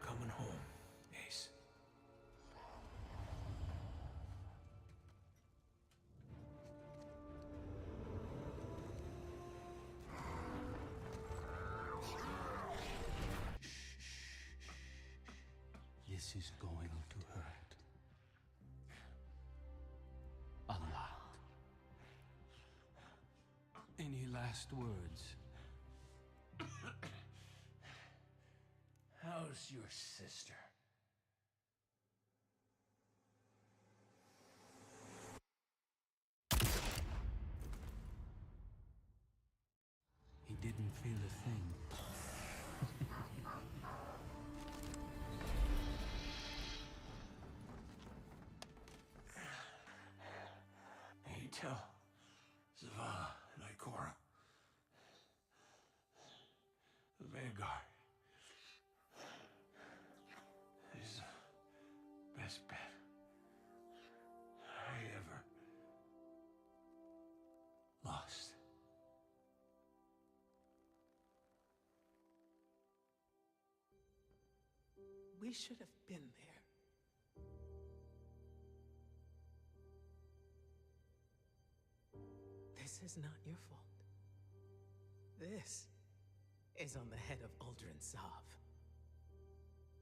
Coming home, Ace. This is going to hurt. A lot. Any last words? How's your sister? He didn't feel a thing. You tell Zavala and Ikora. The Vanguard is the best bet I ever lost. We should have been there. This is not your fault. This is on the head of Aldrin Sov.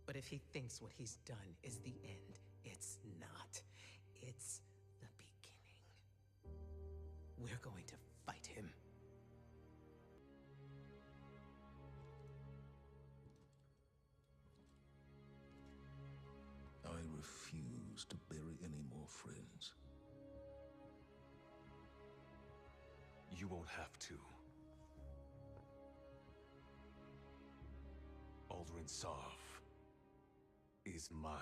But if he thinks what he's done is the end, it's not. It's the beginning. We're going to fight him. I refuse to bury any more friends. You won't have to. Aldrin Sov is mine.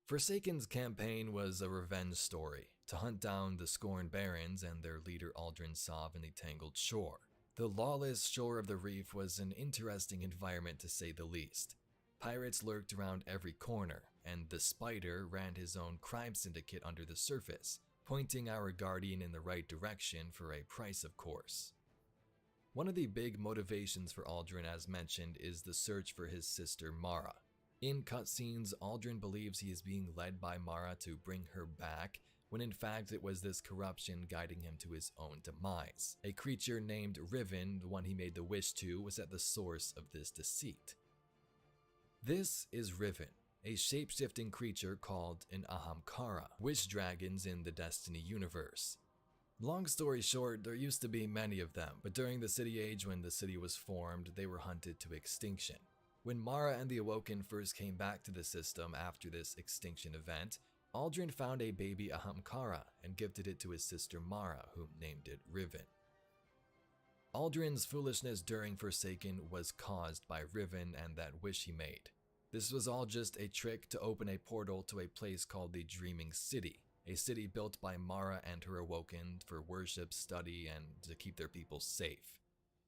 Forsaken's campaign was a revenge story, to hunt down the Scorn Barons and their leader Aldrin Sov in the Tangled Shore. The lawless shore of the reef was an interesting environment to say the least. Pirates lurked around every corner, and the Spider ran his own crime syndicate under the surface, pointing our Guardian in the right direction for a price, of course. One of the big motivations for Aldrin, as mentioned, is the search for his sister Mara. In cutscenes, Aldrin believes he is being led by Mara to bring her back, when in fact it was this corruption guiding him to his own demise. A creature named Riven, the one he made the wish to, was at the source of this deceit. This is Riven, a shape-shifting creature called an Ahamkara, wish dragons in the Destiny universe. Long story short, there used to be many of them, but during the City Age when the city was formed, they were hunted to extinction. When Mara and the Awoken first came back to the system after this extinction event, Aldrin found a baby Ahamkara and gifted it to his sister Mara, who named it Riven. Aldrin's foolishness during Forsaken was caused by Riven and that wish he made. This was all just a trick to open a portal to a place called the Dreaming City, a city built by Mara and her Awoken for worship, study, and to keep their people safe.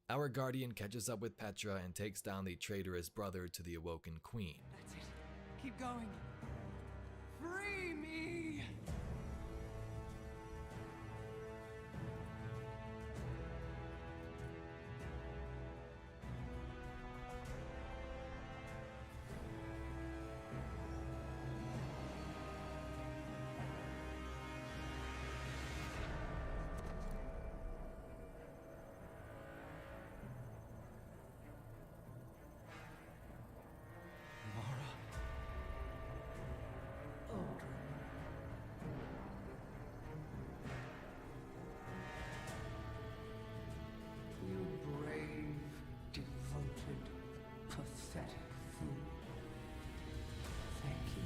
Our Guardian catches up with Petra and takes down the traitorous brother to the Awoken Queen. That's it. Keep going. Free me! You brave, devoted, pathetic fool. Thank you.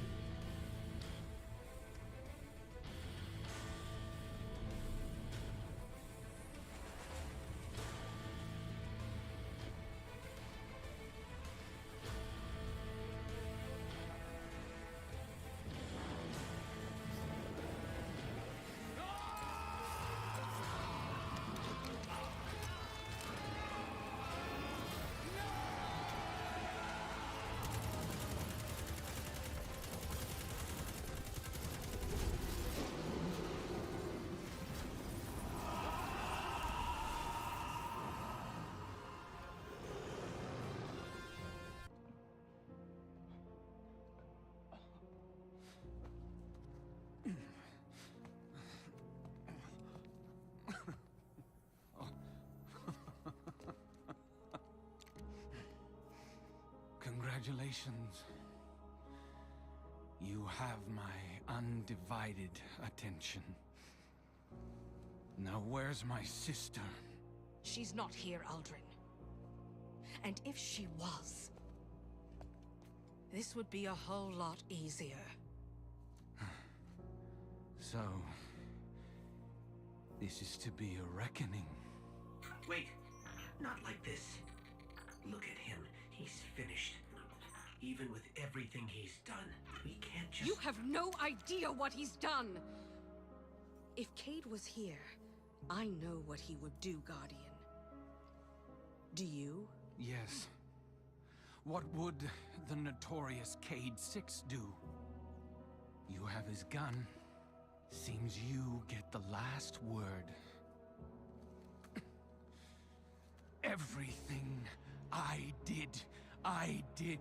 Congratulations. You have my undivided attention. Now where's my sister? She's not here, Aldrin. And if she was, this would be a whole lot easier. So, this is to be a reckoning. Wait, not like this. Look at him. He's finished. Even with everything he's done, we can't just... You have no idea what he's done! If Cayde was here, I know what he would do, Guardian. Do you? Yes. What would the notorious Cayde Six do? You have his gun. Seems you get the last word. Everything I did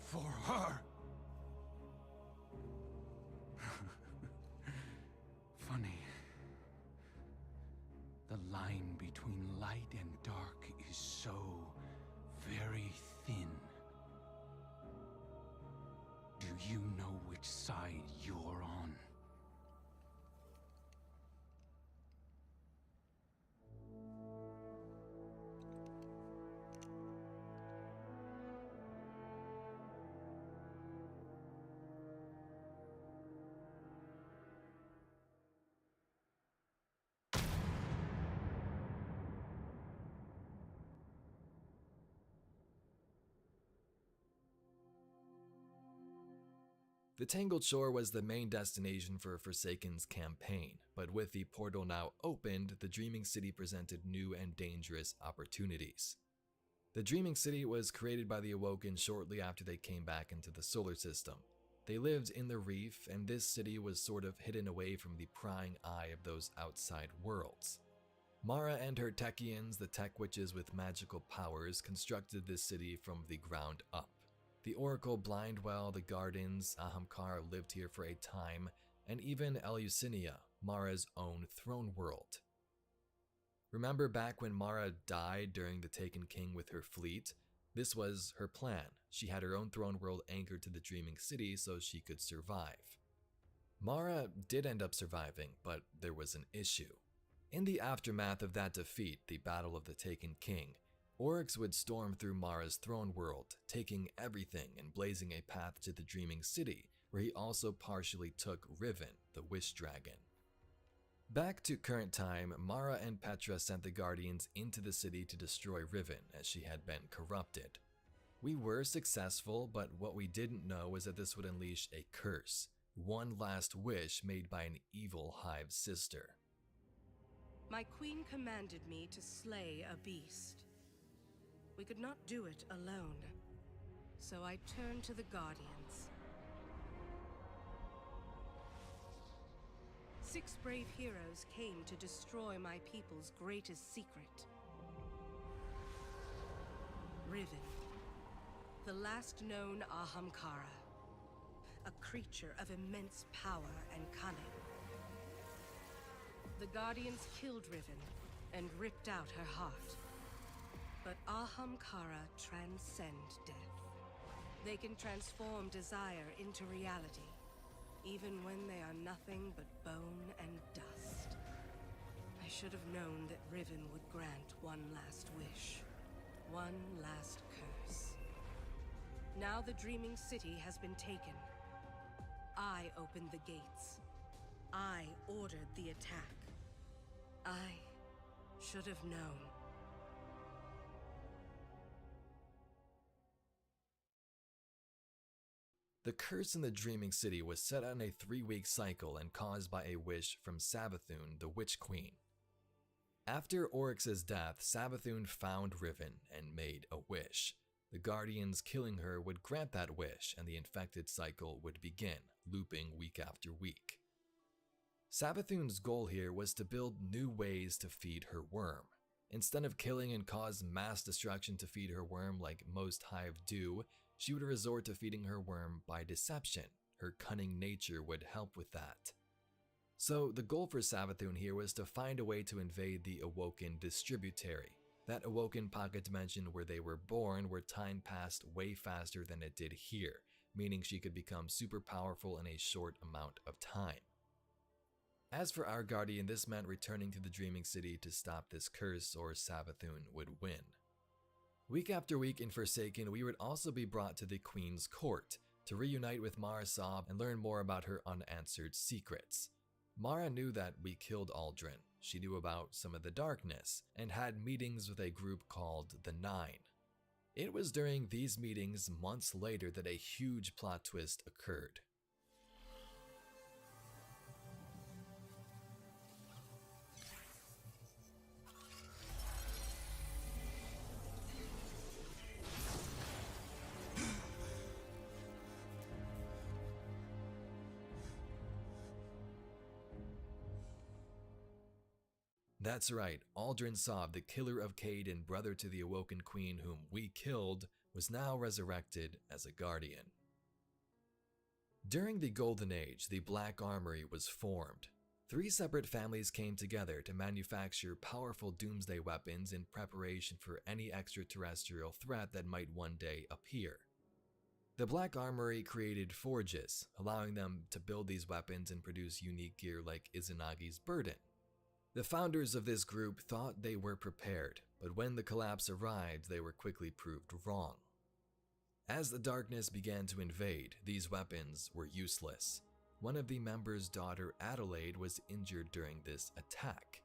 for her. Funny. The line between light and dark is so very thin. Do you know which side you're on? The Tangled Shore was the main destination for Forsaken's campaign, but with the portal now opened, the Dreaming City presented new and dangerous opportunities. The Dreaming City was created by the Awoken shortly after they came back into the solar system. They lived in the reef, and this city was sort of hidden away from the prying eye of those outside worlds. Mara and her Techians, the tech witches with magical powers, constructed this city from the ground up. The Oracle Blindwell, the Gardens, Ahamkar lived here for a time, and even Eleusinia, Mara's own throne world. Remember back when Mara died during the Taken King with her fleet? This was her plan. She had her own throne world anchored to the Dreaming City so she could survive. Mara did end up surviving, but there was an issue. In the aftermath of that defeat, the Battle of the Taken King, Oryx would storm through Mara's throne world, taking everything and blazing a path to the Dreaming City, where he also partially took Riven, the Wish Dragon. Back to current time, Mara and Petra sent the Guardians into the city to destroy Riven as she had been corrupted. We were successful, but what we didn't know was that this would unleash a curse, one last wish made by an evil Hive sister. My queen commanded me to slay a beast. We could not do it alone, so I turned to the Guardians. 6 brave heroes came to destroy my people's greatest secret. Riven, the last known Ahamkara, a creature of immense power and cunning. The Guardians killed Riven and ripped out her heart. But Ahamkara transcend death. They can transform desire into reality, even when they are nothing but bone and dust. I should have known that Riven would grant one last wish, one last curse. Now the Dreaming City has been taken. I opened the gates. I ordered the attack. I should have known. The curse in the Dreaming City was set on a 3-week cycle and caused by a wish from Savathun, the Witch Queen. After Oryx's death, Savathun found Riven and made a wish. The Guardians killing her would grant that wish, and the infected cycle would begin, looping week after week. Savathun's goal here was to build new ways to feed her worm. Instead of killing and cause mass destruction to feed her worm like most Hive do, she would resort to feeding her worm by deception. Her cunning nature would help with that. So the goal for Savathun here was to find a way to invade the Awoken Distributary, that Awoken pocket dimension where they were born, where time passed way faster than it did here, meaning she could become super powerful in a short amount of time. As for our Guardian, this meant returning to the Dreaming City to stop this curse, or Savathun would win. Week after week in Forsaken, we would also be brought to the Queen's Court to reunite with Mara Sov and learn more about her unanswered secrets. Mara knew that we killed Aldrin, she knew about some of the darkness, and had meetings with a group called the Nine. It was during these meetings months later that a huge plot twist occurred. That's right, Aldrin Sov, the killer of Cayde and brother to the Awoken Queen whom we killed, was now resurrected as a Guardian. During the Golden Age, the Black Armory was formed. 3 separate families came together to manufacture powerful doomsday weapons in preparation for any extraterrestrial threat that might one day appear. The Black Armory created forges, allowing them to build these weapons and produce unique gear like Izanagi's Burden. The founders of this group thought they were prepared, but when the collapse arrived, they were quickly proved wrong. As the darkness began to invade, these weapons were useless. One of the members' daughter, Adelaide, was injured during this attack.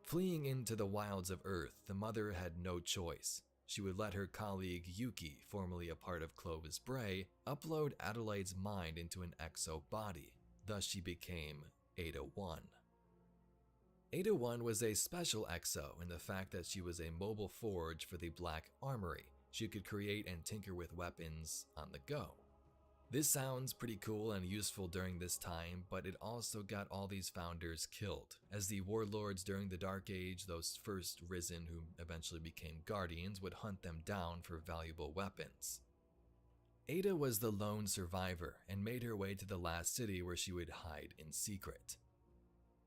Fleeing into the wilds of Earth, the mother had no choice. She would let her colleague Yuki, formerly a part of Clovis Bray, upload Adelaide's mind into an exo body. Thus she became Ada-1. Ada-1 was a special exo in the fact that she was a mobile forge for the Black Armory. She could create and tinker with weapons on the go. This sounds pretty cool and useful during this time, but it also got all these founders killed, as the warlords during the Dark Age, those first risen who eventually became Guardians, would hunt them down for valuable weapons. Ada was the lone survivor and made her way to the last city where she would hide in secret.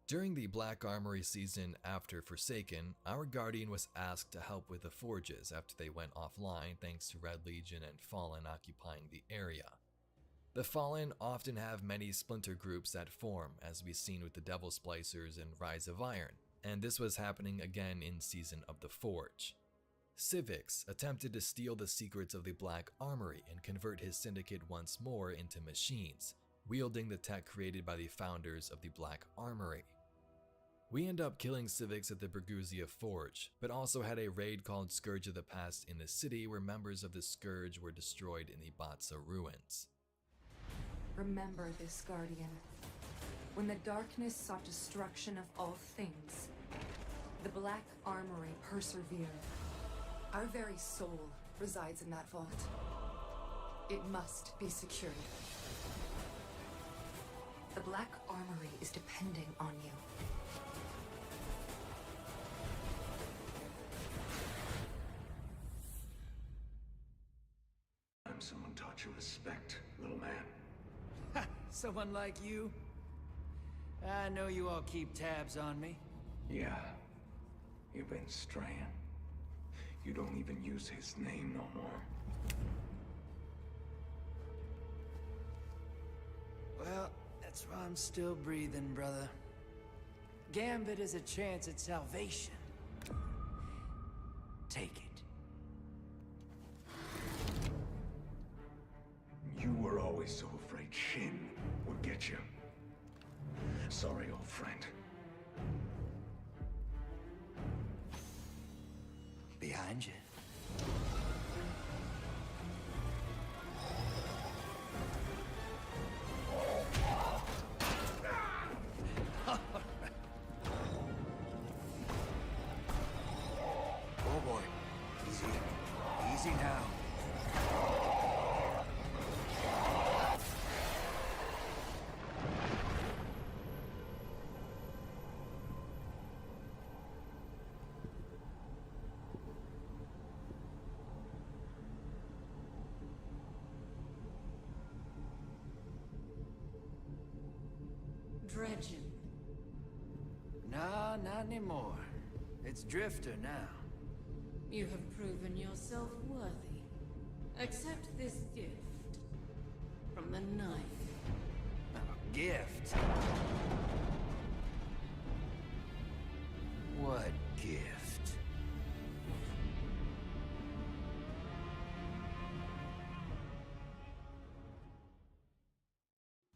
During the Black Armory season after Forsaken, our Guardian was asked to help with the forges after they went offline thanks to Red Legion and Fallen occupying the area. The Fallen often have many splinter groups that form, as we've seen with the Devil Splicers and Rise of Iron, and this was happening again in Season of the Forge. Civix attempted to steal the secrets of the Black Armory and convert his syndicate once more into machines, wielding the tech created by the founders of the Black Armory. We end up killing civics at the Berguzia Forge, but also had a raid called Scourge of the Past in the city where members of the Scourge were destroyed in the Batsa ruins. Remember this, Guardian. When the darkness sought destruction of all things, the Black Armory persevered. Our very soul resides in that vault. It must be secured. The Black Armory is depending on you. Someone taught you respect, little man. Ha! Someone like you? I know you all keep tabs on me. Yeah. You've been straying. You don't even use his name no more. Well, that's why I'm still breathing, brother. Gambit is a chance at salvation. Take it. You were always so afraid Shin would get you. Sorry, old friend. Behind you. Oh boy. Easy. Easy now. Dredgen. No, not anymore. It's Drifter now. You have proven yourself worthy. Accept this gift from the knife. A gift? What gift?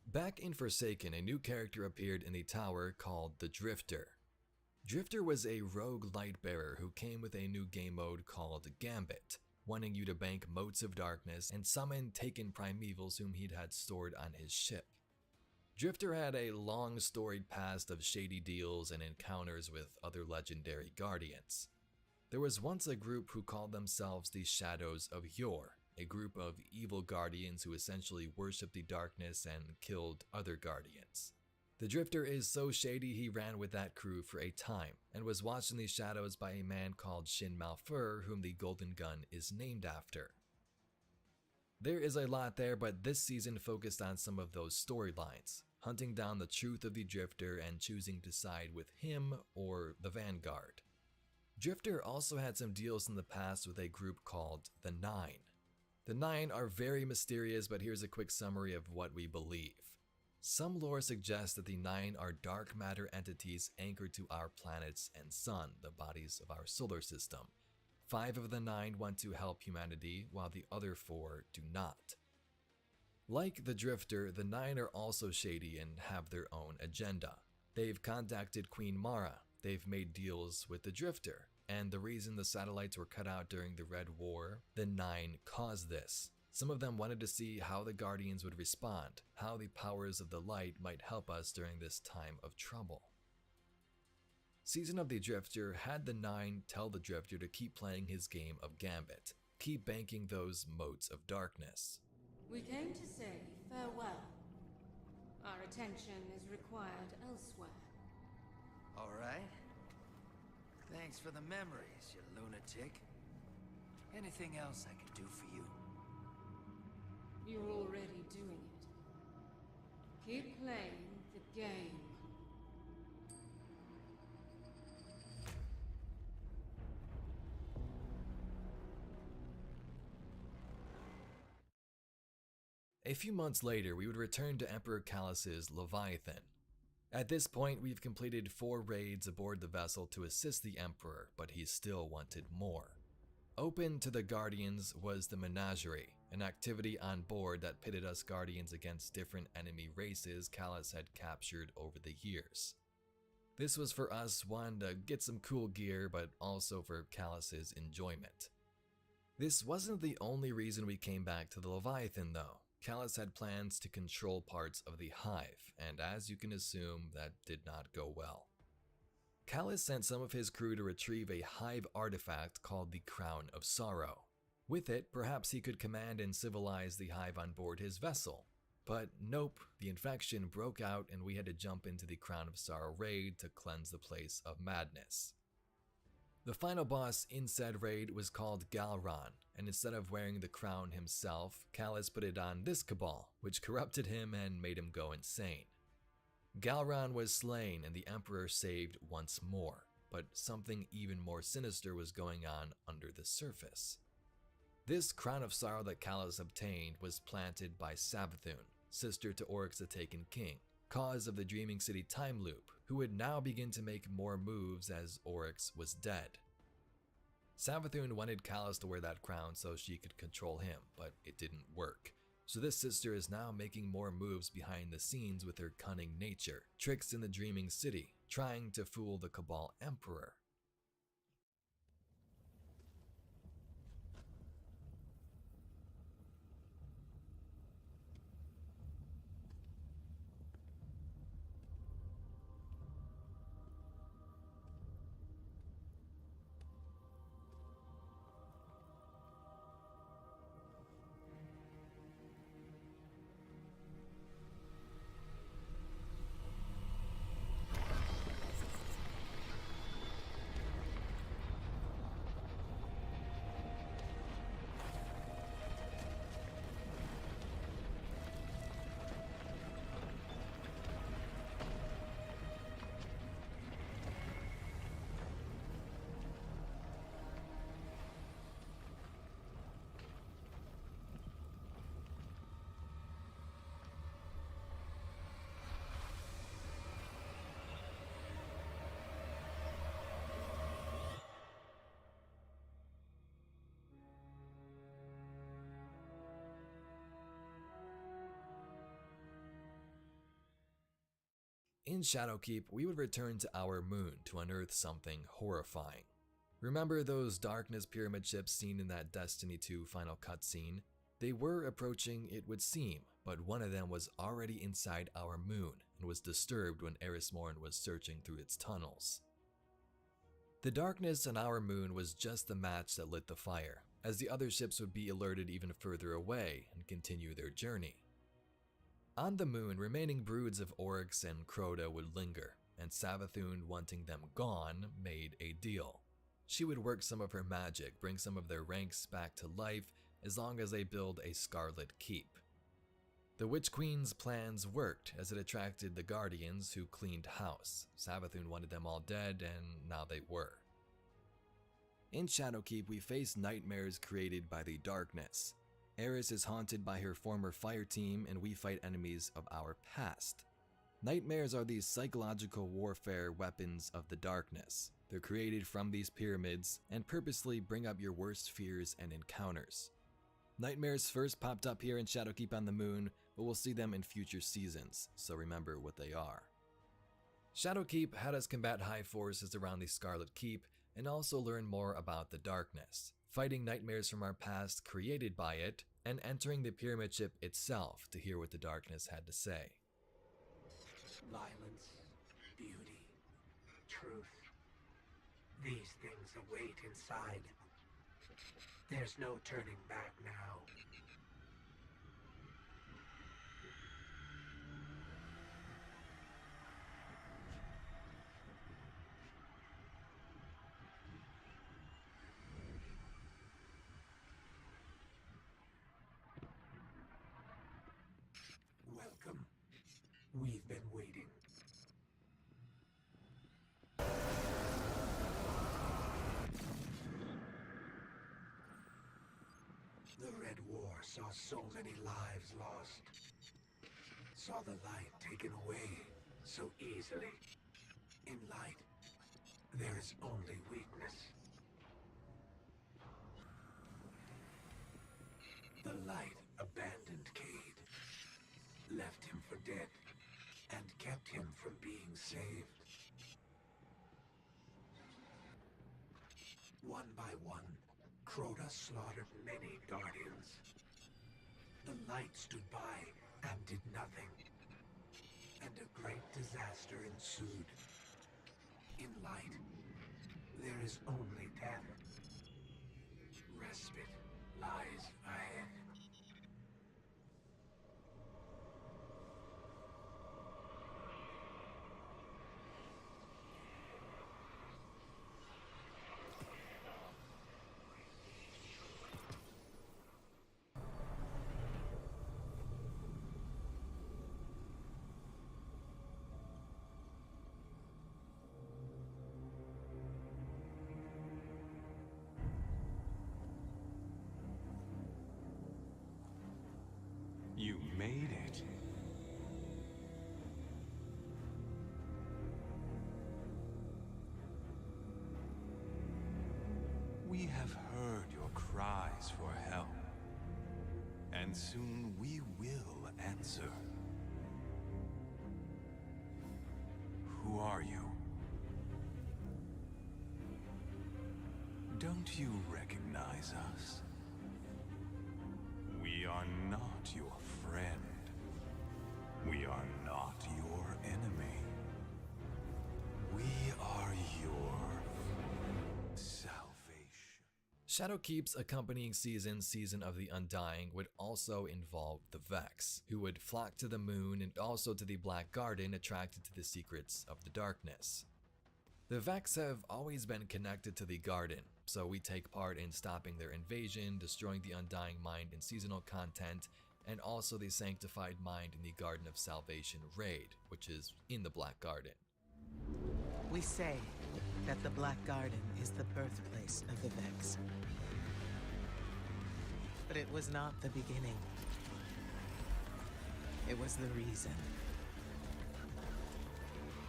Back in Forsaken, a new character appeared in the tower called the Drifter. Drifter was a rogue lightbearer who came with a new game mode called Gambit, wanting you to bank Motes of Darkness and summon taken primevals whom he'd had stored on his ship. Drifter had a long storied past of shady deals and encounters with other legendary guardians. There was once a group who called themselves the Shadows of Yore, a group of evil guardians who essentially worshipped the darkness and killed other guardians. The Drifter is so shady he ran with that crew for a time, and was watched in the shadows by a man called Shin Malphur, whom the Golden Gun is named after. There is a lot there, but this season focused on some of those storylines, hunting down the truth of the Drifter and choosing to side with him or the Vanguard. Drifter also had some deals in the past with a group called the Nine. The Nine are very mysterious, but here's a quick summary of what we believe. Some lore suggests that the Nine are dark matter entities anchored to our planets and sun, the bodies of our solar system. 5 of the 9 want to help humanity, while the other 4 do not. Like the Drifter, the 9 are also shady and have their own agenda. They've contacted Queen Mara, they've made deals with the Drifter, and the reason the satellites were cut out during the Red War, the 9 caused this. Some of them wanted to see how the Guardians would respond, how the powers of the light might help us during this time of trouble. Season of the Drifter had the 9 tell the Drifter to keep playing his game of Gambit, keep banking those Motes of Darkness. We came to say farewell. Our attention is required elsewhere. All right. Thanks for the memories, you lunatic. Anything else I can do for you? You're already doing it. Keep playing the game. A few months later, we would return to Emperor Callus's Leviathan. At this point, we've completed 4 raids aboard the vessel to assist the Emperor, but he still wanted more. Open to the Guardians was the Menagerie, an activity on board that pitted us Guardians against different enemy races Callus had captured over the years. This was for us, one, to get some cool gear, but also for Calus's enjoyment. This wasn't the only reason we came back to the Leviathan though. Calus had plans to control parts of the Hive, and as you can assume, that did not go well. Calus sent some of his crew to retrieve a Hive artifact called the Crown of Sorrow. With it, perhaps he could command and civilize the Hive on board his vessel. But nope, the infection broke out and we had to jump into the Crown of Sorrow raid to cleanse the place of madness. The final boss in said raid was called Galron, and instead of wearing the crown himself, Calus put it on this Cabal, which corrupted him and made him go insane. Galron was slain and the Emperor saved once more, but something even more sinister was going on under the surface. This Crown of Sorrow that Calus obtained was planted by Savathun, sister to Oryx the Taken King, cause of the Dreaming City time loop, who would now begin to make more moves as Oryx was dead. Savathun wanted Calus to wear that crown so she could control him, but it didn't work. So this sister is now making more moves behind the scenes with her cunning nature, tricks in the Dreaming City, trying to fool the Cabal Emperor. In Shadowkeep, we would return to our moon to unearth something horrifying. Remember those Darkness Pyramid ships seen in that Destiny 2 final cutscene? They were approaching, it would seem, but one of them was already inside our moon and was disturbed when Eris Morn was searching through its tunnels. The darkness on our moon was just the match that lit the fire, as the other ships would be alerted even further away and continue their journey. On the moon, remaining broods of Oryx and Crota would linger, and Savathun, wanting them gone, made a deal. She would work some of her magic, bring some of their ranks back to life, as long as they build a Scarlet Keep. The Witch Queen's plans worked, as it attracted the Guardians who cleaned house. Savathun wanted them all dead, and now they were. In Shadowkeep, we face nightmares created by the darkness. Eris is haunted by her former fire team, and we fight enemies of our past. Nightmares are these psychological warfare weapons of the darkness. They're created from these pyramids and purposely bring up your worst fears and encounters. Nightmares first popped up here in Shadowkeep on the moon, but we'll see them in future seasons, so remember what they are. Shadowkeep had us combat Hive forces around the Scarlet Keep and also learn more about the darkness, fighting nightmares from our past created by it, and entering the pyramid ship itself to hear what the darkness had to say. Violence, beauty, truth. These things await inside. There's no turning back now. Welcome. We've been waiting. The Red War saw so many lives lost. Saw the light taken away so easily. In light, there is only weakness. The light abandoned Cade, left him for dead, and kept him from being saved. One by one, Crota slaughtered many Guardians. The light stood by and did nothing. And a great disaster ensued. In light, there is only death. Respite lies ahead. You made it. We have heard your cries for help, and soon we will answer. Who are you? Don't you recognize us? We are not your friend. We are not your enemy. We are your salvation. Shadowkeep's accompanying season of the Undying would also involve the Vex, who would flock to the moon and also to the Black Garden, attracted to the secrets of the darkness. The Vex have always been connected to the Garden, so we take part in stopping their invasion, destroying the Undying Mind in seasonal content, and also the Sanctified Mind in the Garden of Salvation raid, which is in the Black Garden. We say that the Black Garden is the birthplace of the Vex. But it was not the beginning. It was the reason.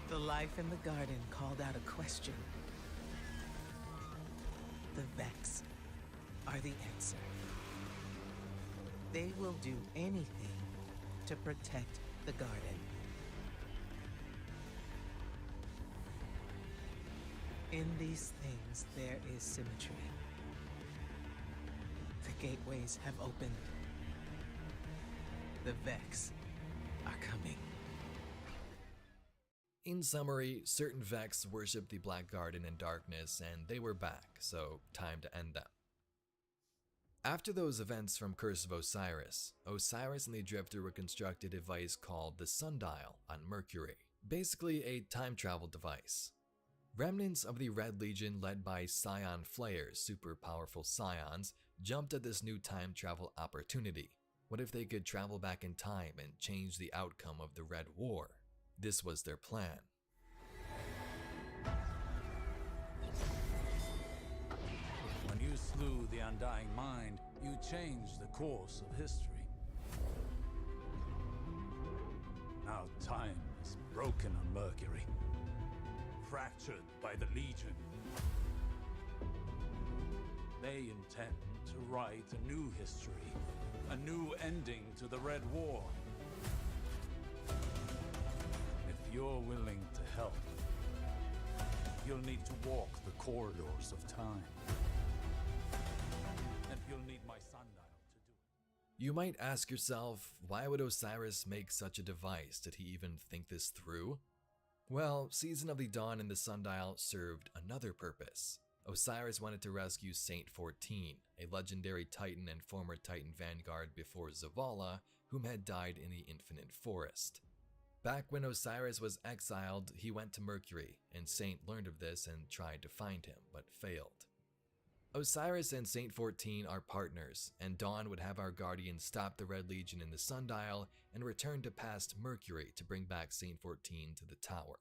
The life in the garden called out a question. The Vex are the answer. They will do anything to protect the garden. In these things, there is symmetry. The gateways have opened. The Vex are coming. In summary, certain Vex worship the Black Garden in darkness, and they were back, so time to end them. After those events from Curse of Osiris, Osiris and the Drifter would construct a device called the Sundial on Mercury, basically a time travel device. Remnants of the Red Legion led by Scion Flayers, super powerful Scions, jumped at this new time travel opportunity. What if they could travel back in time and change the outcome of the Red War? This was their plan. When you slew the Undying Mind, you changed the course of history. Now time is broken on Mercury, fractured by the Legion. They intend to write a new history, a new ending to the Red War. If you're willing to help, you'll need to walk the corridors of time. And you'll need my sundial to do it. You might ask yourself, why would Osiris make such a device? Did he even think this through? Well, Season of the Dawn and the Sundial served another purpose. Osiris wanted to rescue Saint 14, a legendary Titan and former Titan vanguard before Zavala, whom had died in the Infinite Forest. Back when Osiris was exiled, he went to Mercury, and Saint learned of this and tried to find him, but failed. Osiris and Saint 14 are partners, and Dawn would have our Guardians stop the Red Legion in the Sundial and return to past Mercury to bring back Saint 14 to the tower.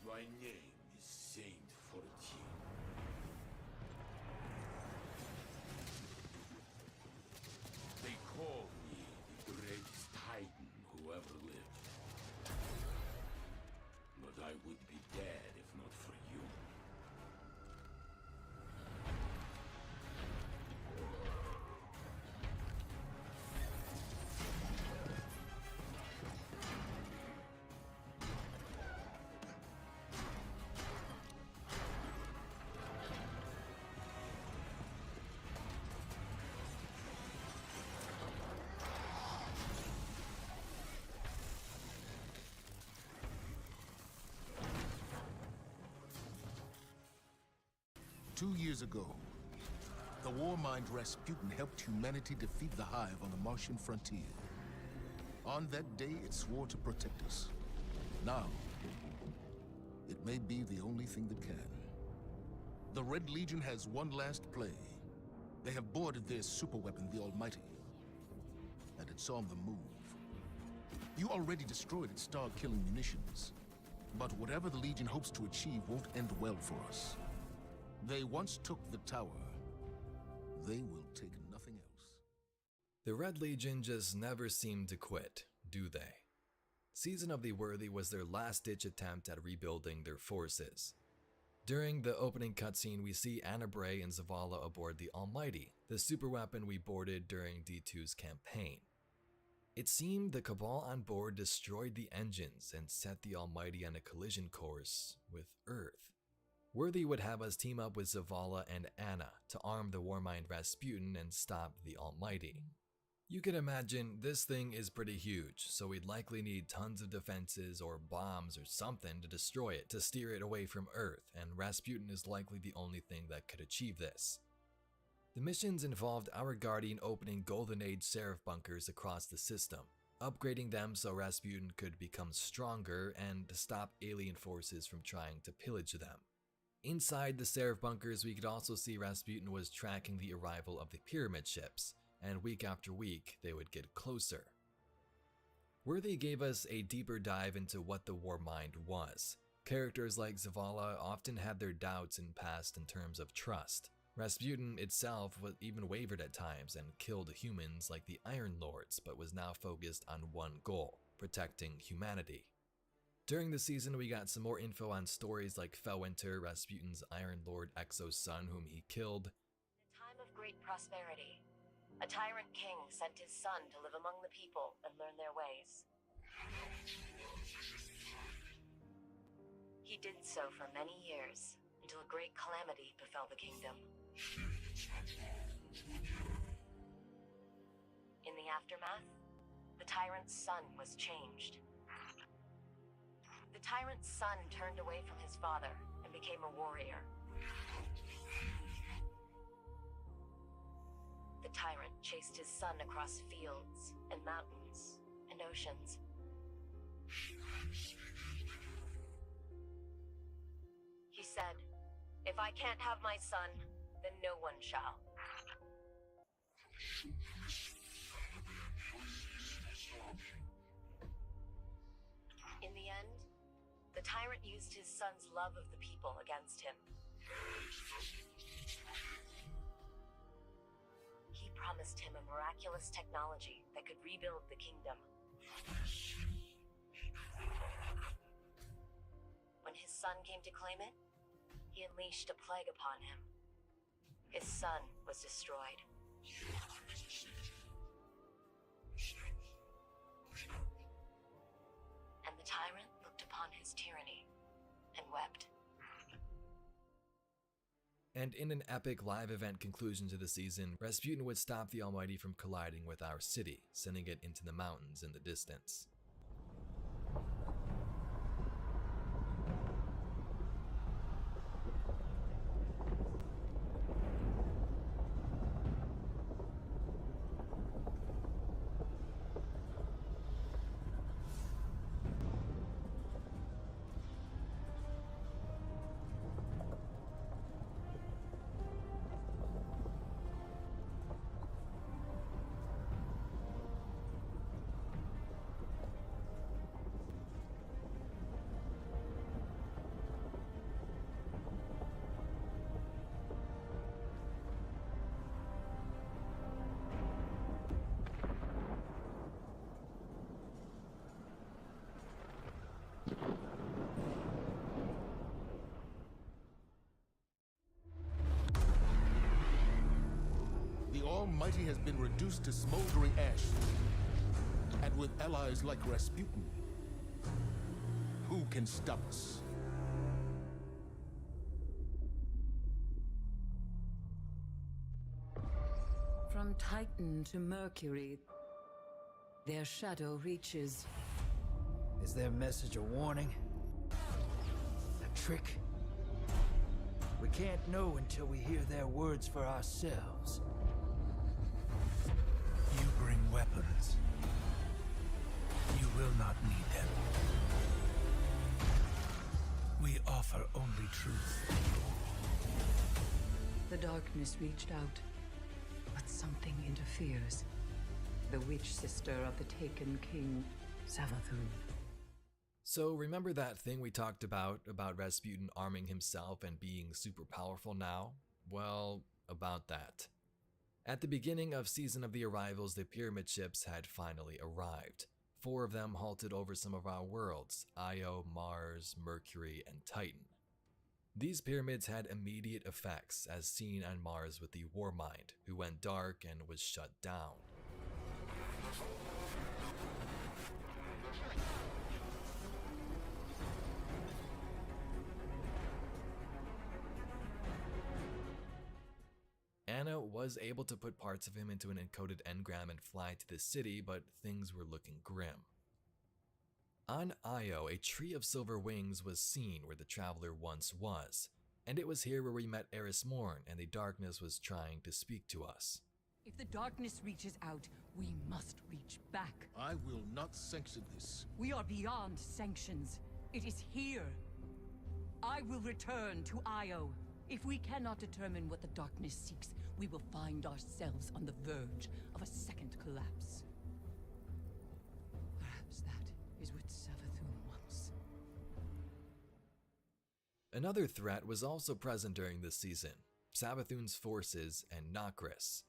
My name is Saint 14. They call me the greatest Titan who ever lived. But I would 2 years ago, the Warmind Rasputin helped humanity defeat the Hive on the Martian frontier. On that day, it swore to protect us. Now, it may be the only thing that can. The Red Legion has one last play. They have boarded their superweapon, the Almighty, and it's on the move. You already destroyed its star-killing munitions, but whatever the Legion hopes to achieve won't end well for us. They once took the tower. They will take nothing else. The Red Legion just never seemed to quit, do they? Season of the Worthy was their last-ditch attempt at rebuilding their forces. During the opening cutscene, we see Anna Bray and Zavala aboard the Almighty, the superweapon we boarded during D2's campaign. It seemed the Cabal on board destroyed the engines and set the Almighty on a collision course with Earth. Worthy would have us team up with Zavala and Anna to arm the Warmind Rasputin and stop the Almighty. You can imagine this thing is pretty huge, so we'd likely need tons of defenses or bombs or something to destroy it to steer it away from Earth, and Rasputin is likely the only thing that could achieve this. The missions involved our Guardian opening Golden Age Seraph bunkers across the system, upgrading them so Rasputin could become stronger and to stop alien forces from trying to pillage them. Inside the Seraph bunkers, we could also see Rasputin was tracking the arrival of the pyramid ships, and week after week, they would get closer. Worthy gave us a deeper dive into what the Warmind was. Characters like Zavala often had their doubts in past in terms of trust. Rasputin itself was even wavered at times and killed humans like the Iron Lords, but was now focused on one goal, protecting humanity. During the season, we got some more info on stories like Felwinter, Rasputin's Iron Lord Exo's son whom he killed. In a time of great prosperity, a tyrant king sent his son to live among the people and learn their ways. He did so for many years, until a great calamity befell the kingdom. In the aftermath, the tyrant's son was changed. The tyrant's son turned away from his father and became a warrior. The tyrant chased his son across fields and mountains and oceans. He said, "If I can't have my son, then no one shall." In the end, the tyrant used his son's love of the people against him. He promised him a miraculous technology that could rebuild the kingdom. When his son came to claim it, he unleashed a plague upon him. His son was destroyed. And the tyrant looked upon his tyranny and wept. And in an epic live event conclusion to the season, Rasputin would stop the Almighty from colliding with our city, sending it into the mountains in the distance. The Almighty has been reduced to smoldering ash. And with allies like Rasputin, who can stop us? From Titan to Mercury, their shadow reaches. Is their message a warning? A trick? We can't know until we hear their words for ourselves. You bring weapons. You will not need them. We offer only truth. The darkness reached out, but something interferes. The witch sister of the taken king, Savathun. So remember that thing we talked about Rasputin arming himself and being super powerful now? Well, about that. At the beginning of Season of the Arrivals, the pyramid ships had finally arrived. 4 of them halted over some of our worlds, Io, Mars, Mercury, and Titan. These pyramids had immediate effects, as seen on Mars with the Warmind, who went dark and was shut down. Anna was able to put parts of him into an encoded engram and fly to the city, but things were looking grim. On Io, a tree of silver wings was seen where the traveler once was, and it was here where we met Eris Morn, and the darkness was trying to speak to us. If the darkness reaches out, we must reach back. I will not sanction this. We are beyond sanctions. It is here. I will return to Io. If we cannot determine what the darkness seeks, we will find ourselves on the verge of a second collapse. Perhaps that is what Savathun wants. Another threat was also present during this season, Savathun's forces and Nokris.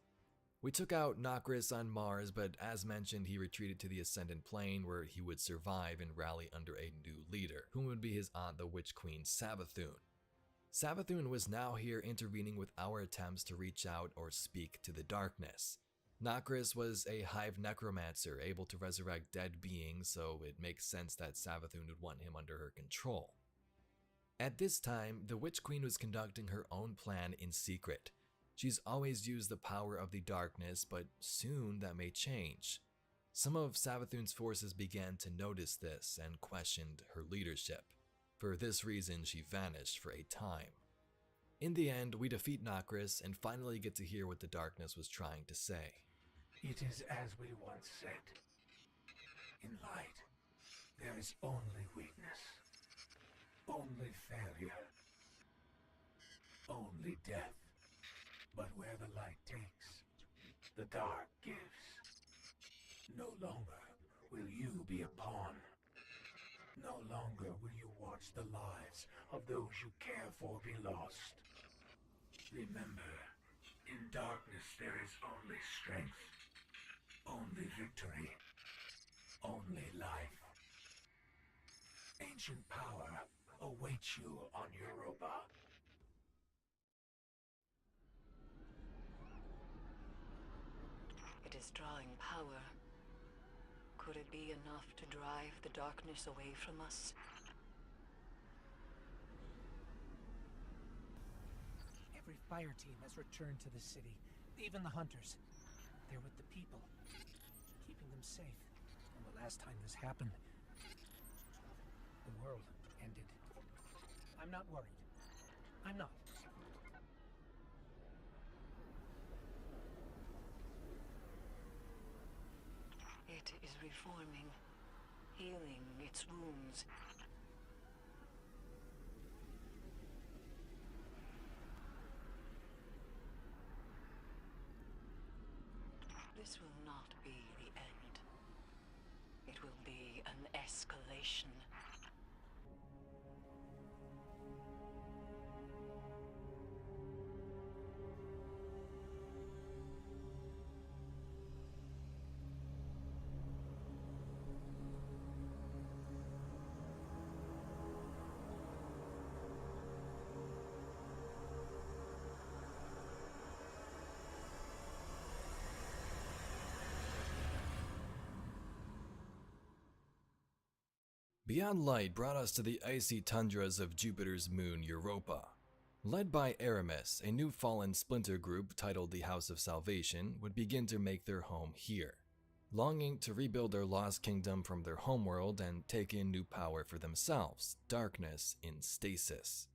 We took out Nokris on Mars, but as mentioned, he retreated to the Ascendant Plane where he would survive and rally under a new leader, whom would be his aunt, the Witch Queen Savathun. Savathun was now here intervening with our attempts to reach out or speak to the darkness. Nokris was a hive necromancer able to resurrect dead beings, so it makes sense that Savathun would want him under her control. At this time, the Witch Queen was conducting her own plan in secret. She's always used the power of the darkness, but soon that may change. Some of Savathun's forces began to notice this and questioned her leadership. For this reason, she vanished for a time. In the end, we defeat Nokris and finally get to hear what the darkness was trying to say. It is as we once said. In light, there is only weakness, only failure, only death. But where the light takes, the dark gives. No longer will you be a pawn. No longer will you watch the lives of those you care for be lost. Remember, in darkness there is only strength, only victory, only life. Ancient power awaits you on Europa. It is drawing power. Could it be enough to drive the darkness away from us? Every fire team has returned to the city. Even the hunters. They're with the people, keeping them safe. And the last time this happened, the world ended. I'm not worried. I'm not. It is reforming, healing its wounds. This will not be the end. It will be an escalation. Beyond Light brought us to the icy tundras of Jupiter's moon Europa. Led by Aramis, a new fallen splinter group titled the House of Salvation would begin to make their home here, longing to rebuild their lost kingdom from their homeworld and take in new power for themselves, darkness in stasis.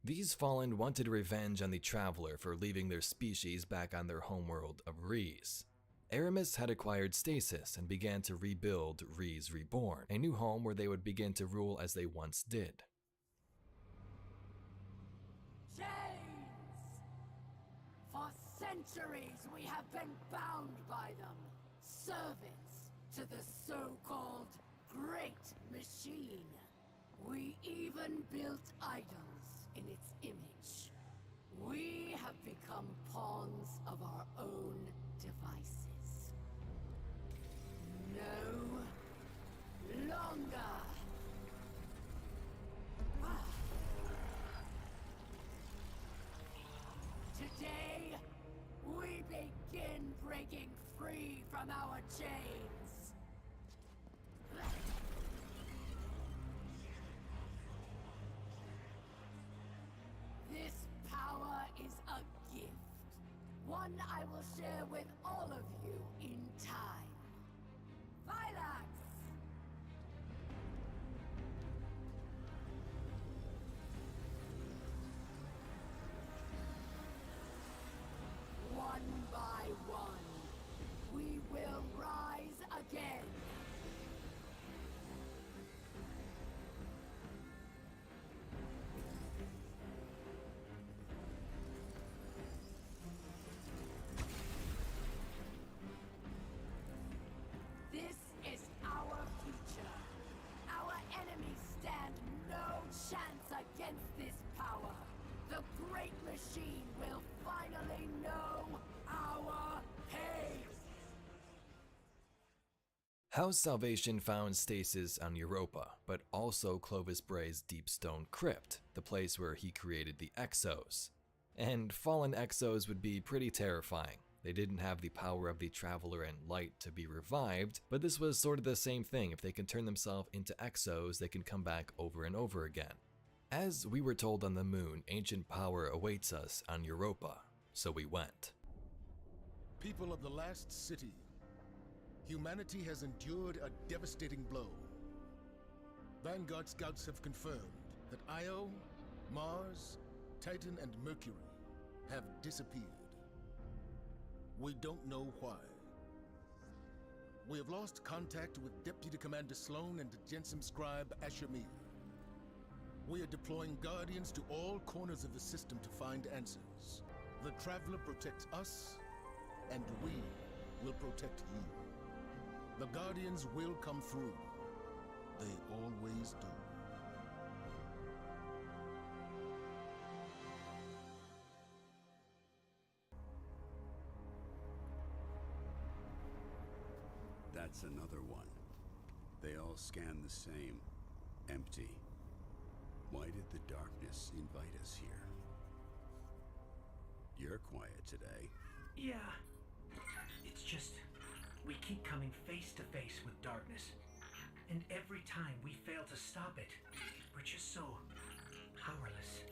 These Fallen wanted revenge on the Traveler for leaving their species back on their homeworld of Rhys. Aramis had acquired Stasis and began to rebuild Rhys Reborn, a new home where they would begin to rule as they once did. Chains! For centuries we have been bound by them, servants to the so-called Great Machine. We even built idols in its image. We have become pawns of our own devices. No longer. Today, we begin breaking free from our chains. This power is a gift. One I will share with all of you in time. Vilax! One by one, we will rise again. This is our future. Our enemies stand no chance against this power. The Great Machine will finally know our pain. House Salvation found Stasis on Europa, but also Clovis Bray's Deepstone Crypt, the place where he created the Exos. And fallen Exos would be pretty terrifying. They didn't have the power of the Traveler and Light to be revived, but this was sort of the same thing. If they can turn themselves into Exos, they can come back over and over again. As we were told on the moon, ancient power awaits us on Europa, so we went. People of the last city, humanity has endured a devastating blow. Vanguard scouts have confirmed that Io, Mars, Titan, and Mercury have disappeared. We don't know why. We have lost contact with Deputy Commander Sloan and Jensen Scribe Ashamir. We are deploying Guardians to all corners of the system to find answers. The Traveler protects us, and we will protect you. The Guardians will come through. They always do. That's another one. They all scan the same. Empty. Why did the darkness invite us here? You're quiet today. Yeah. It's just, we keep coming face to face with darkness. And every time we fail to stop it, we're just so powerless.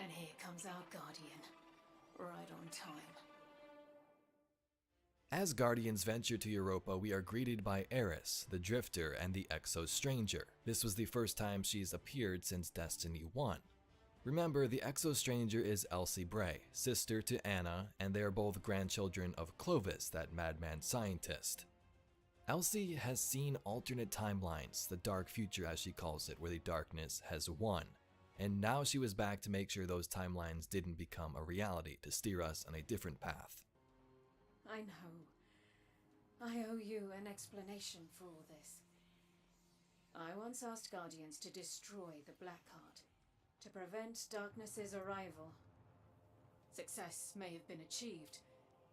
And here comes our Guardian. Right on time. As Guardians venture to Europa, we are greeted by Eris, the Drifter, and the Exo Stranger. This was the first time she's appeared since Destiny 1. Remember, the Exo Stranger is Elsie Bray, sister to Anna, and they are both grandchildren of Clovis, that madman scientist. Elsie has seen alternate timelines, the dark future as she calls it, where the darkness has won. And now she was back to make sure those timelines didn't become a reality, to steer us on a different path. I know. I owe you an explanation for all this. I once asked Guardians to destroy the Blackheart, to prevent Darkness's arrival. Success may have been achieved,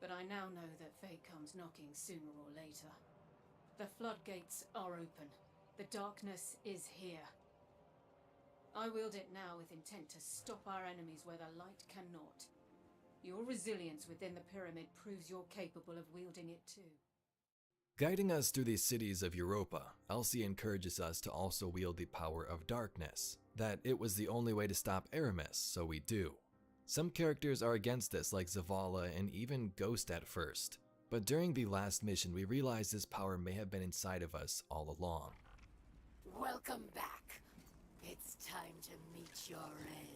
but I now know that fate comes knocking sooner or later. The floodgates are open. The darkness is here. I wield it now with intent to stop our enemies where the light cannot. Your resilience within the pyramid proves you're capable of wielding it too. Guiding us through the cities of Europa, Elsie encourages us to also wield the power of darkness, that it was the only way to stop Aramis, so we do. Some characters are against this, like Zavala and even Ghost at first, but during the last mission we realized this power may have been inside of us all along. Welcome back. It's time to meet your end.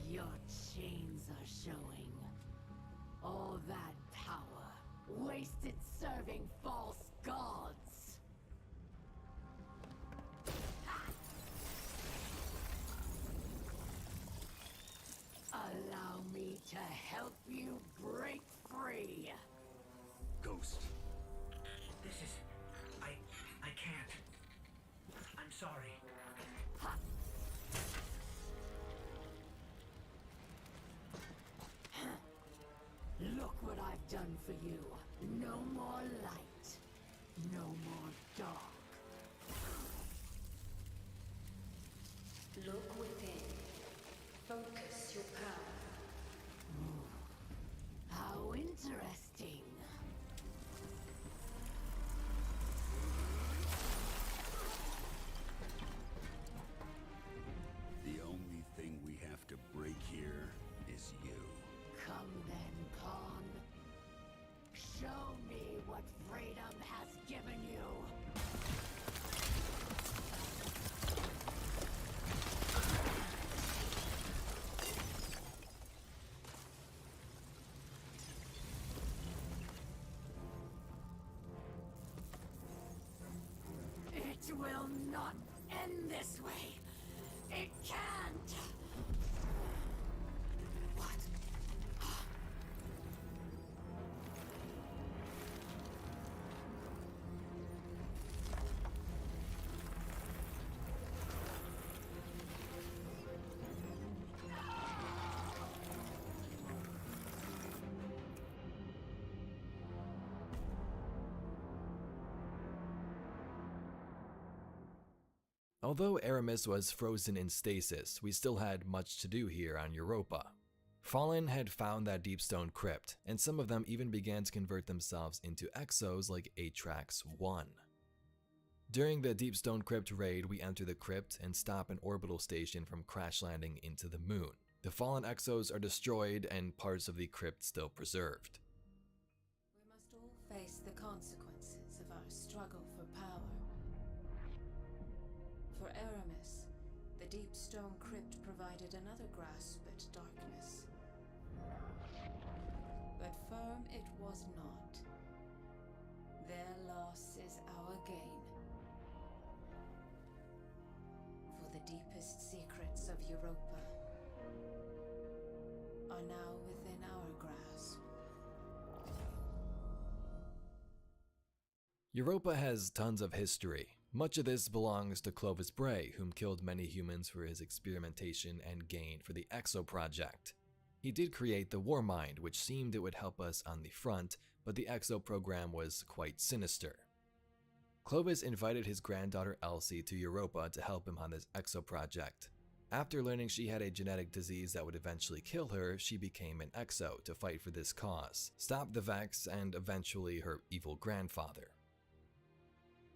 Your chains are showing. All that power, wasted serving false gods. Allow me to help you break free. Ghost. This is... I can't. I'm sorry. Look what I've done for you. No more light. No more dark. Look within. Focus your power. How interesting. The only thing we have to break here is you. Come then, Pawn. Show me what freedom has given you. It will not end this way. It can't. What? Although Aramis was frozen in stasis, we still had much to do here on Europa. Fallen had found that Deepstone Crypt, and some of them even began to convert themselves into exos like Atrax 1. During the Deepstone Crypt raid, we enter the crypt and stop an orbital station from crash landing into the moon. The fallen exos are destroyed and parts of the crypt still preserved. We must all face the consequences of our struggle for power. For Aramis, the Deepstone Crypt provided another grasp at darkness. But firm it was not. Their loss is our gain. For the deepest secrets of Europa are now within our grasp. Europa has tons of history. Much of this belongs to Clovis Bray, whom killed many humans for his experimentation and gain for the Exo Project. He did create the Warmind, which seemed it would help us on the front, but the Exo program was quite sinister. Clovis invited his granddaughter Elsie to Europa to help him on this Exo Project. After learning she had a genetic disease that would eventually kill her, she became an Exo to fight for this cause, stop the Vex, and eventually her evil grandfather.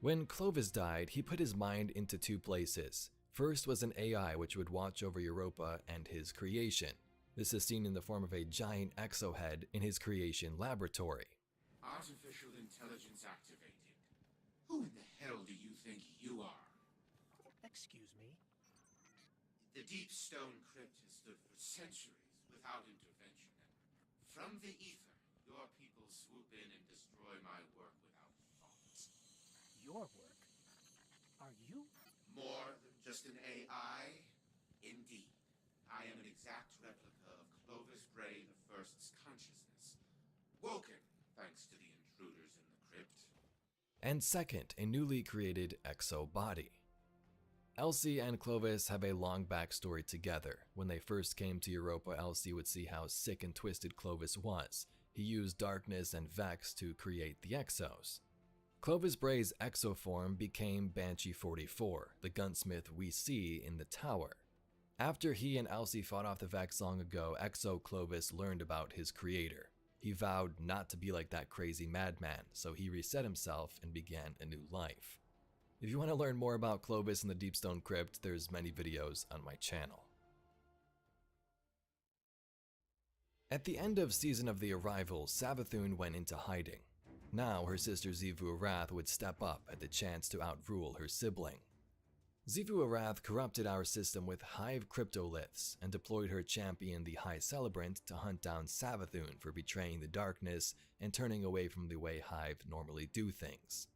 When Clovis died, he put his mind into two places. First was an AI which would watch over Europa and his creation. This is seen in the form of a giant exo head in his creation laboratory. Artificial intelligence activated. Who in the hell do you think you are? Excuse me? The Deepstone Crypt has stood for centuries without intervention. From the ether, your people swoop in and destroy my work without thought. Your work? Are you? More than just an AI? Indeed. I I am an exact replica of Clovis Bray I's consciousness, woken thanks to the intruders in the crypt. And second, a newly created Exo body. Elsie and Clovis have a long backstory together. When they first came to Europa, Elsie would see how sick and twisted Clovis was. He used darkness and Vex to create the Exos. Clovis Bray's Exo form became Banshee 44, the gunsmith we see in the tower. After he and Elsie fought off the Vex long ago, Exo Clovis learned about his creator. He vowed not to be like that crazy madman, so he reset himself and began a new life. If you want to learn more about Clovis and the Deepstone Crypt, there's many videos on my channel. At the end of Season of the Arrival, Savathun went into hiding. Now her sister Xivu Arath would step up at the chance to outrule her sibling. Xivu Arath corrupted our system with Hive cryptoliths and deployed her champion, the High Celebrant, to hunt down Savathun for betraying the darkness and turning away from the way Hive normally do things.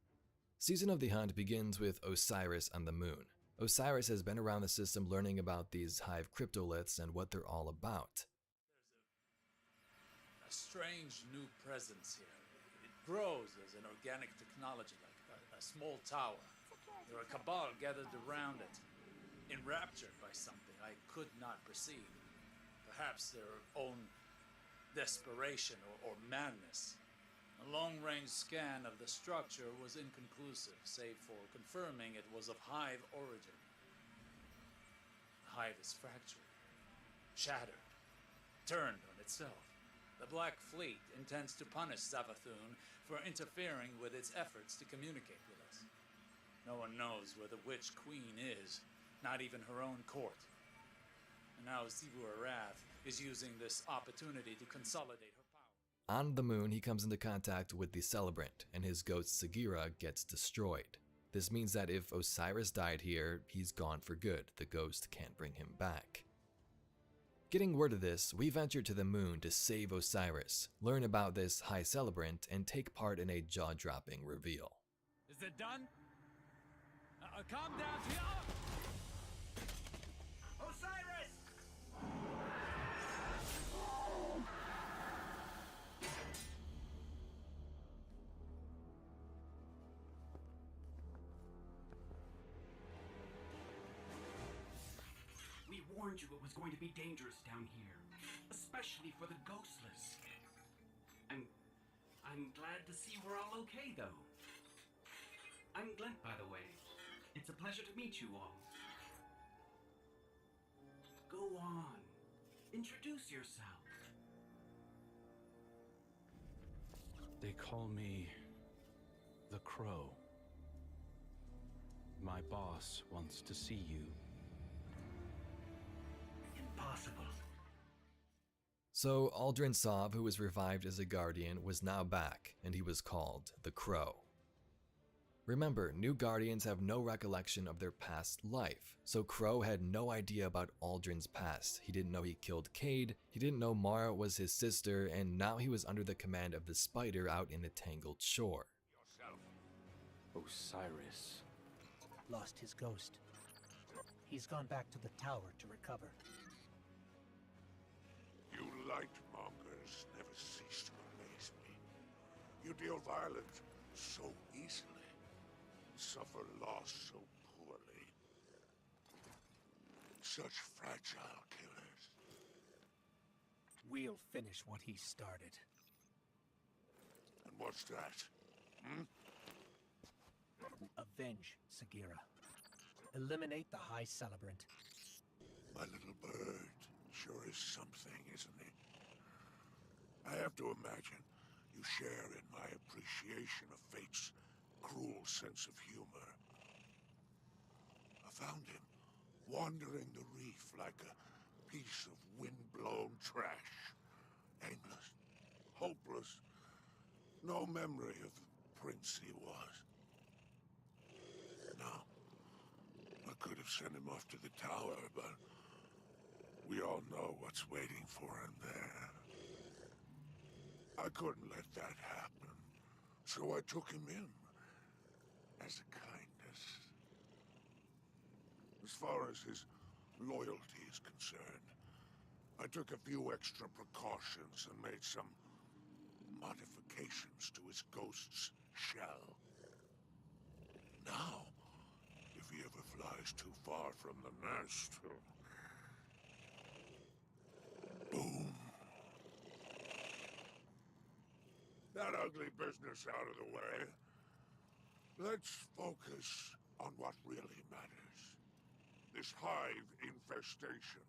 Season of the Hunt begins with Osiris on the moon. Osiris has been around the system learning about these Hive cryptoliths and what they're all about. A strange new presence here. It grows as an organic technology, like a small tower. There are a cabal gathered around it, enraptured by something I could not perceive. Perhaps their own desperation or madness. A long-range scan of the structure was inconclusive, save for confirming it was of Hive origin. The Hive is fractured, shattered, turned on itself. The Black Fleet intends to punish Savathun for interfering with its efforts to communicate with us. No one knows where the Witch Queen is, not even her own court. And now Xivu Arath is using this opportunity to consolidate her power. On the moon, he comes into contact with the Celebrant, and his ghost Sagira gets destroyed. This means that if Osiris died here, he's gone for good. The ghost can't bring him back. Getting word of this, we venture to the moon to save Osiris, learn about this High Celebrant, and take part in a jaw-dropping reveal. Is it done? Calm down, Osiris! We warned you it was going to be dangerous down here, especially for the ghostless. I'm glad to see we're all okay, though. I'm Glent, by the way. It's a pleasure to meet you all. Go on. Introduce yourself. They call me the Crow. My boss wants to see you. Impossible. So Aldrin Sov, who was revived as a Guardian, was now back, and he was called the Crow. Remember, new Guardians have no recollection of their past life, so Crow had no idea about Aldrin's past. He didn't know he killed Cayde, he didn't know Mara was his sister, and now he was under the command of the Spider out in the Tangled Shore. Osiris. Lost his ghost. He's gone back to the tower to recover. You light-mongers never cease to amaze me. You deal violence so easily. Suffer loss so poorly. Such fragile killers. We'll finish what he started. And what's that? Avenge Sagira. Eliminate the High Celebrant. My little bird sure is something, isn't he? I have to imagine you share in my appreciation of fate's cruel sense of humor. I found him wandering the reef like a piece of wind-blown trash. Aimless, hopeless, no memory of the prince he was. Now, I could have sent him off to the tower, but we all know what's waiting for him there. I couldn't let that happen, so I took him in. As a kindness. As far as his loyalty is concerned, I took a few extra precautions and made some modifications to his ghost's shell. Now, if he ever flies too far from the nest... Boom. That ugly business out of the way. Let's focus on what really matters. This hive infestation.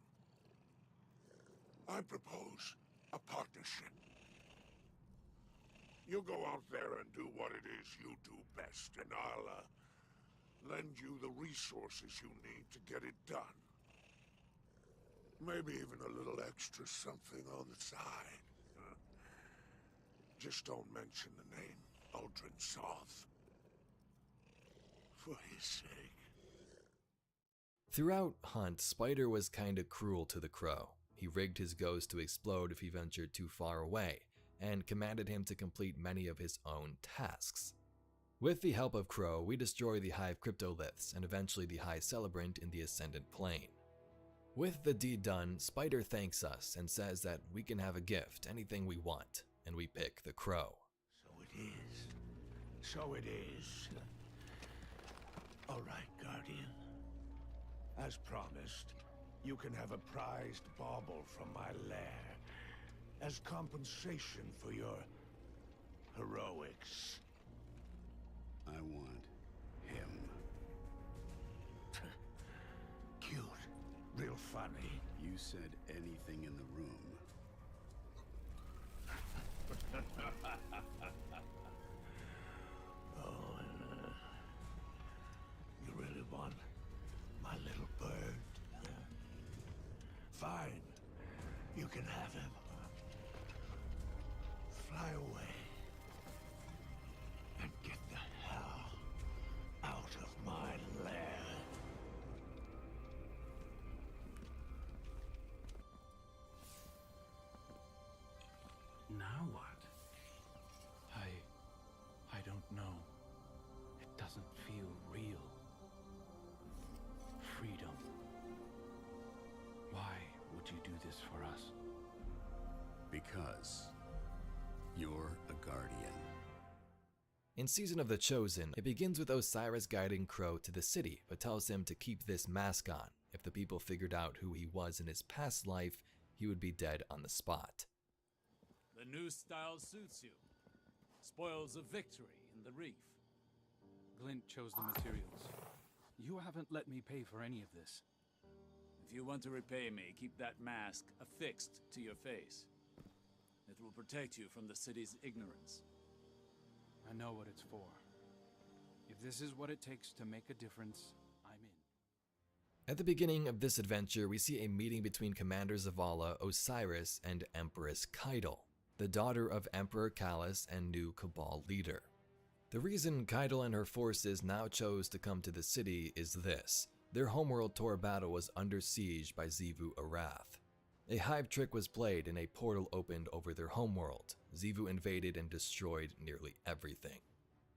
I propose a partnership. You go out there and do what it is you do best, and I'll, lend you the resources you need to get it done. Maybe even a little extra something on the side. Just don't mention the name Uldren Soth. For his sake. Throughout Hunt, Spider was kinda cruel to the Crow. He rigged his ghost to explode if he ventured too far away, and commanded him to complete many of his own tasks. With the help of Crow, we destroy the Hive cryptoliths and eventually the High Celebrant in the Ascendant Plane. With the deed done, Spider thanks us and says that we can have a gift, anything we want, and we pick the Crow. So it is. So it is. All right, Guardian. As promised, you can have a prized bauble from my lair as compensation for your heroics. I want him. Cute. Real funny. You said anything in the room. Oh, you really want my little bird? Fine. You can have him. Fly away. And get the hell out of my lair. Now what? I don't know. It doesn't feel real. Freedom. Why would you do this for us? Because you're a guardian. In Season of the Chosen, it begins with Osiris guiding Crow to the city, but tells him to keep this mask on. If the people figured out who he was in his past life, he would be dead on the spot. The new style suits you. Spoils of victory in the reef. Glint chose the materials. You haven't let me pay for any of this. If you want to repay me, keep that mask affixed to your face. It will protect you from the city's ignorance. I know what it's for. If this is what it takes to make a difference, I'm in. At the beginning of this adventure, we see a meeting between Commander Zavala, Osiris, and Empress Keitel, the daughter of Emperor Callus and new Cabal leader. The reason Keitel and her forces now chose to come to the city is this. Their homeworld Tor battle was under siege by Xivu Arath. A hive trick was played and a portal opened over their homeworld. Xivu invaded and destroyed nearly everything.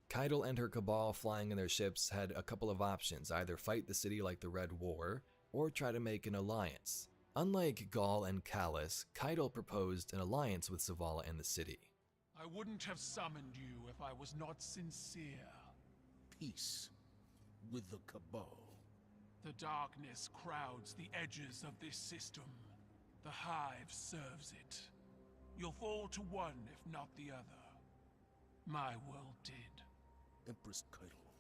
Keitel and her Cabal flying in their ships had a couple of options, either fight the city like the Red War, or try to make an alliance. Unlike Gaul and Callus, Keitel proposed an alliance with Zavala and the city. I wouldn't have summoned you if I was not sincere. Peace with the Cabal. The darkness crowds the edges of this system. The Hive serves it. You'll fall to one, if not the other. My world did. Empress Keitel,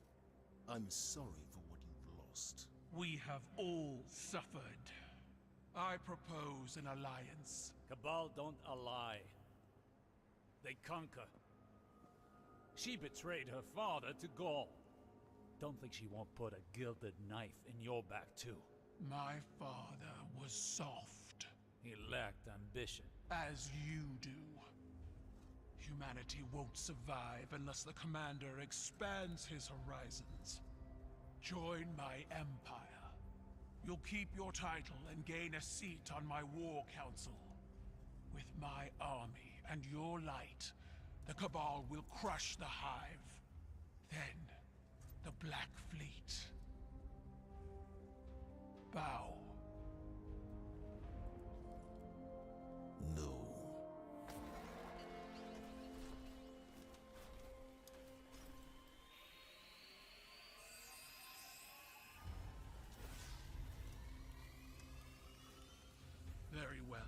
I'm sorry for what you've lost. We have all suffered. I propose an alliance. Cabal don't ally. They conquer. She betrayed her father to Gaul. Don't think she won't put a gilded knife in your back too. My father was soft. He lacked ambition. As you do. Humanity won't survive unless the Commander expands his horizons. Join my empire. You'll keep your title and gain a seat on my war council. With my army and your light, the Cabal will crush the Hive. Then, the Black Fleet. Bow. No. Very well.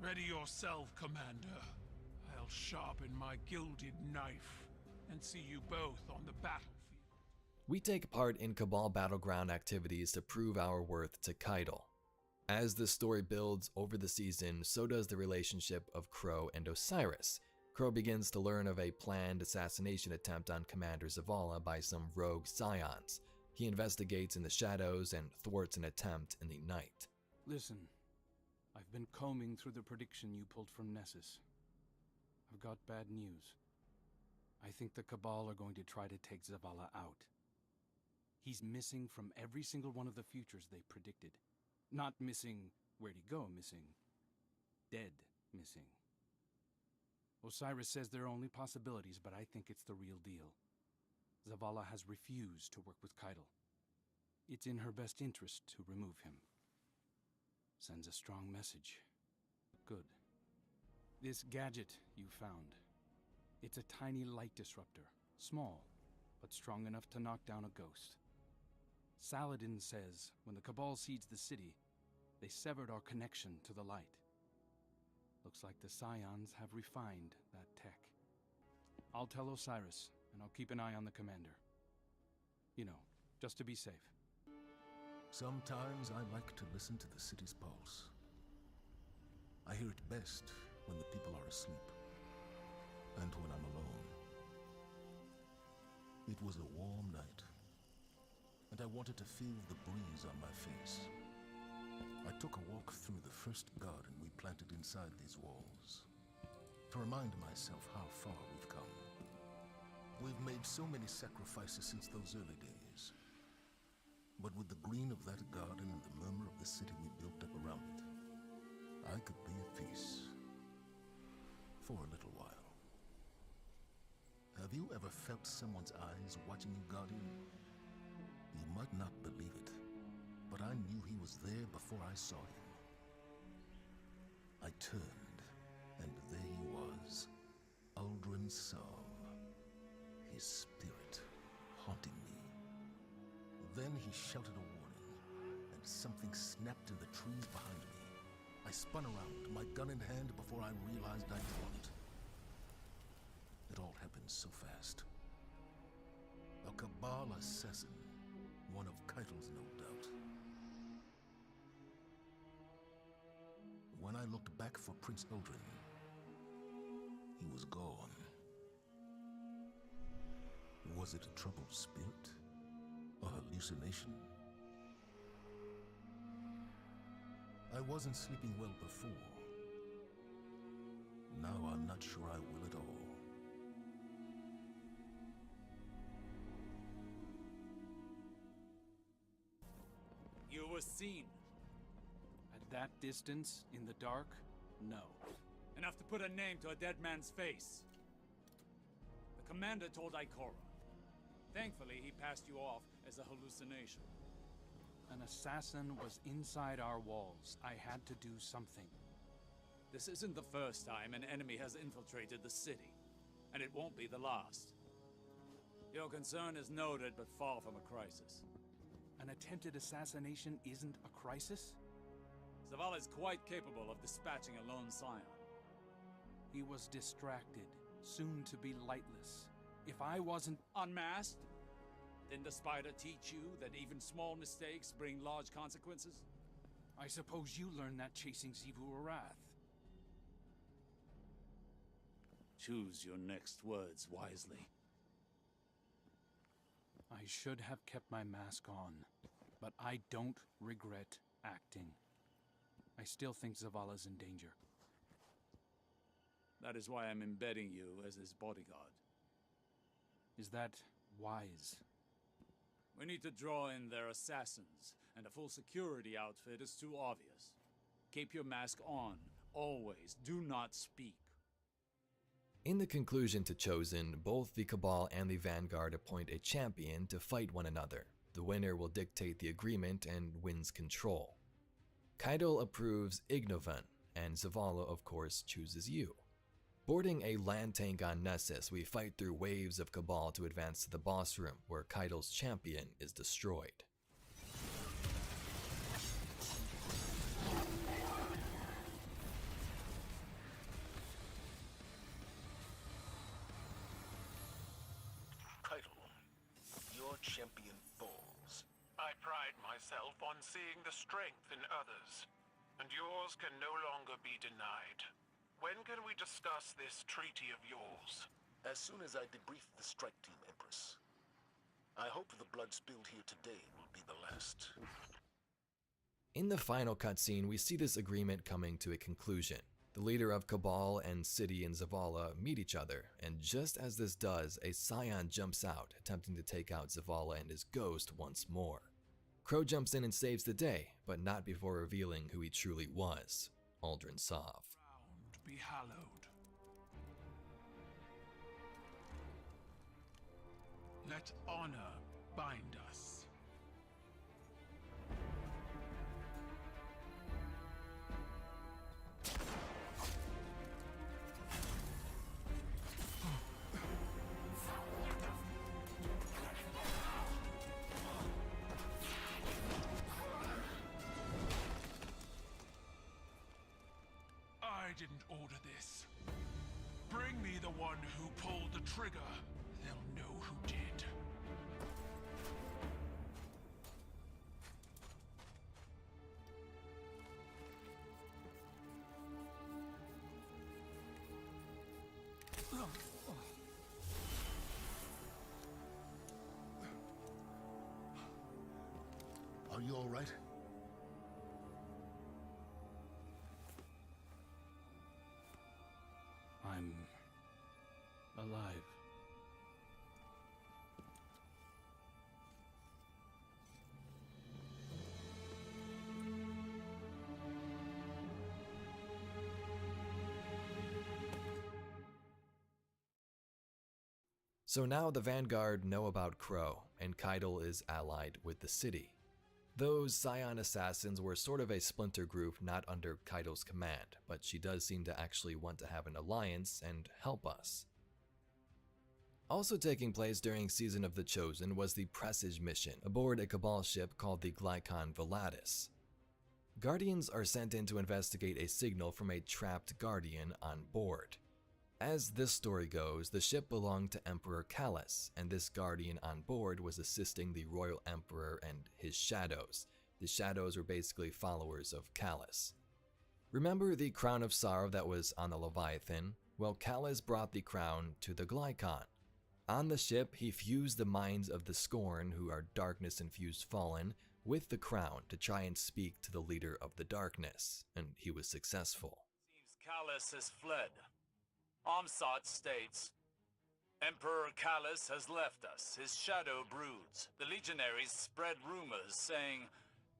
Ready yourself, Commander. I'll sharpen my gilded knife and see you both on the battlefield. We take part in Cabal battleground activities to prove our worth to Keitel. As the story builds over the season, so does the relationship of Crow and Osiris. Crow begins to learn of a planned assassination attempt on Commander Zavala by some rogue scions. He investigates in the shadows and thwarts an attempt in the night. Listen, I've been combing through the prediction you pulled from Nessus. I've got bad news. I think the Cabal are going to try to take Zavala out. He's missing from every single one of the futures they predicted. Not missing where'd he go missing. Dead missing. Osiris says there are only possibilities, but I think it's the real deal. Zavala has refused to work with Keitel. It's in her best interest to remove him. Sends a strong message. Good. This gadget you found. It's a tiny light disruptor. Small, but strong enough to knock down a ghost. Saladin says when the Cabal sieged the city, they severed our connection to the light. Looks like the Scions have refined that tech. I'll tell Osiris, and I'll keep an eye on the commander. You know, just to be safe. Sometimes I like to listen to the city's pulse. I hear it best when the people are asleep, and when I'm alone. It was a warm night, and I wanted to feel the breeze on my face. I took a walk through the first garden we planted inside these walls, to remind myself how far we've come. We've made so many sacrifices since those early days. But with the green of that garden and the murmur of the city we built up around it, I could be at peace. For a little while. Have you ever felt someone's eyes watching you, Guardian? You might not believe it, but I knew he was there before I saw him. I turned, and there he was, Uldren Sov, his spirit haunting me. Then he shouted a warning, and something snapped in the trees behind me. I spun around, my gun in hand, before I realized I'd drawn it. It all happened so fast. A Cabal assassin, one of Keitel's, no doubt. When I looked back for Prince Uldren, he was gone. Was it a troubled spirit? A hallucination? I wasn't sleeping well before. Now I'm not sure I will at all. You were seen. At that distance, in the dark, no. Enough to put a name to a dead man's face. The commander told Ikora. Thankfully, he passed you off as a hallucination. An assassin was inside our walls. I had to do something. This isn't the first time an enemy has infiltrated the city, and it won't be the last. Your concern is noted, but far from a crisis. An attempted assassination isn't a crisis? Zavala is quite capable of dispatching a lone scion. He was distracted, soon to be lightless. If I wasn't unmasked, didn't the spider teach you that even small mistakes bring large consequences? I suppose you learned that chasing Xivu Arath. Choose your next words wisely. I should have kept my mask on, but I don't regret acting. I still think Zavala's in danger. That is why I'm embedding you as his bodyguard. Is that wise? We need to draw in their assassins, and a full security outfit is too obvious. Keep your mask on, always. Do not speak. In the conclusion to Chosen, both the Cabal and the Vanguard appoint a champion to fight one another. The winner will dictate the agreement and wins control. Keitel approves Ignovan, and Zavala of course chooses you. Boarding a land tank on Nessus, we fight through waves of Cabal to advance to the boss room, where Keitel's champion is destroyed. Keitel, your champion falls. I pride myself on seeing the strength in others, and yours can no longer be denied. When can we discuss this treaty of yours? As soon as I debrief the strike team, Empress. I hope the blood spilled here today will be the last. In the final cutscene, we see this agreement coming to a conclusion. The leader of Cabal and City and Zavala meet each other, and just as this does, a Scion jumps out, attempting to take out Zavala and his ghost once more. Crow jumps in and saves the day, but not before revealing who he truly was, Uldren Sov. Be hallowed. Let honor bind us. I didn't order this. Bring me the one who pulled the trigger. They'll know who did. Are you all right? I'm alive. So now the Vanguard know about Crow, and Keitel is allied with the city. Those Scion assassins were sort of a splinter group not under Keitel's command, but she does seem to actually want to have an alliance and help us. Also taking place during Season of the Chosen was the Presage mission aboard a Cabal ship called the Glykon Velatus. Guardians are sent in to investigate a signal from a trapped Guardian on board. As this story goes, the ship belonged to Emperor Callus, and this Guardian on board was assisting the Royal Emperor and his Shadows. The Shadows were basically followers of Callus. Remember the Crown of Sorrow that was on the Leviathan? Well, Callus brought the crown to the Glykon. On the ship, he fused the minds of the Scorn, who are darkness-infused fallen, with the crown to try and speak to the leader of the darkness, and he was successful. Seems Callus has fled. Amsat states, Emperor Callus has left us. His shadow broods. The legionaries spread rumors saying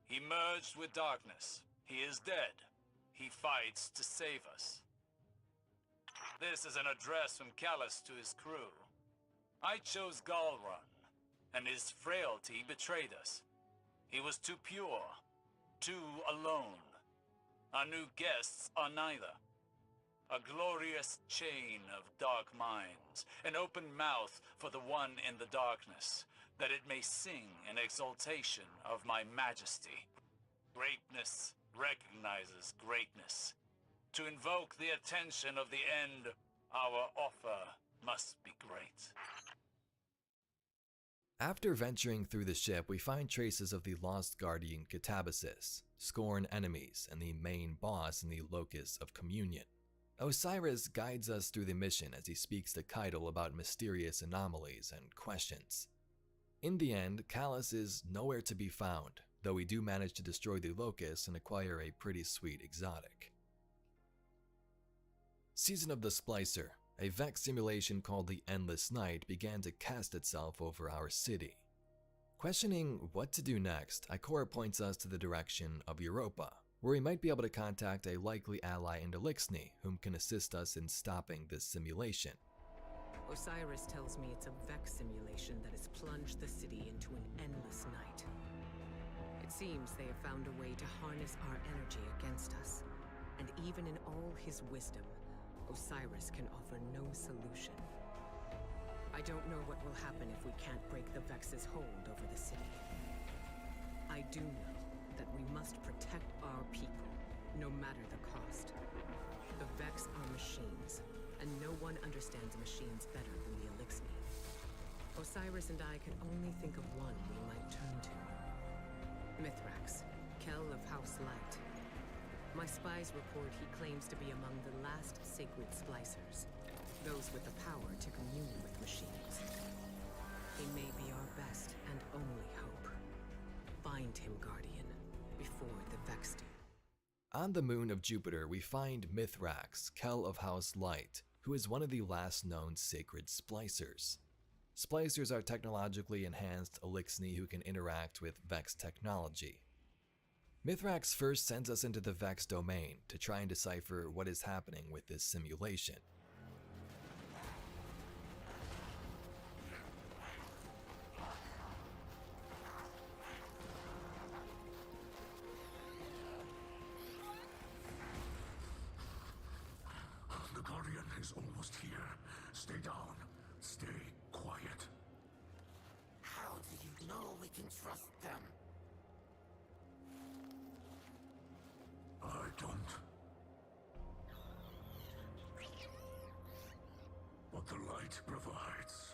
he merged with darkness. He is dead. He fights to save us. This is an address from Callus to his crew. I chose Galrun, and his frailty betrayed us. He was too pure, too alone. Our new guests are neither. A glorious chain of dark minds, an open mouth for the one in the darkness, that it may sing in exaltation of my majesty. Greatness recognizes greatness. To invoke the attention of the end, our offer must be great. After venturing through the ship, we find traces of the lost Guardian Catabasis, Scorn enemies, and the main boss in the Locus of Communion. Osiris guides us through the mission as he speaks to Keitel about mysterious anomalies and questions. In the end, Callus is nowhere to be found, though we do manage to destroy the Locus and acquire a pretty sweet exotic. Season of the Splicer, a Vex simulation called the Endless Night, began to cast itself over our city. Questioning what to do next, Ikora points us to the direction of Europa, where we might be able to contact a likely ally in Elixni, whom can assist us in stopping this simulation. Osiris tells me it's a Vex simulation that has plunged the city into an endless night. It seems they have found a way to harness our energy against us. And even in all his wisdom, Osiris can offer no solution. I don't know what will happen if we can't break the Vex's hold over the city. I do know that we must protect our people, no matter the cost. The Vex are machines, and no one understands machines better than the Elixni. Osiris and I could only think of one we might turn to. Mithrax, Kell of House Light. My spies report he claims to be among the last sacred splicers, those with the power to commune with machines. He may be our best and only hope. Find him, Guardian, before the Vex do. On the moon of Jupiter, we find Mithrax, Kell of House Light, who is one of the last known sacred splicers. Splicers are technologically enhanced Elixni who can interact with Vex technology. Mithrax first sends us into the Vex domain to try and decipher what is happening with this simulation. The Guardian is almost here. Stay down. Stay quiet. How do you know we can trust them? I don't. What the light provides.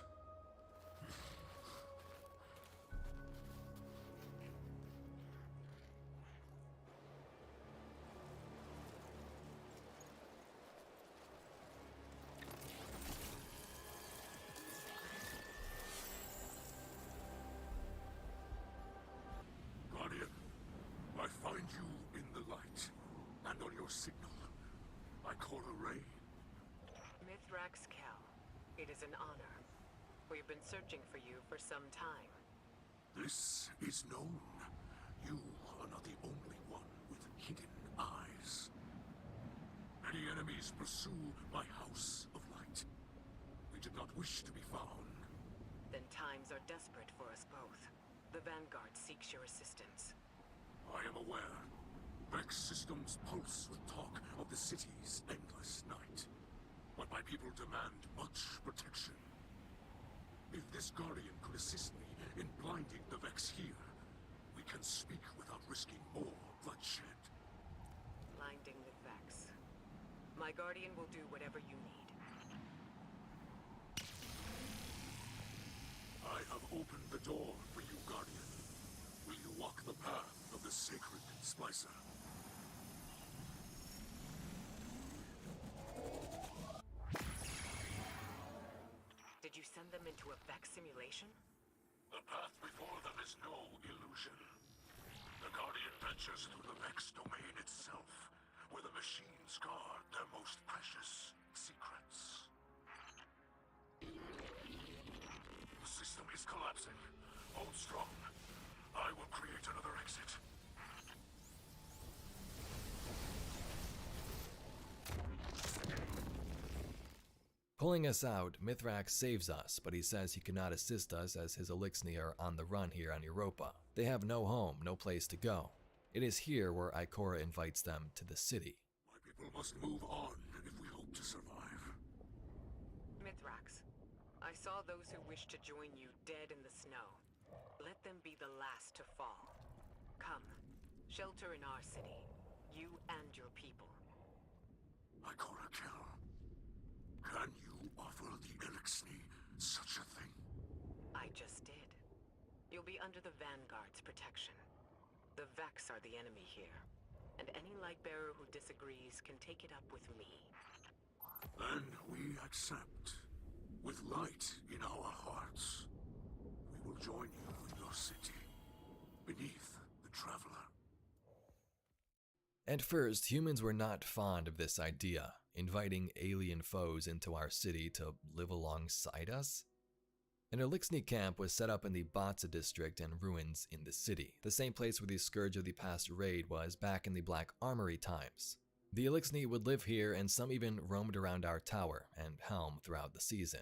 Guardian, I find you in the light, and on your signal, Ikora Rey. Mithrax Kell, it is an honor. We've been searching for you for some time. This is known. You are not the only one with hidden eyes. Many enemies pursue my House of Light. We did not wish to be found. Then times are desperate for us both. The Vanguard seeks your assistance. I am aware. Vex systems pulse with talk of the city's endless night. But my people demand much protection. If this Guardian could assist me in blinding the Vex here, we can speak without risking more bloodshed. Blinding the Vex. My Guardian will do whatever you need. I have opened the door for you, Guardian. Will you walk the path of the sacred Splicer? Did you send them into a Vex simulation? The path before them is no illusion. The Guardian ventures through the Vex domain itself, where the machines guard their most precious secrets. The system is collapsing. Hold strong. I will create another exit. Pulling us out, Mithrax saves us, but he says he cannot assist us as his Elixni are on the run here on Europa. They have no home, no place to go. It is here where Ikora invites them to the city. My people must move on if we hope to survive. Mithrax, I saw those who wished to join you dead in the snow. Let them be the last to fall. Come, shelter in our city, you and your people. Ikora Kell, can you offer the Elixni such a thing? I just did. You'll be under the Vanguard's protection. The Vex are the enemy here, and any Lightbearer who disagrees can take it up with me. Then we accept. With light in our hearts, we will join you in your city, beneath the Traveler. At first, humans were not fond of this idea, inviting alien foes into our city to live alongside us. An Elixni camp was set up in the Batza district and ruins in the city, the same place where the Scourge of the Past raid was back in the Black Armory times. The Elixni would live here, and some even roamed around our tower and Helm throughout the season.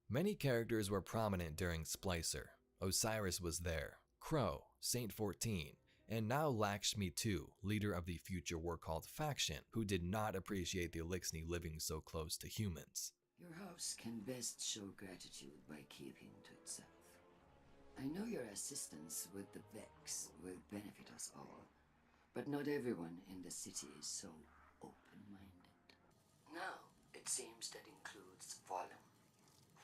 Many characters were prominent during Splicer. Osiris was there, Crow, Saint 14, and now Lakshmi too, leader of the future War Cult faction, who did not appreciate the Eliksni living so close to humans. Your house can best show gratitude by keeping to itself. I know your assistance with the Vex will benefit us all, but not everyone in the city is so open-minded. Now, it seems that includes Fallen.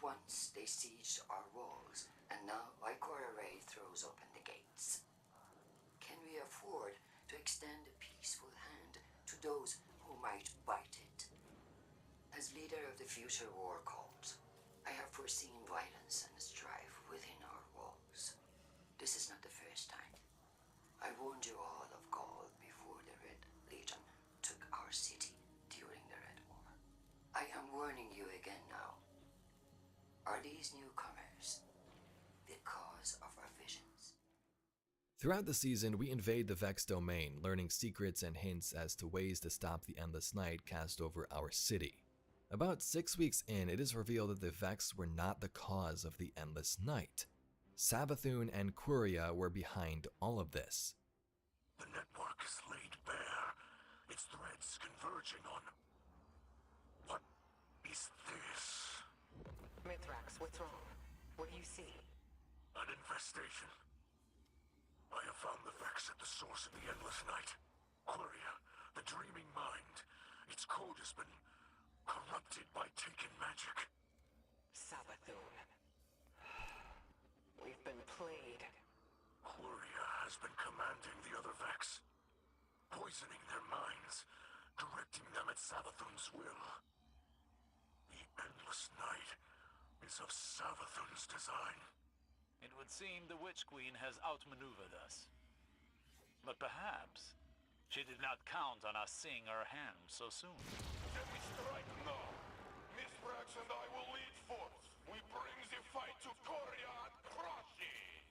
Once they sieged our walls, and now Ikora Ray throws open the gates. Can we afford to extend a peaceful hand to those who might bite it? As leader of the future war cult, I have foreseen violence and strife within our walls. This is not the first time. I warned you all of Gaul before the Red Legion took our city during the Red War. I am warning you again now. Are these newcomers the cause of our visions? Throughout the season, we invade the Vex domain, learning secrets and hints as to ways to stop the Endless Night cast over our city. About 6 weeks in, it is revealed that the Vex were not the cause of the Endless Night. Savathun and Quria were behind all of this. The network is laid bare, its threads converging on... What is this? Mithrax, what's wrong? What do you see? An infestation. I have found the Vex at the source of the Endless Night. Quria, the dreaming mind. Its code has been corrupted by taken magic. Savathun. We've been played. Quria has been commanding the other Vex, poisoning their minds, directing them at Savathun's will. The Endless Night is of Savathun's design. It would seem the Witch Queen has outmaneuvered us. But perhaps she did not count on us seeing her hand so soon. Then we strike now. Mithrax and I will lead forth. We bring the fight to Quria and crush it.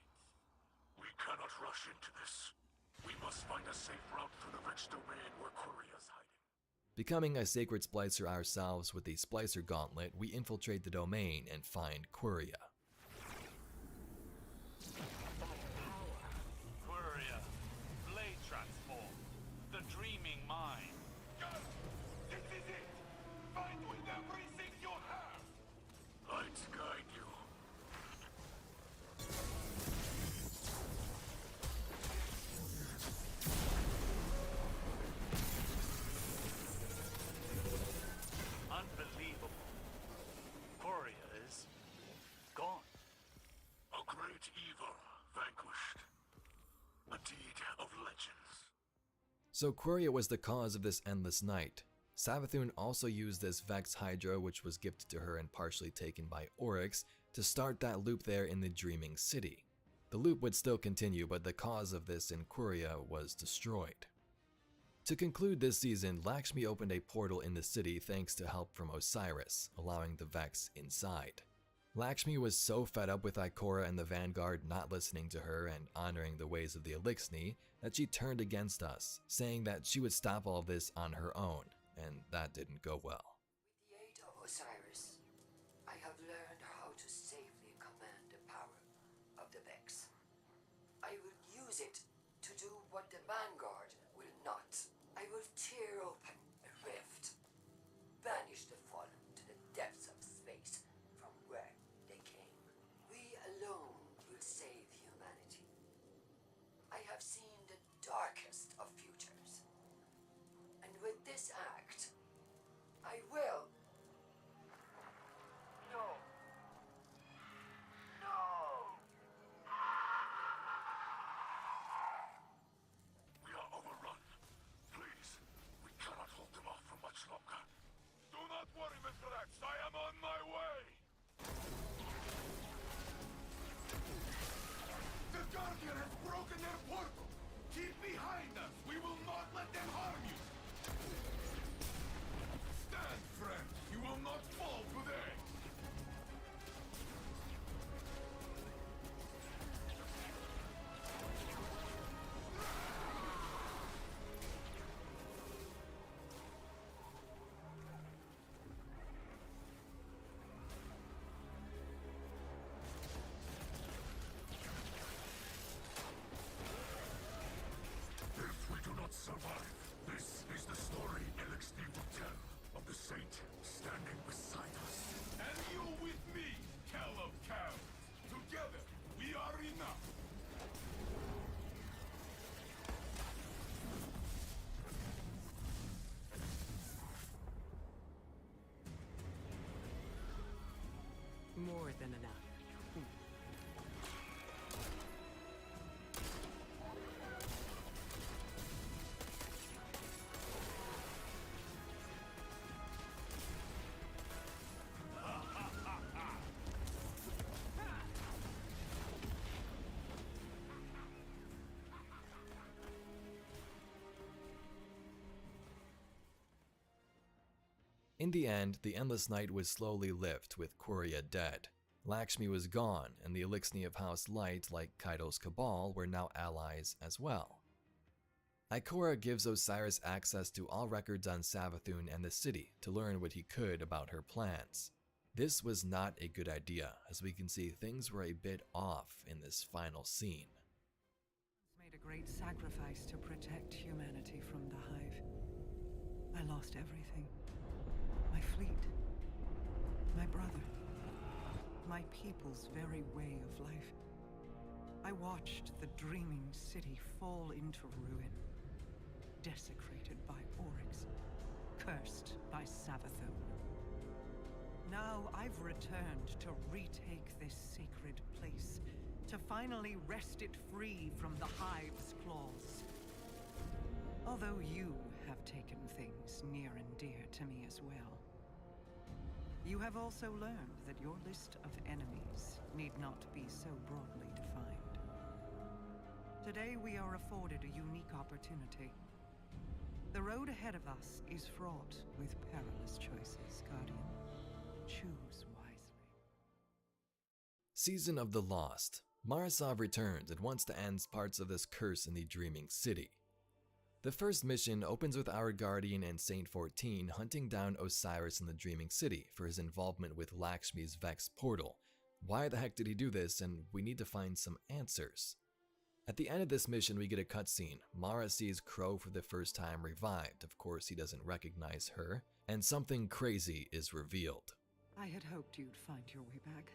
We cannot rush into this. We must find a safe route through the Vex domain where Quria is hiding. Becoming a sacred splicer ourselves with the Splicer Gauntlet, we infiltrate the domain and find Quria. Quria, blade transform, the dreaming mind. Yes! This is it! Fight with everything you have! Light guide you. Unbelievable. Quria is gone. A great evil vanquished. A deed of legends. So Quria was the cause of this Endless Night. Savathun also used this Vex Hydra, which was gifted to her and partially taken by Oryx, to start that loop there in the Dreaming City. The loop would still continue, but the cause of this in Quria was destroyed. To conclude this season, Lakshmi opened a portal in the city thanks to help from Osiris, allowing the Vex inside. Lakshmi was so fed up with Ikora and the Vanguard not listening to her and honoring the ways of the Eliksni that she turned against us, saying that she would stop all this on her own, and that didn't go well. With the aid of Osiris, I have learned how to safely command the power of the Vex. I will use it to do what the Vanguard will not. I will tear open a rift, banish the Fallen to the depths of space from where they came. We alone will save humanity. I have seen the darkest of futures. And with this act, I will... No. No! We are overrun. Please, we cannot hold them off for much longer. Do not worry, Mithrax. I am on my way. The Guardian has broken their portal. Keep behind us. We will not let them harm you. Stand, friend. You will not fall today. More than enough. In the end, the Endless Night was slowly lived with Quria dead. Lakshmi was gone, and the Elixni of House Light, like Kaido's Cabal, were now allies as well. Ikora gives Osiris access to all records on Savathûn and the city to learn what he could about her plans. This was not a good idea, as we can see things were a bit off in this final scene. Made a great sacrifice to protect humanity from the Hive. I lost everything. My fleet, my brother, my people's very way of life. I watched the dreaming city fall into ruin, desecrated by Oryx, cursed by Savathûn. Now I've returned to retake this sacred place, to finally wrest it free from the Hive's claws. Although you have taken things near and dear to me as well. You have also learned that your list of enemies need not be so broadly defined. Today we are afforded a unique opportunity. The road ahead of us is fraught with perilous choices, Guardian. Choose wisely. Season of the Lost. Marasov returns and wants to end parts of this curse in the Dreaming City. The first mission opens with our Guardian and Saint 14 hunting down Osiris in the Dreaming City for his involvement with Lakshmi's Vex portal. Why the heck did he do this, and we need to find some answers. At the end of this mission we get a cutscene. Mara sees Crow for the first time revived, of course he doesn't recognize her, and something crazy is revealed. I had hoped you'd find your way back.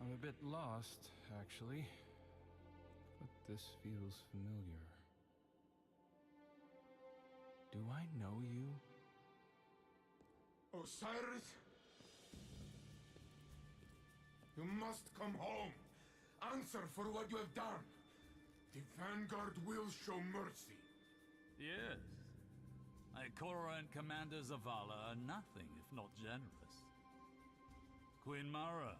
I'm a bit lost, actually, but this feels familiar. Do I know you? Osiris? You must come home. Answer for what you have done. The Vanguard will show mercy. Yes. Ikora and Commander Zavala are nothing if not generous. Queen Mara.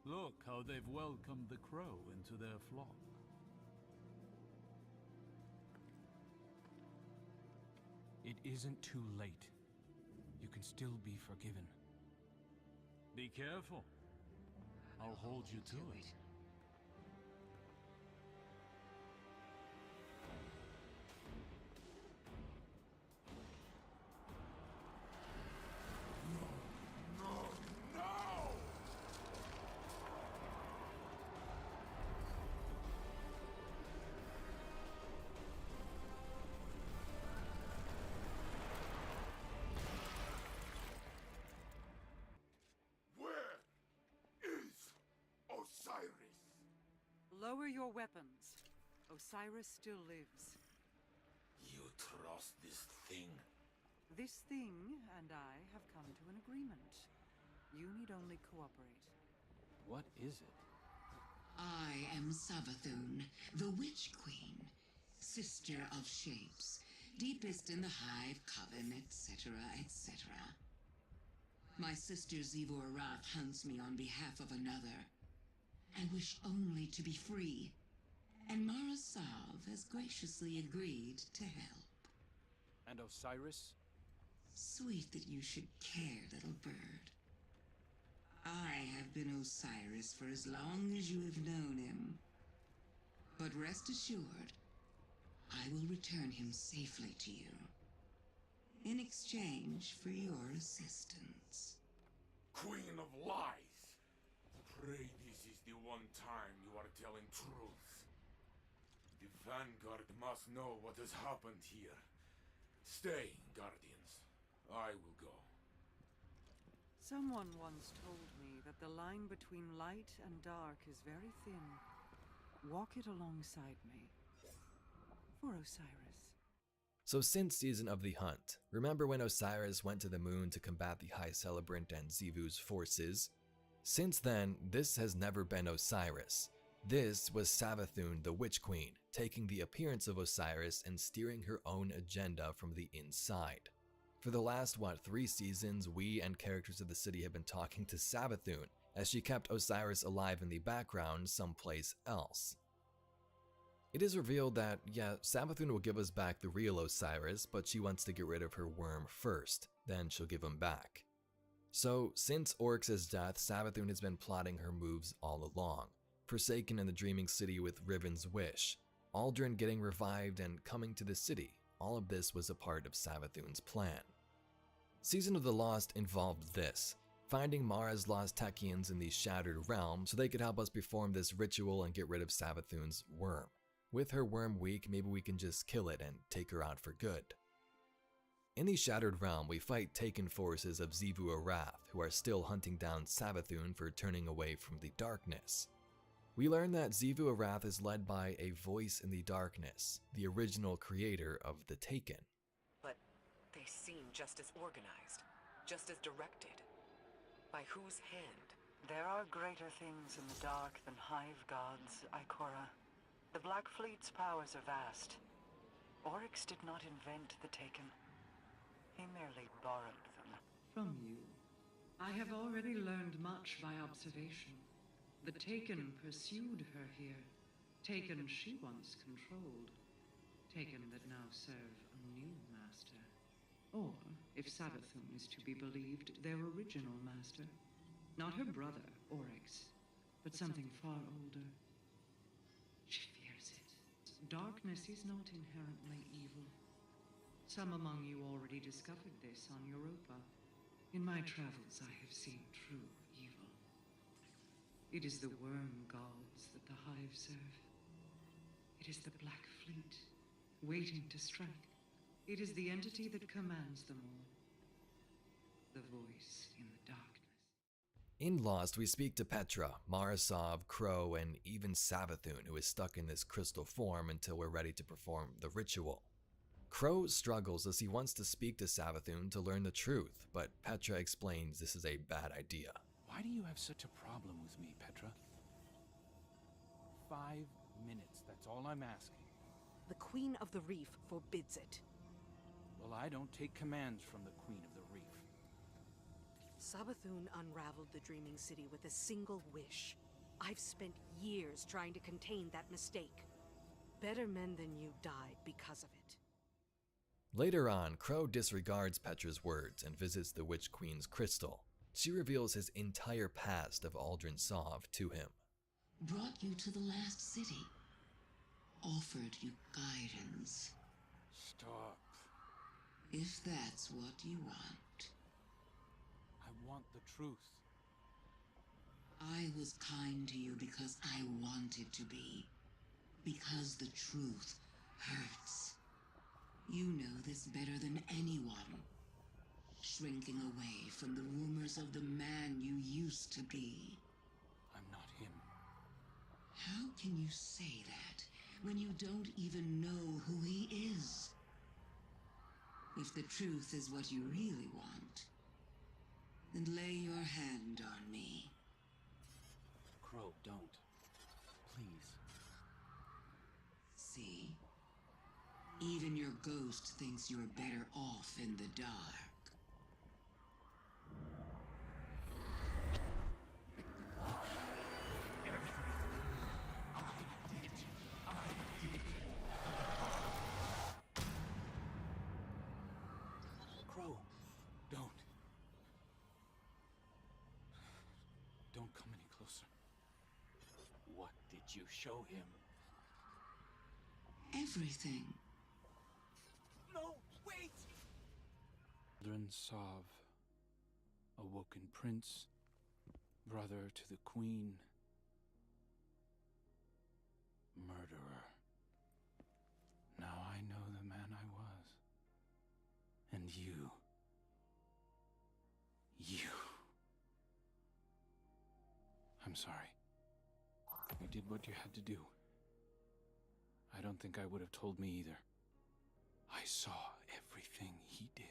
Look how they've welcomed the Crow into their flock. It isn't too late. You can still be forgiven. Be careful. I'll hold you to it. Lower your weapons. Osiris still lives. You trust this thing? This thing and I have come to an agreement. You need only cooperate. What is it? I am Savathûn, the Witch Queen, sister of shapes, deepest in the Hive Coven, etc., etc. My sister Zivor Wrath hunts me on behalf of another. I wish only to be free, and Mara Sov has graciously agreed to help. And Osiris? Sweet that you should care, little bird. I have been Osiris for as long as you have known him. But rest assured, I will return him safely to you, in exchange for your assistance. Queen of Lies! Pray this is the one time you are telling truth. The Vanguard must know what has happened here. Stay, Guardians. I will go. Someone once told me that the line between light and dark is very thin. Walk it alongside me. For Osiris. So since Season of the Hunt, remember when Osiris went to the moon to combat the High Celebrant and Xivu's forces? Since then, this has never been Osiris. This was Savathun, the Witch Queen, taking the appearance of Osiris and steering her own agenda from the inside. For the last, 3 seasons, we and characters of the city have been talking to Savathun, as she kept Osiris alive in the background someplace else. It is revealed that, yeah, Savathun will give us back the real Osiris, but she wants to get rid of her worm first, then she'll give him back. So, since Oryx's death, Savathun has been plotting her moves all along. Forsaken in the Dreaming City with Riven's wish, Aldrin getting revived and coming to the city, all of this was a part of Savathun's plan. Season of the Lost involved this, finding Mara's lost Techeuns in the Shattered Realm so they could help us perform this ritual and get rid of Savathun's worm. With her worm weak, maybe we can just kill it and take her out for good. In the Shattered Realm, we fight taken forces of Xivu Arath, who are still hunting down Savathun for turning away from the darkness. We learn that Xivu Arath is led by a voice in the darkness, the original creator of the Taken. But they seem just as organized, just as directed. By whose hand? There are greater things in the dark than hive gods, Ikora. The Black Fleet's powers are vast. Oryx did not invent the Taken. He merely borrowed them. From you, I have already learned much by observation. The Taken pursued her here. Taken she once controlled. Taken that now serve a new master. Or, if Savathun is to be believed, their original master. Not her brother, Oryx, but something far older. She fears it. Darkness is not inherently evil. Some among you already discovered this on Europa. In my travels, I have seen true evil. It is the worm gods that the Hive serve. It is the Black Fleet, waiting to strike. It is the entity that commands them all. The voice in the darkness. In Lost, we speak to Petra, Marasov, Crow, and even Savathun, who is stuck in this crystal form until we're ready to perform the ritual. Crow struggles as he wants to speak to Savathun to learn the truth, but Petra explains this is a bad idea. Why do you have such a problem with me, Petra? 5 minutes, that's all I'm asking. The Queen of the Reef forbids it. Well, I don't take commands from the Queen of the Reef. Savathun unraveled the Dreaming City with a single wish. I've spent years trying to contain that mistake. Better men than you died because of it. Later on, Crow disregards Petra's words and visits the Witch Queen's crystal. She reveals his entire past of Aldrin Sov to him. Brought you to the last city. Offered you guidance. Stop. If that's what you want. I want the truth. I was kind to you because I wanted to be. Because the truth hurts. You know this better than anyone. Shrinking away from the rumors of the man you used to be. I'm not him. How can you say that when you don't even know who he is? If the truth is what you really want, then lay your hand on me. Crow, don't. Please. See? Even your ghost thinks you're better off in the dark. Crow, don't. Don't come any closer. What did you show him? Everything. No, wait! Aldrin Sov, awoken prince, brother to the queen, murderer. Now I know the man I was. And you. I'm sorry. You did what you had to do. I don't think I would have told me either. I saw everything he did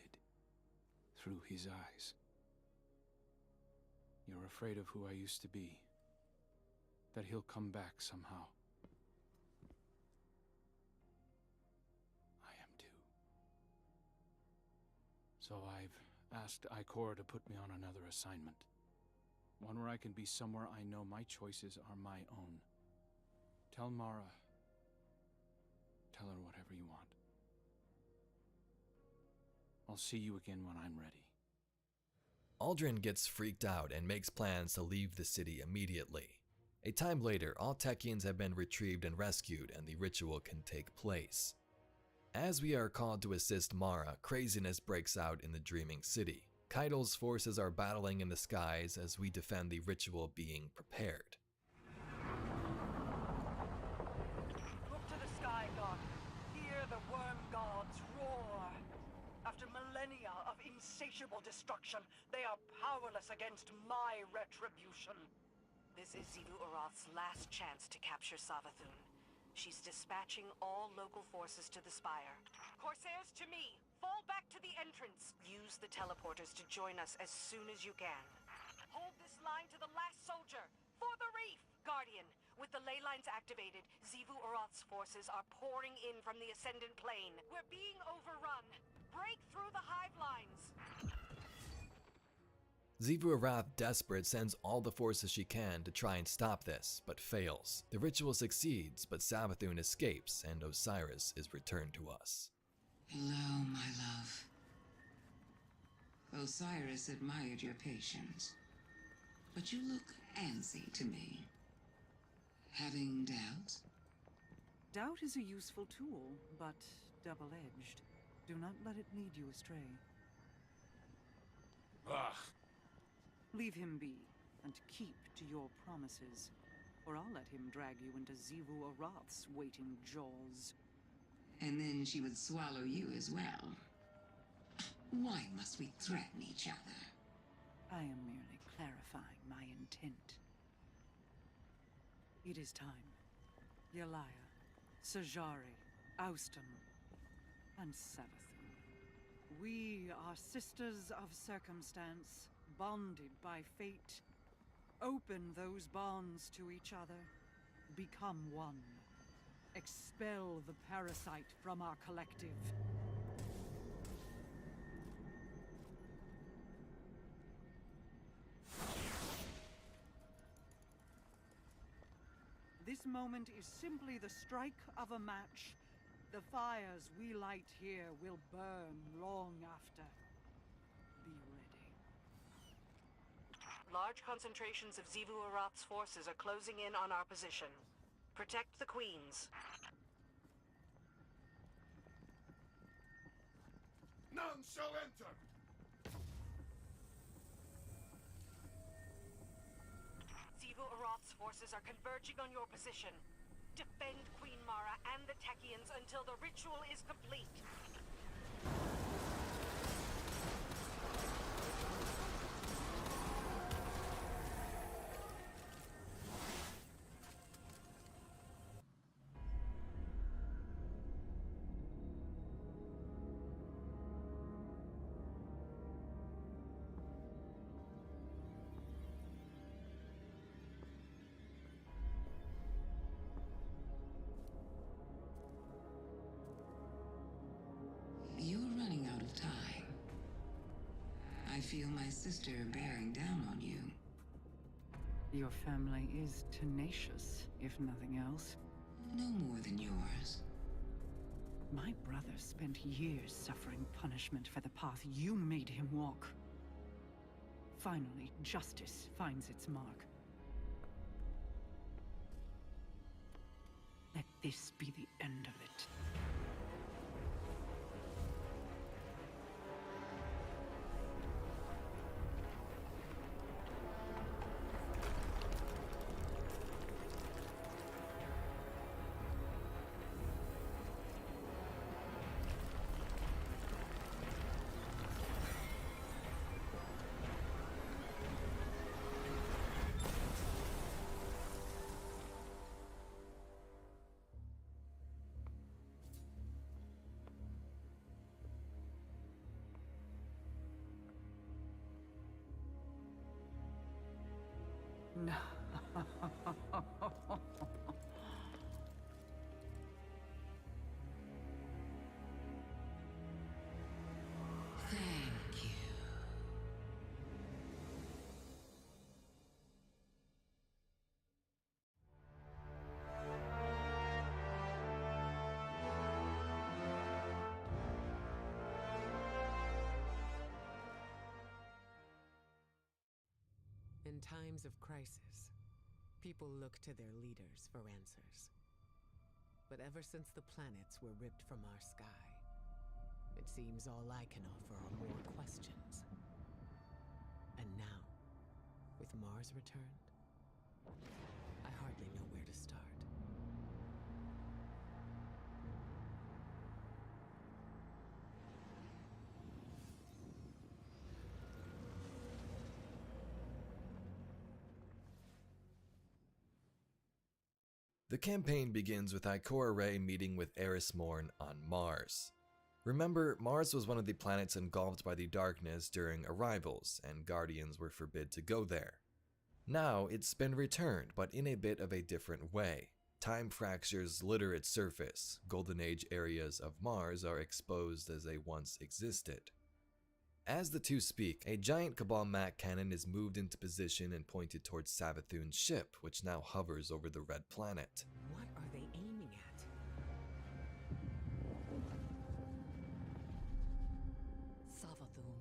through his eyes. You're afraid of who I used to be. That he'll come back somehow. I am too. So I've asked Ikora to put me on another assignment. One where I can be somewhere I know my choices are my own. Tell Mara. Tell her whatever you want. I'll see you again when I'm ready. Aldrin gets freaked out and makes plans to leave the city immediately. A time later, all Techeuns have been retrieved and rescued, and the ritual can take place. As we are called to assist Mara, craziness breaks out in the Dreaming City. Kaido's forces are battling in the skies as we defend the ritual being prepared. Look to the sky, God. Hear the worm gods roar. After millennia of insatiable destruction, they are powerless against my retribution. This is Xivu Arath's last chance to capture Savathun. She's dispatching all local forces to the Spire. Corsairs to me! Fall back to the entrance! Use the teleporters to join us as soon as you can. Hold this line to the last soldier! For the reef! Guardian, with the ley lines activated, Xivu Arath's forces are pouring in from the Ascendant Plane. We're being overrun! Break through the hive lines! Xivu Arath, desperate, sends all the forces she can to try and stop this, but fails. The ritual succeeds, but Savathun escapes, and Osiris is returned to us. Hello, my love. Osiris admired your patience, but you look antsy to me. Having doubt? Doubt is a useful tool, but double-edged. Do not let it lead you astray. Ugh. Leave him be, and keep to your promises, or I'll let him drag you into Xivu Arath's waiting jaws. And then she would swallow you as well. Why must we threaten each other? I am merely clarifying my intent. It is time. Yelaya, Sajari, Austin, and Savathun. We are sisters of circumstance, bonded by fate. Open those bonds to each other. Become one. Expel the parasite from our collective. This moment is simply the strike of a match. The fires we light here will burn long after. Be ready. Large concentrations of Xivu Arath's forces are closing in on our position. Protect the queens. None shall enter! Xivu Arath's forces are converging on your position. Defend Queen Mara and the Techeuns until the ritual is complete. You're running out of time. I feel my sister bearing down on you. Your family is tenacious, if nothing else. No more than yours. My brother spent years suffering punishment for the path you made him walk. Finally, justice finds its mark. Let this be the end of it. No. Thank you. In times of crisis, people look to their leaders for answers. But ever since the planets were ripped from our sky, it seems all I can offer are more questions. And now, with Mars returned, I hardly know where to start. The campaign begins with Ikora Rey meeting with Eris Morn on Mars. Remember, Mars was one of the planets engulfed by the darkness during arrivals, and Guardians were forbid to go there. Now, it's been returned, but in a bit of a different way. Time fractures litter its surface. Golden Age areas of Mars are exposed as they once existed. As the two speak, a giant Cabal Mac cannon is moved into position and pointed towards Savathun's ship, which now hovers over the red planet. What are they aiming at? Savathun.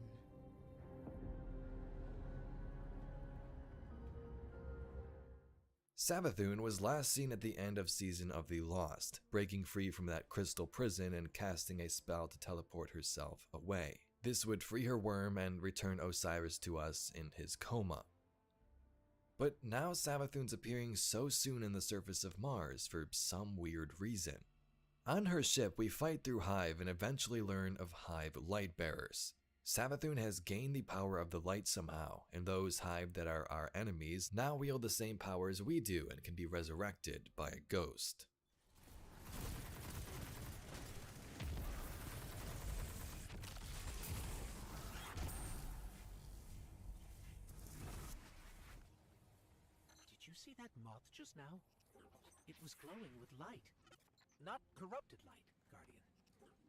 Savathun was last seen at the end of Season of the Lost, breaking free from that crystal prison and casting a spell to teleport herself away. This would free her worm and return Osiris to us in his coma. But now Savathun's appearing so soon in the surface of Mars for some weird reason. On her ship, we fight through Hive and eventually learn of Hive Lightbearers. Savathun has gained the power of the light somehow, and those Hive that are our enemies now wield the same powers we do and can be resurrected by a ghost. See that moth just now? It was glowing with light. Not corrupted light, Guardian,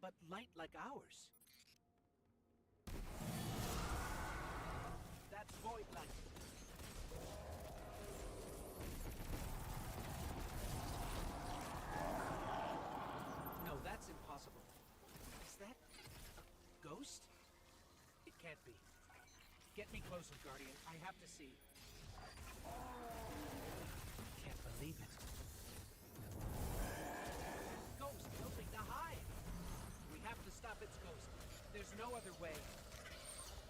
but light like ours. That's void light. No, that's impossible. Is that a ghost? It can't be. Get me closer, Guardian. I have to see. Can't believe it. Ghost building the hive! We have to stop its ghost. There's no other way.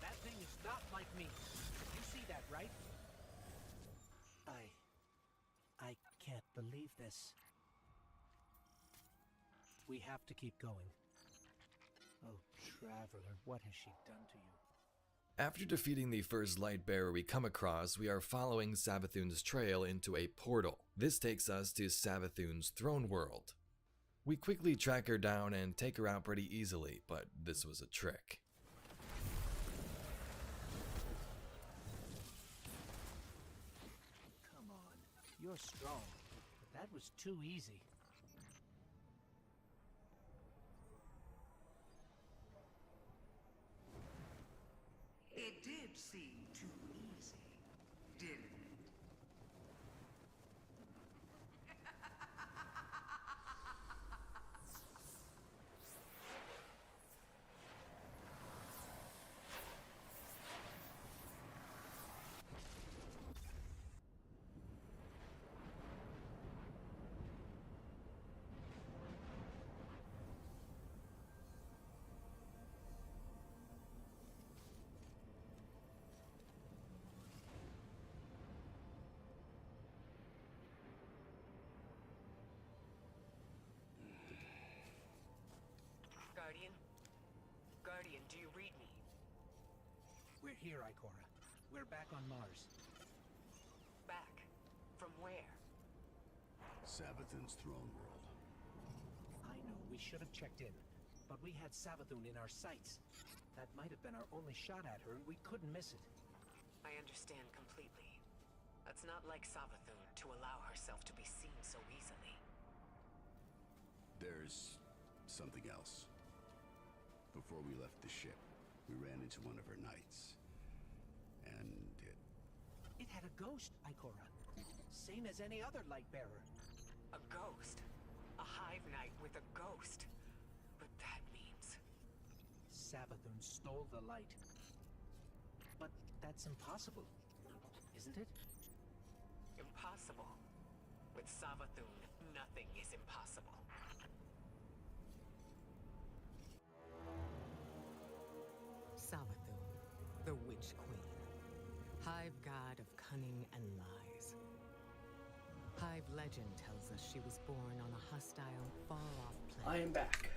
That thing is not like me. You see that, right? I can't believe this. We have to keep going. Oh, Traveler, what has she done to you? After defeating the first Lightbearer we come across, we are following Savathun's trail into a portal. This takes us to Savathun's throne world. We quickly track her down and take her out pretty easily, but this was a trick. Come on, you're strong, but that was too easy. It did seem too easy, didn't it? Guardian, do you read me? We're here, Ikora. We're back on Mars. Back? From where? Savathun's throne world. I know, we should have checked in, but we had Savathun in our sights. That might have been our only shot at her, and we couldn't miss it. I understand completely. That's not like Savathun to allow herself to be seen so easily. There's something else. Before we left the ship, we ran into one of her knights. And It had a ghost, Ikora. Same as any other light bearer. A ghost? A hive knight with a ghost? But that means... Savathun stole the light. But that's impossible, isn't it? Impossible. With Savathun, nothing is impossible. Savathun, the Witch Queen. Hive god of cunning and lies. Hive legend tells us she was born on a hostile, far-off planet. I am back.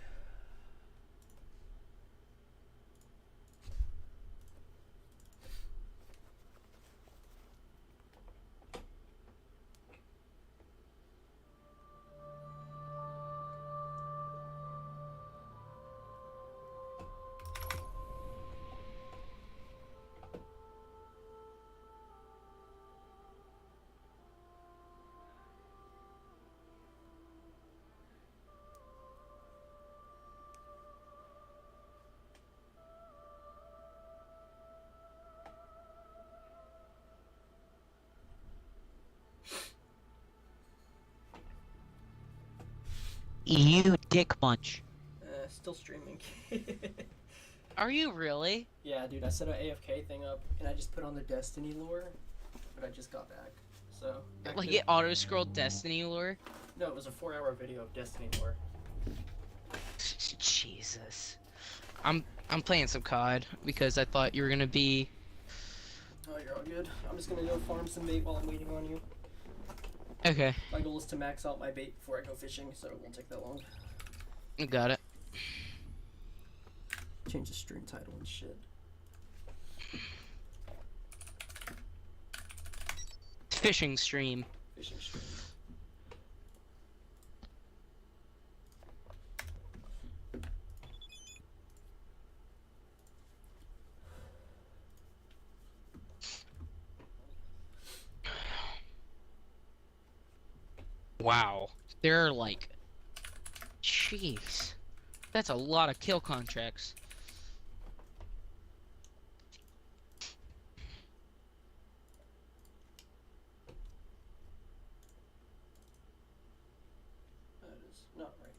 You dick munch. Still streaming. Are you really? Yeah, dude, I set an AFK thing up, and I just put on the Destiny lore, but I just got back, so... Like it auto-scrolled Destiny lore? No, it was a 4-hour video of Destiny lore. Jesus. I'm playing some COD, because I thought you were gonna be... Oh, you're all good. I'm just gonna go farm some bait while I'm waiting on you. Okay. My goal is to max out my bait before I go fishing, so it won't take that long. Got it. Change the stream title and shit. Fishing stream. Fishing stream. Wow. There are like... Jeez. That's a lot of kill contracts. That is not right.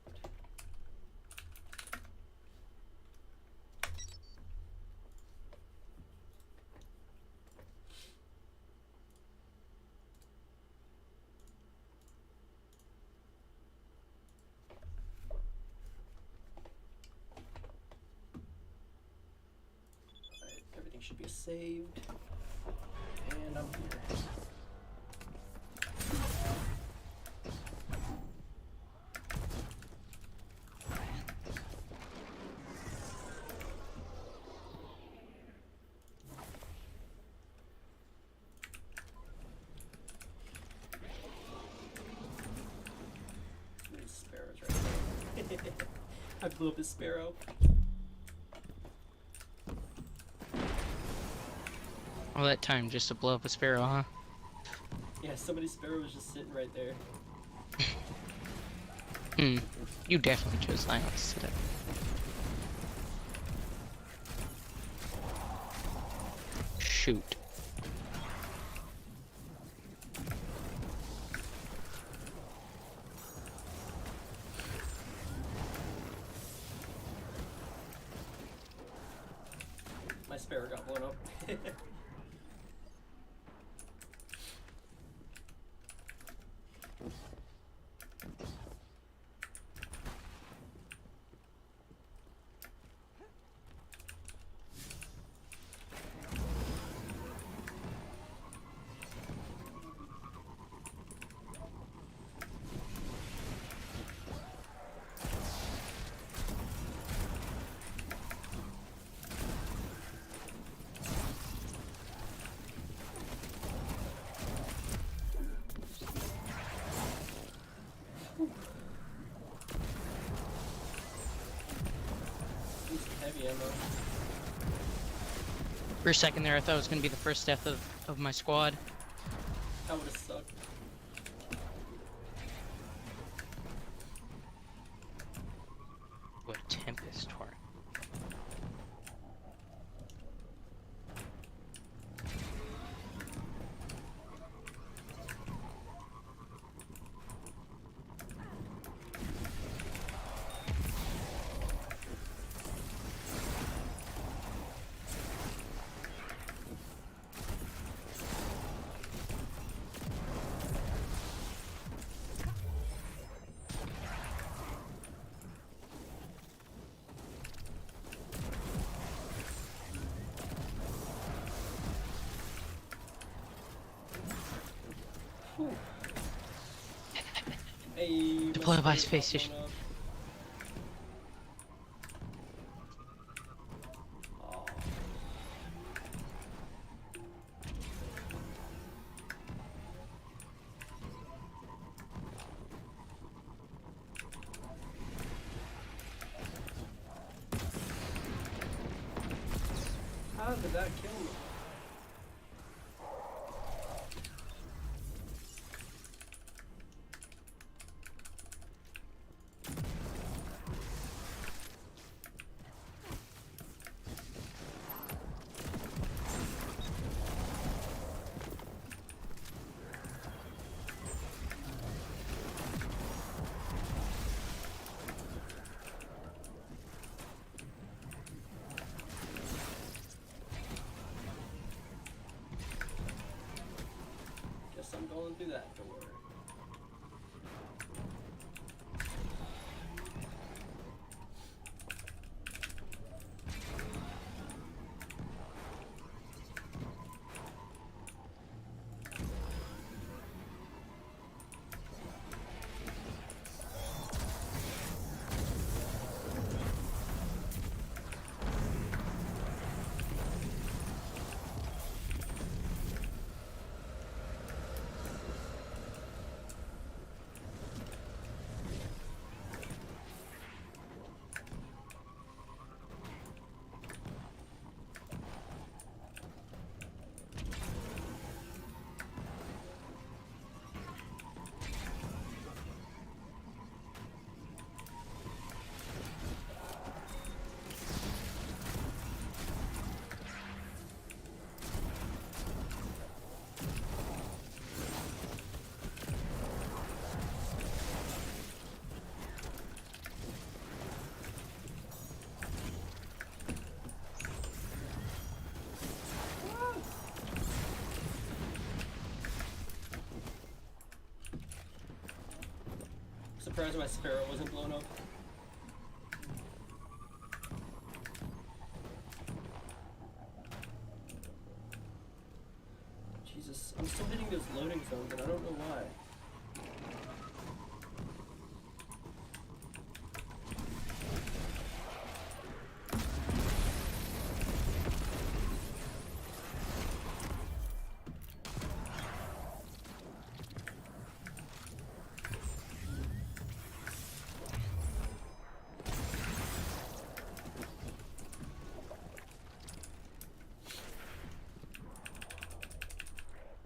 Everything should be saved. And I'm here. There's sparrows right there. I blew up his sparrow. All that time just to blow up a sparrow, huh? Yeah, somebody's sparrow was just sitting right there. You definitely chose silence today. Shoot. My sparrow got blown up. Heavy ammo. For a second there, I thought it was going to be the first death of my squad. That would've sucked. What a Tempest Torrent. Hey, Deploy by space station. How did that kill me? Guess I'm going through that door. Surprised my sparrow wasn't blown up. Jesus, I'm still hitting those loading zones and I don't know why.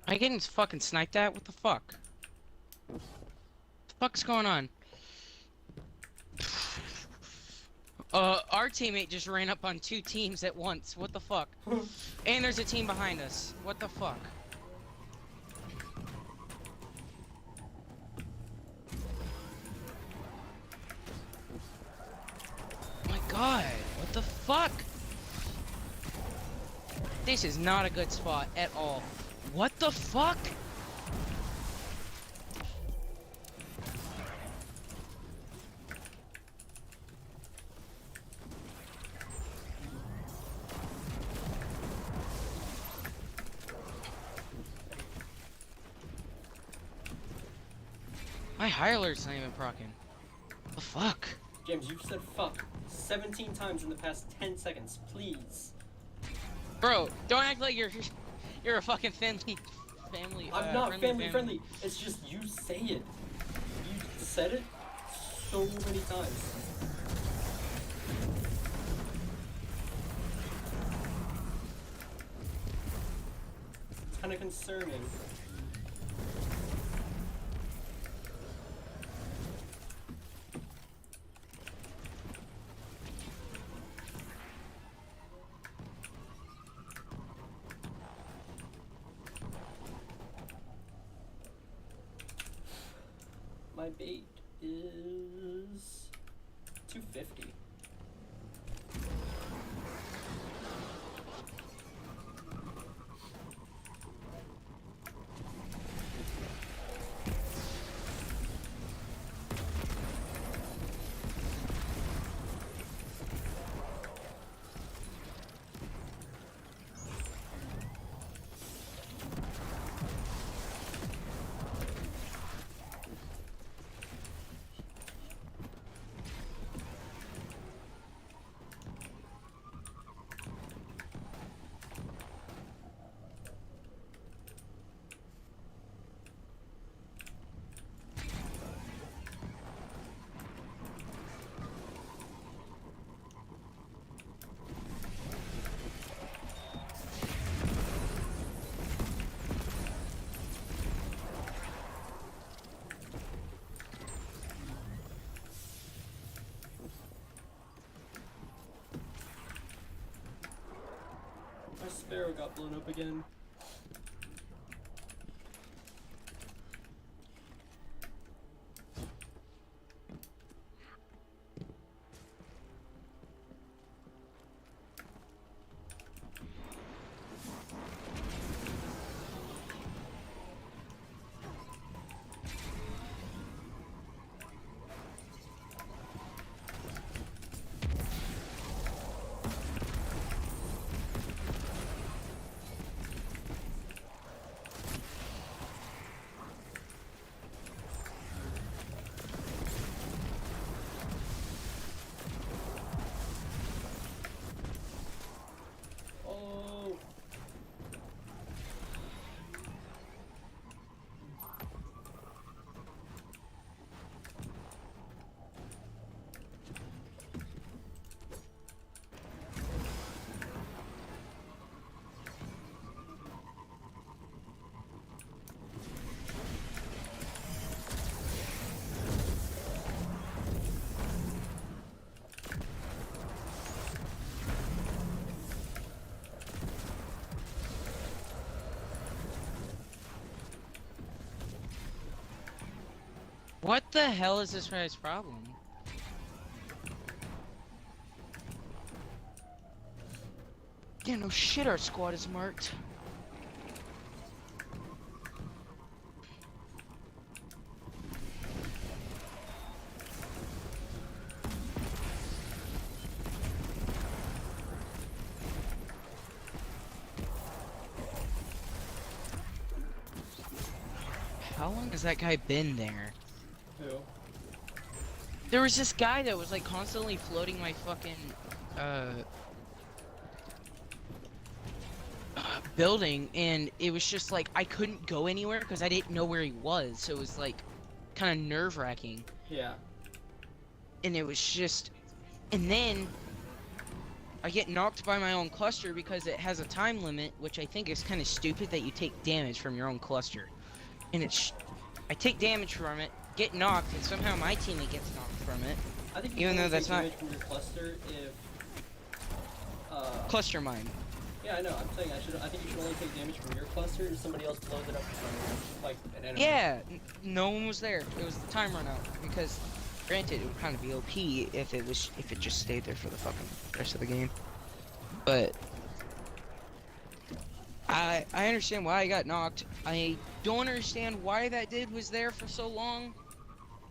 Am I getting fucking sniped at? What the fuck? What the fuck's going on? Our teammate just ran up on 2 teams at once. What the fuck? And there's a team behind us. What the fuck? Oh my god, what the fuck? This is not a good spot at all. What the fuck? My high alert's not even proccing. What the fuck? James, you've said fuck 17 times in the past 10 seconds. Please. Bro, don't act like you're a fucking family. I'm not family. It's just you say it. You said it so many times. It's kind of concerning. My bait is 250. My sparrow got blown up again. What the hell is this guy's problem? Yeah, no shit, our squad is marked. How long has that guy been there? Who? There was this guy that was like constantly floating my fucking building, and it was just like I couldn't go anywhere because I didn't know where he was, so it was like kind of nerve-wracking. Yeah. And it was just, and then I get knocked by my own cluster because it has a time limit, which I think is kind of stupid that you take damage from your own cluster. And it's, I take damage from it, get knocked, and somehow my teammate gets knocked from it. I think you even can though only that's take not damage from your cluster if cluster mine. Yeah, I know. I'm saying I think you should only take damage from your cluster if somebody else blows it up from like an enemy. Yeah, no one was there. It was the time run out because, granted, it would kind of be OP if it just stayed there for the fucking rest of the game. But I understand why I got knocked. I don't understand why that dude was there for so long.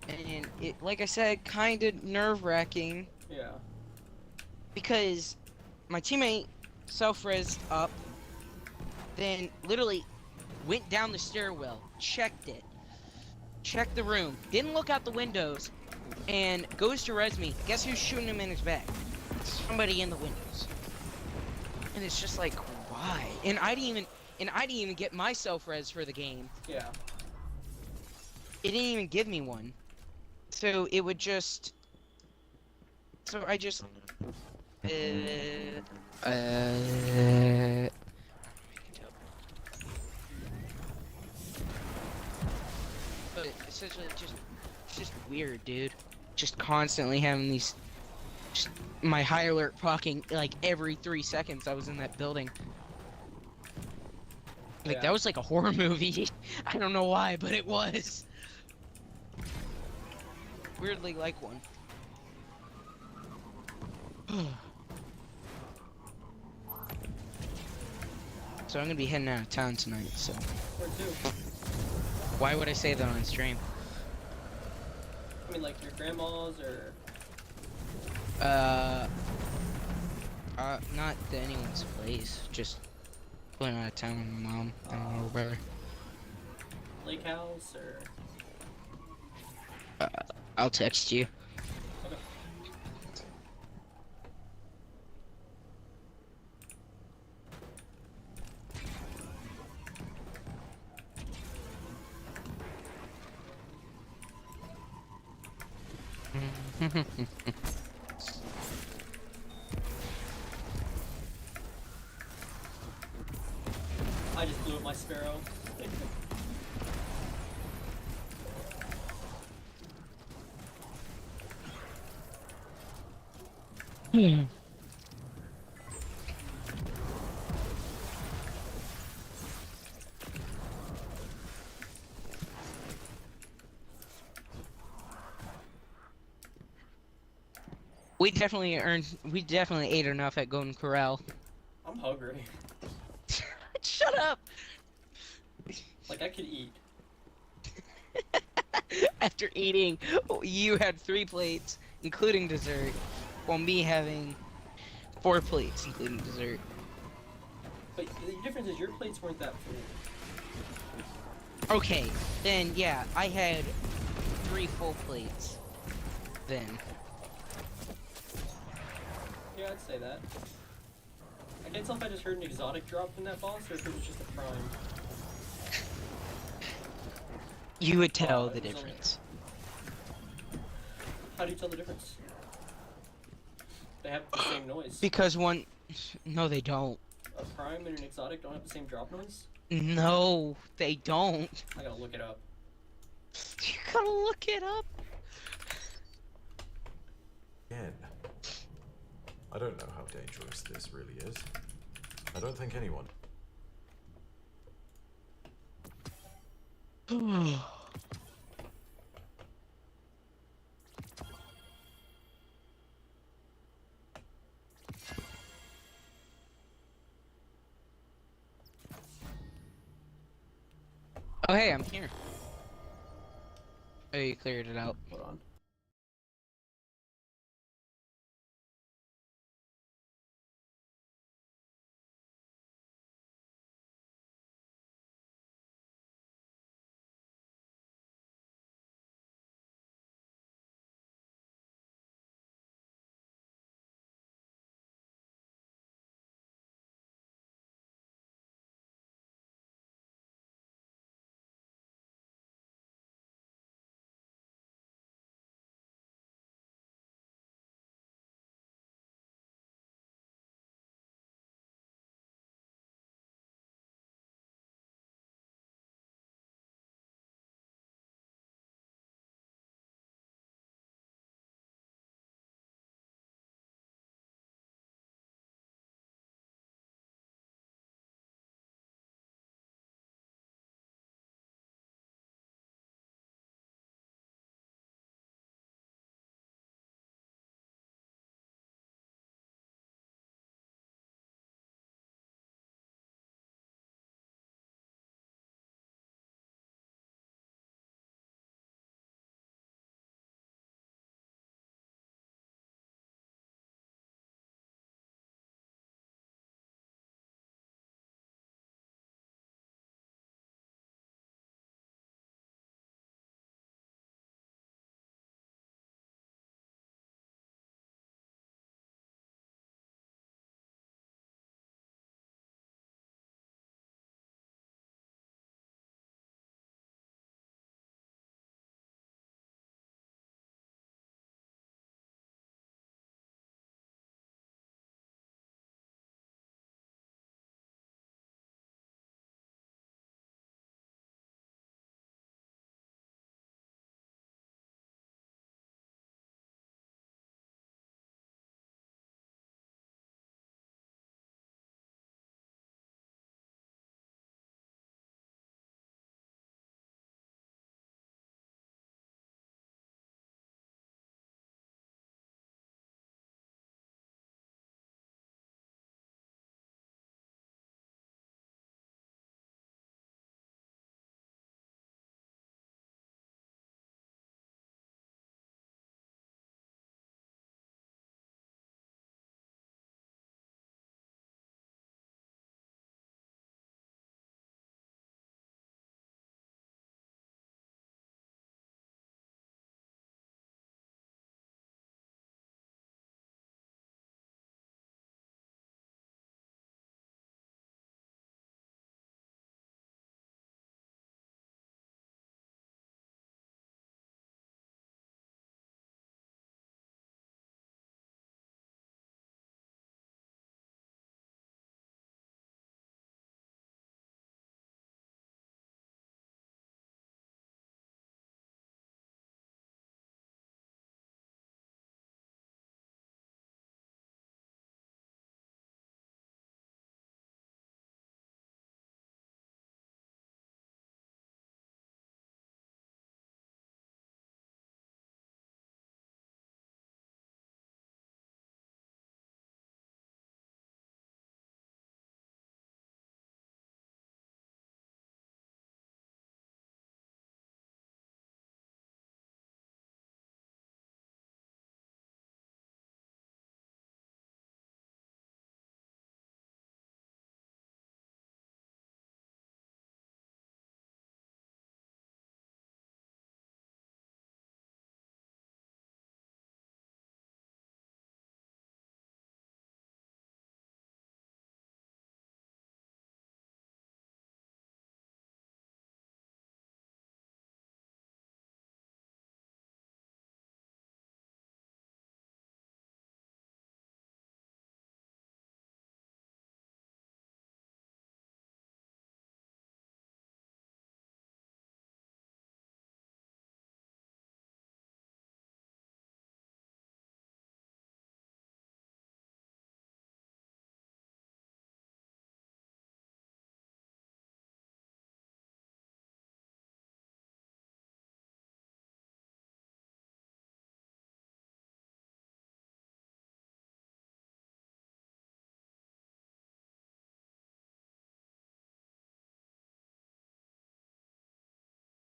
And it, like I said, kind of nerve-wracking. Yeah. Because my teammate self-resed up, then literally went down the stairwell, checked it, checked the room, didn't look out the windows, and goes to res me. Guess who's shooting him in his back? Somebody in the windows. And it's just like, why? And I didn't even get my self-res for the game. Yeah. It didn't even give me one. So it would just, so I just but essentially it's just weird, dude. Just constantly having these, just my high alert proccing like every 3 seconds I was in that building. Like, Yeah. that was like a horror movie. I don't know why, but it was. weirdly like one. So I'm gonna be heading out of town tonight, so. Where to? Why would I say that on stream? I mean, like your grandma's or. Not to anyone's place. Just going out of town with my mom and my little brother. Lake house or. I'll text you. Okay. I just blew up my sparrow. We definitely ate enough at Golden Corral. I'm hungry. Shut up! Like I could eat. After eating, you had 3 plates, including dessert, while me having 4 plates, including dessert. But the difference is your plates weren't that full. Okay, then yeah, I had 3 full plates. Then. Yeah, I'd say that. I can't tell if I just heard an exotic drop from that boss or if it was just a prime. You would tell the difference. How do you tell the difference? They have the same noise. Because one... No, they don't. A prime and an exotic don't have the same drop noise? No, they don't. I gotta look it up. You gotta look it up. Again. I don't know how dangerous this really is. I don't think anyone... Oh hey, I'm here. Oh, you cleared it out. Hold on.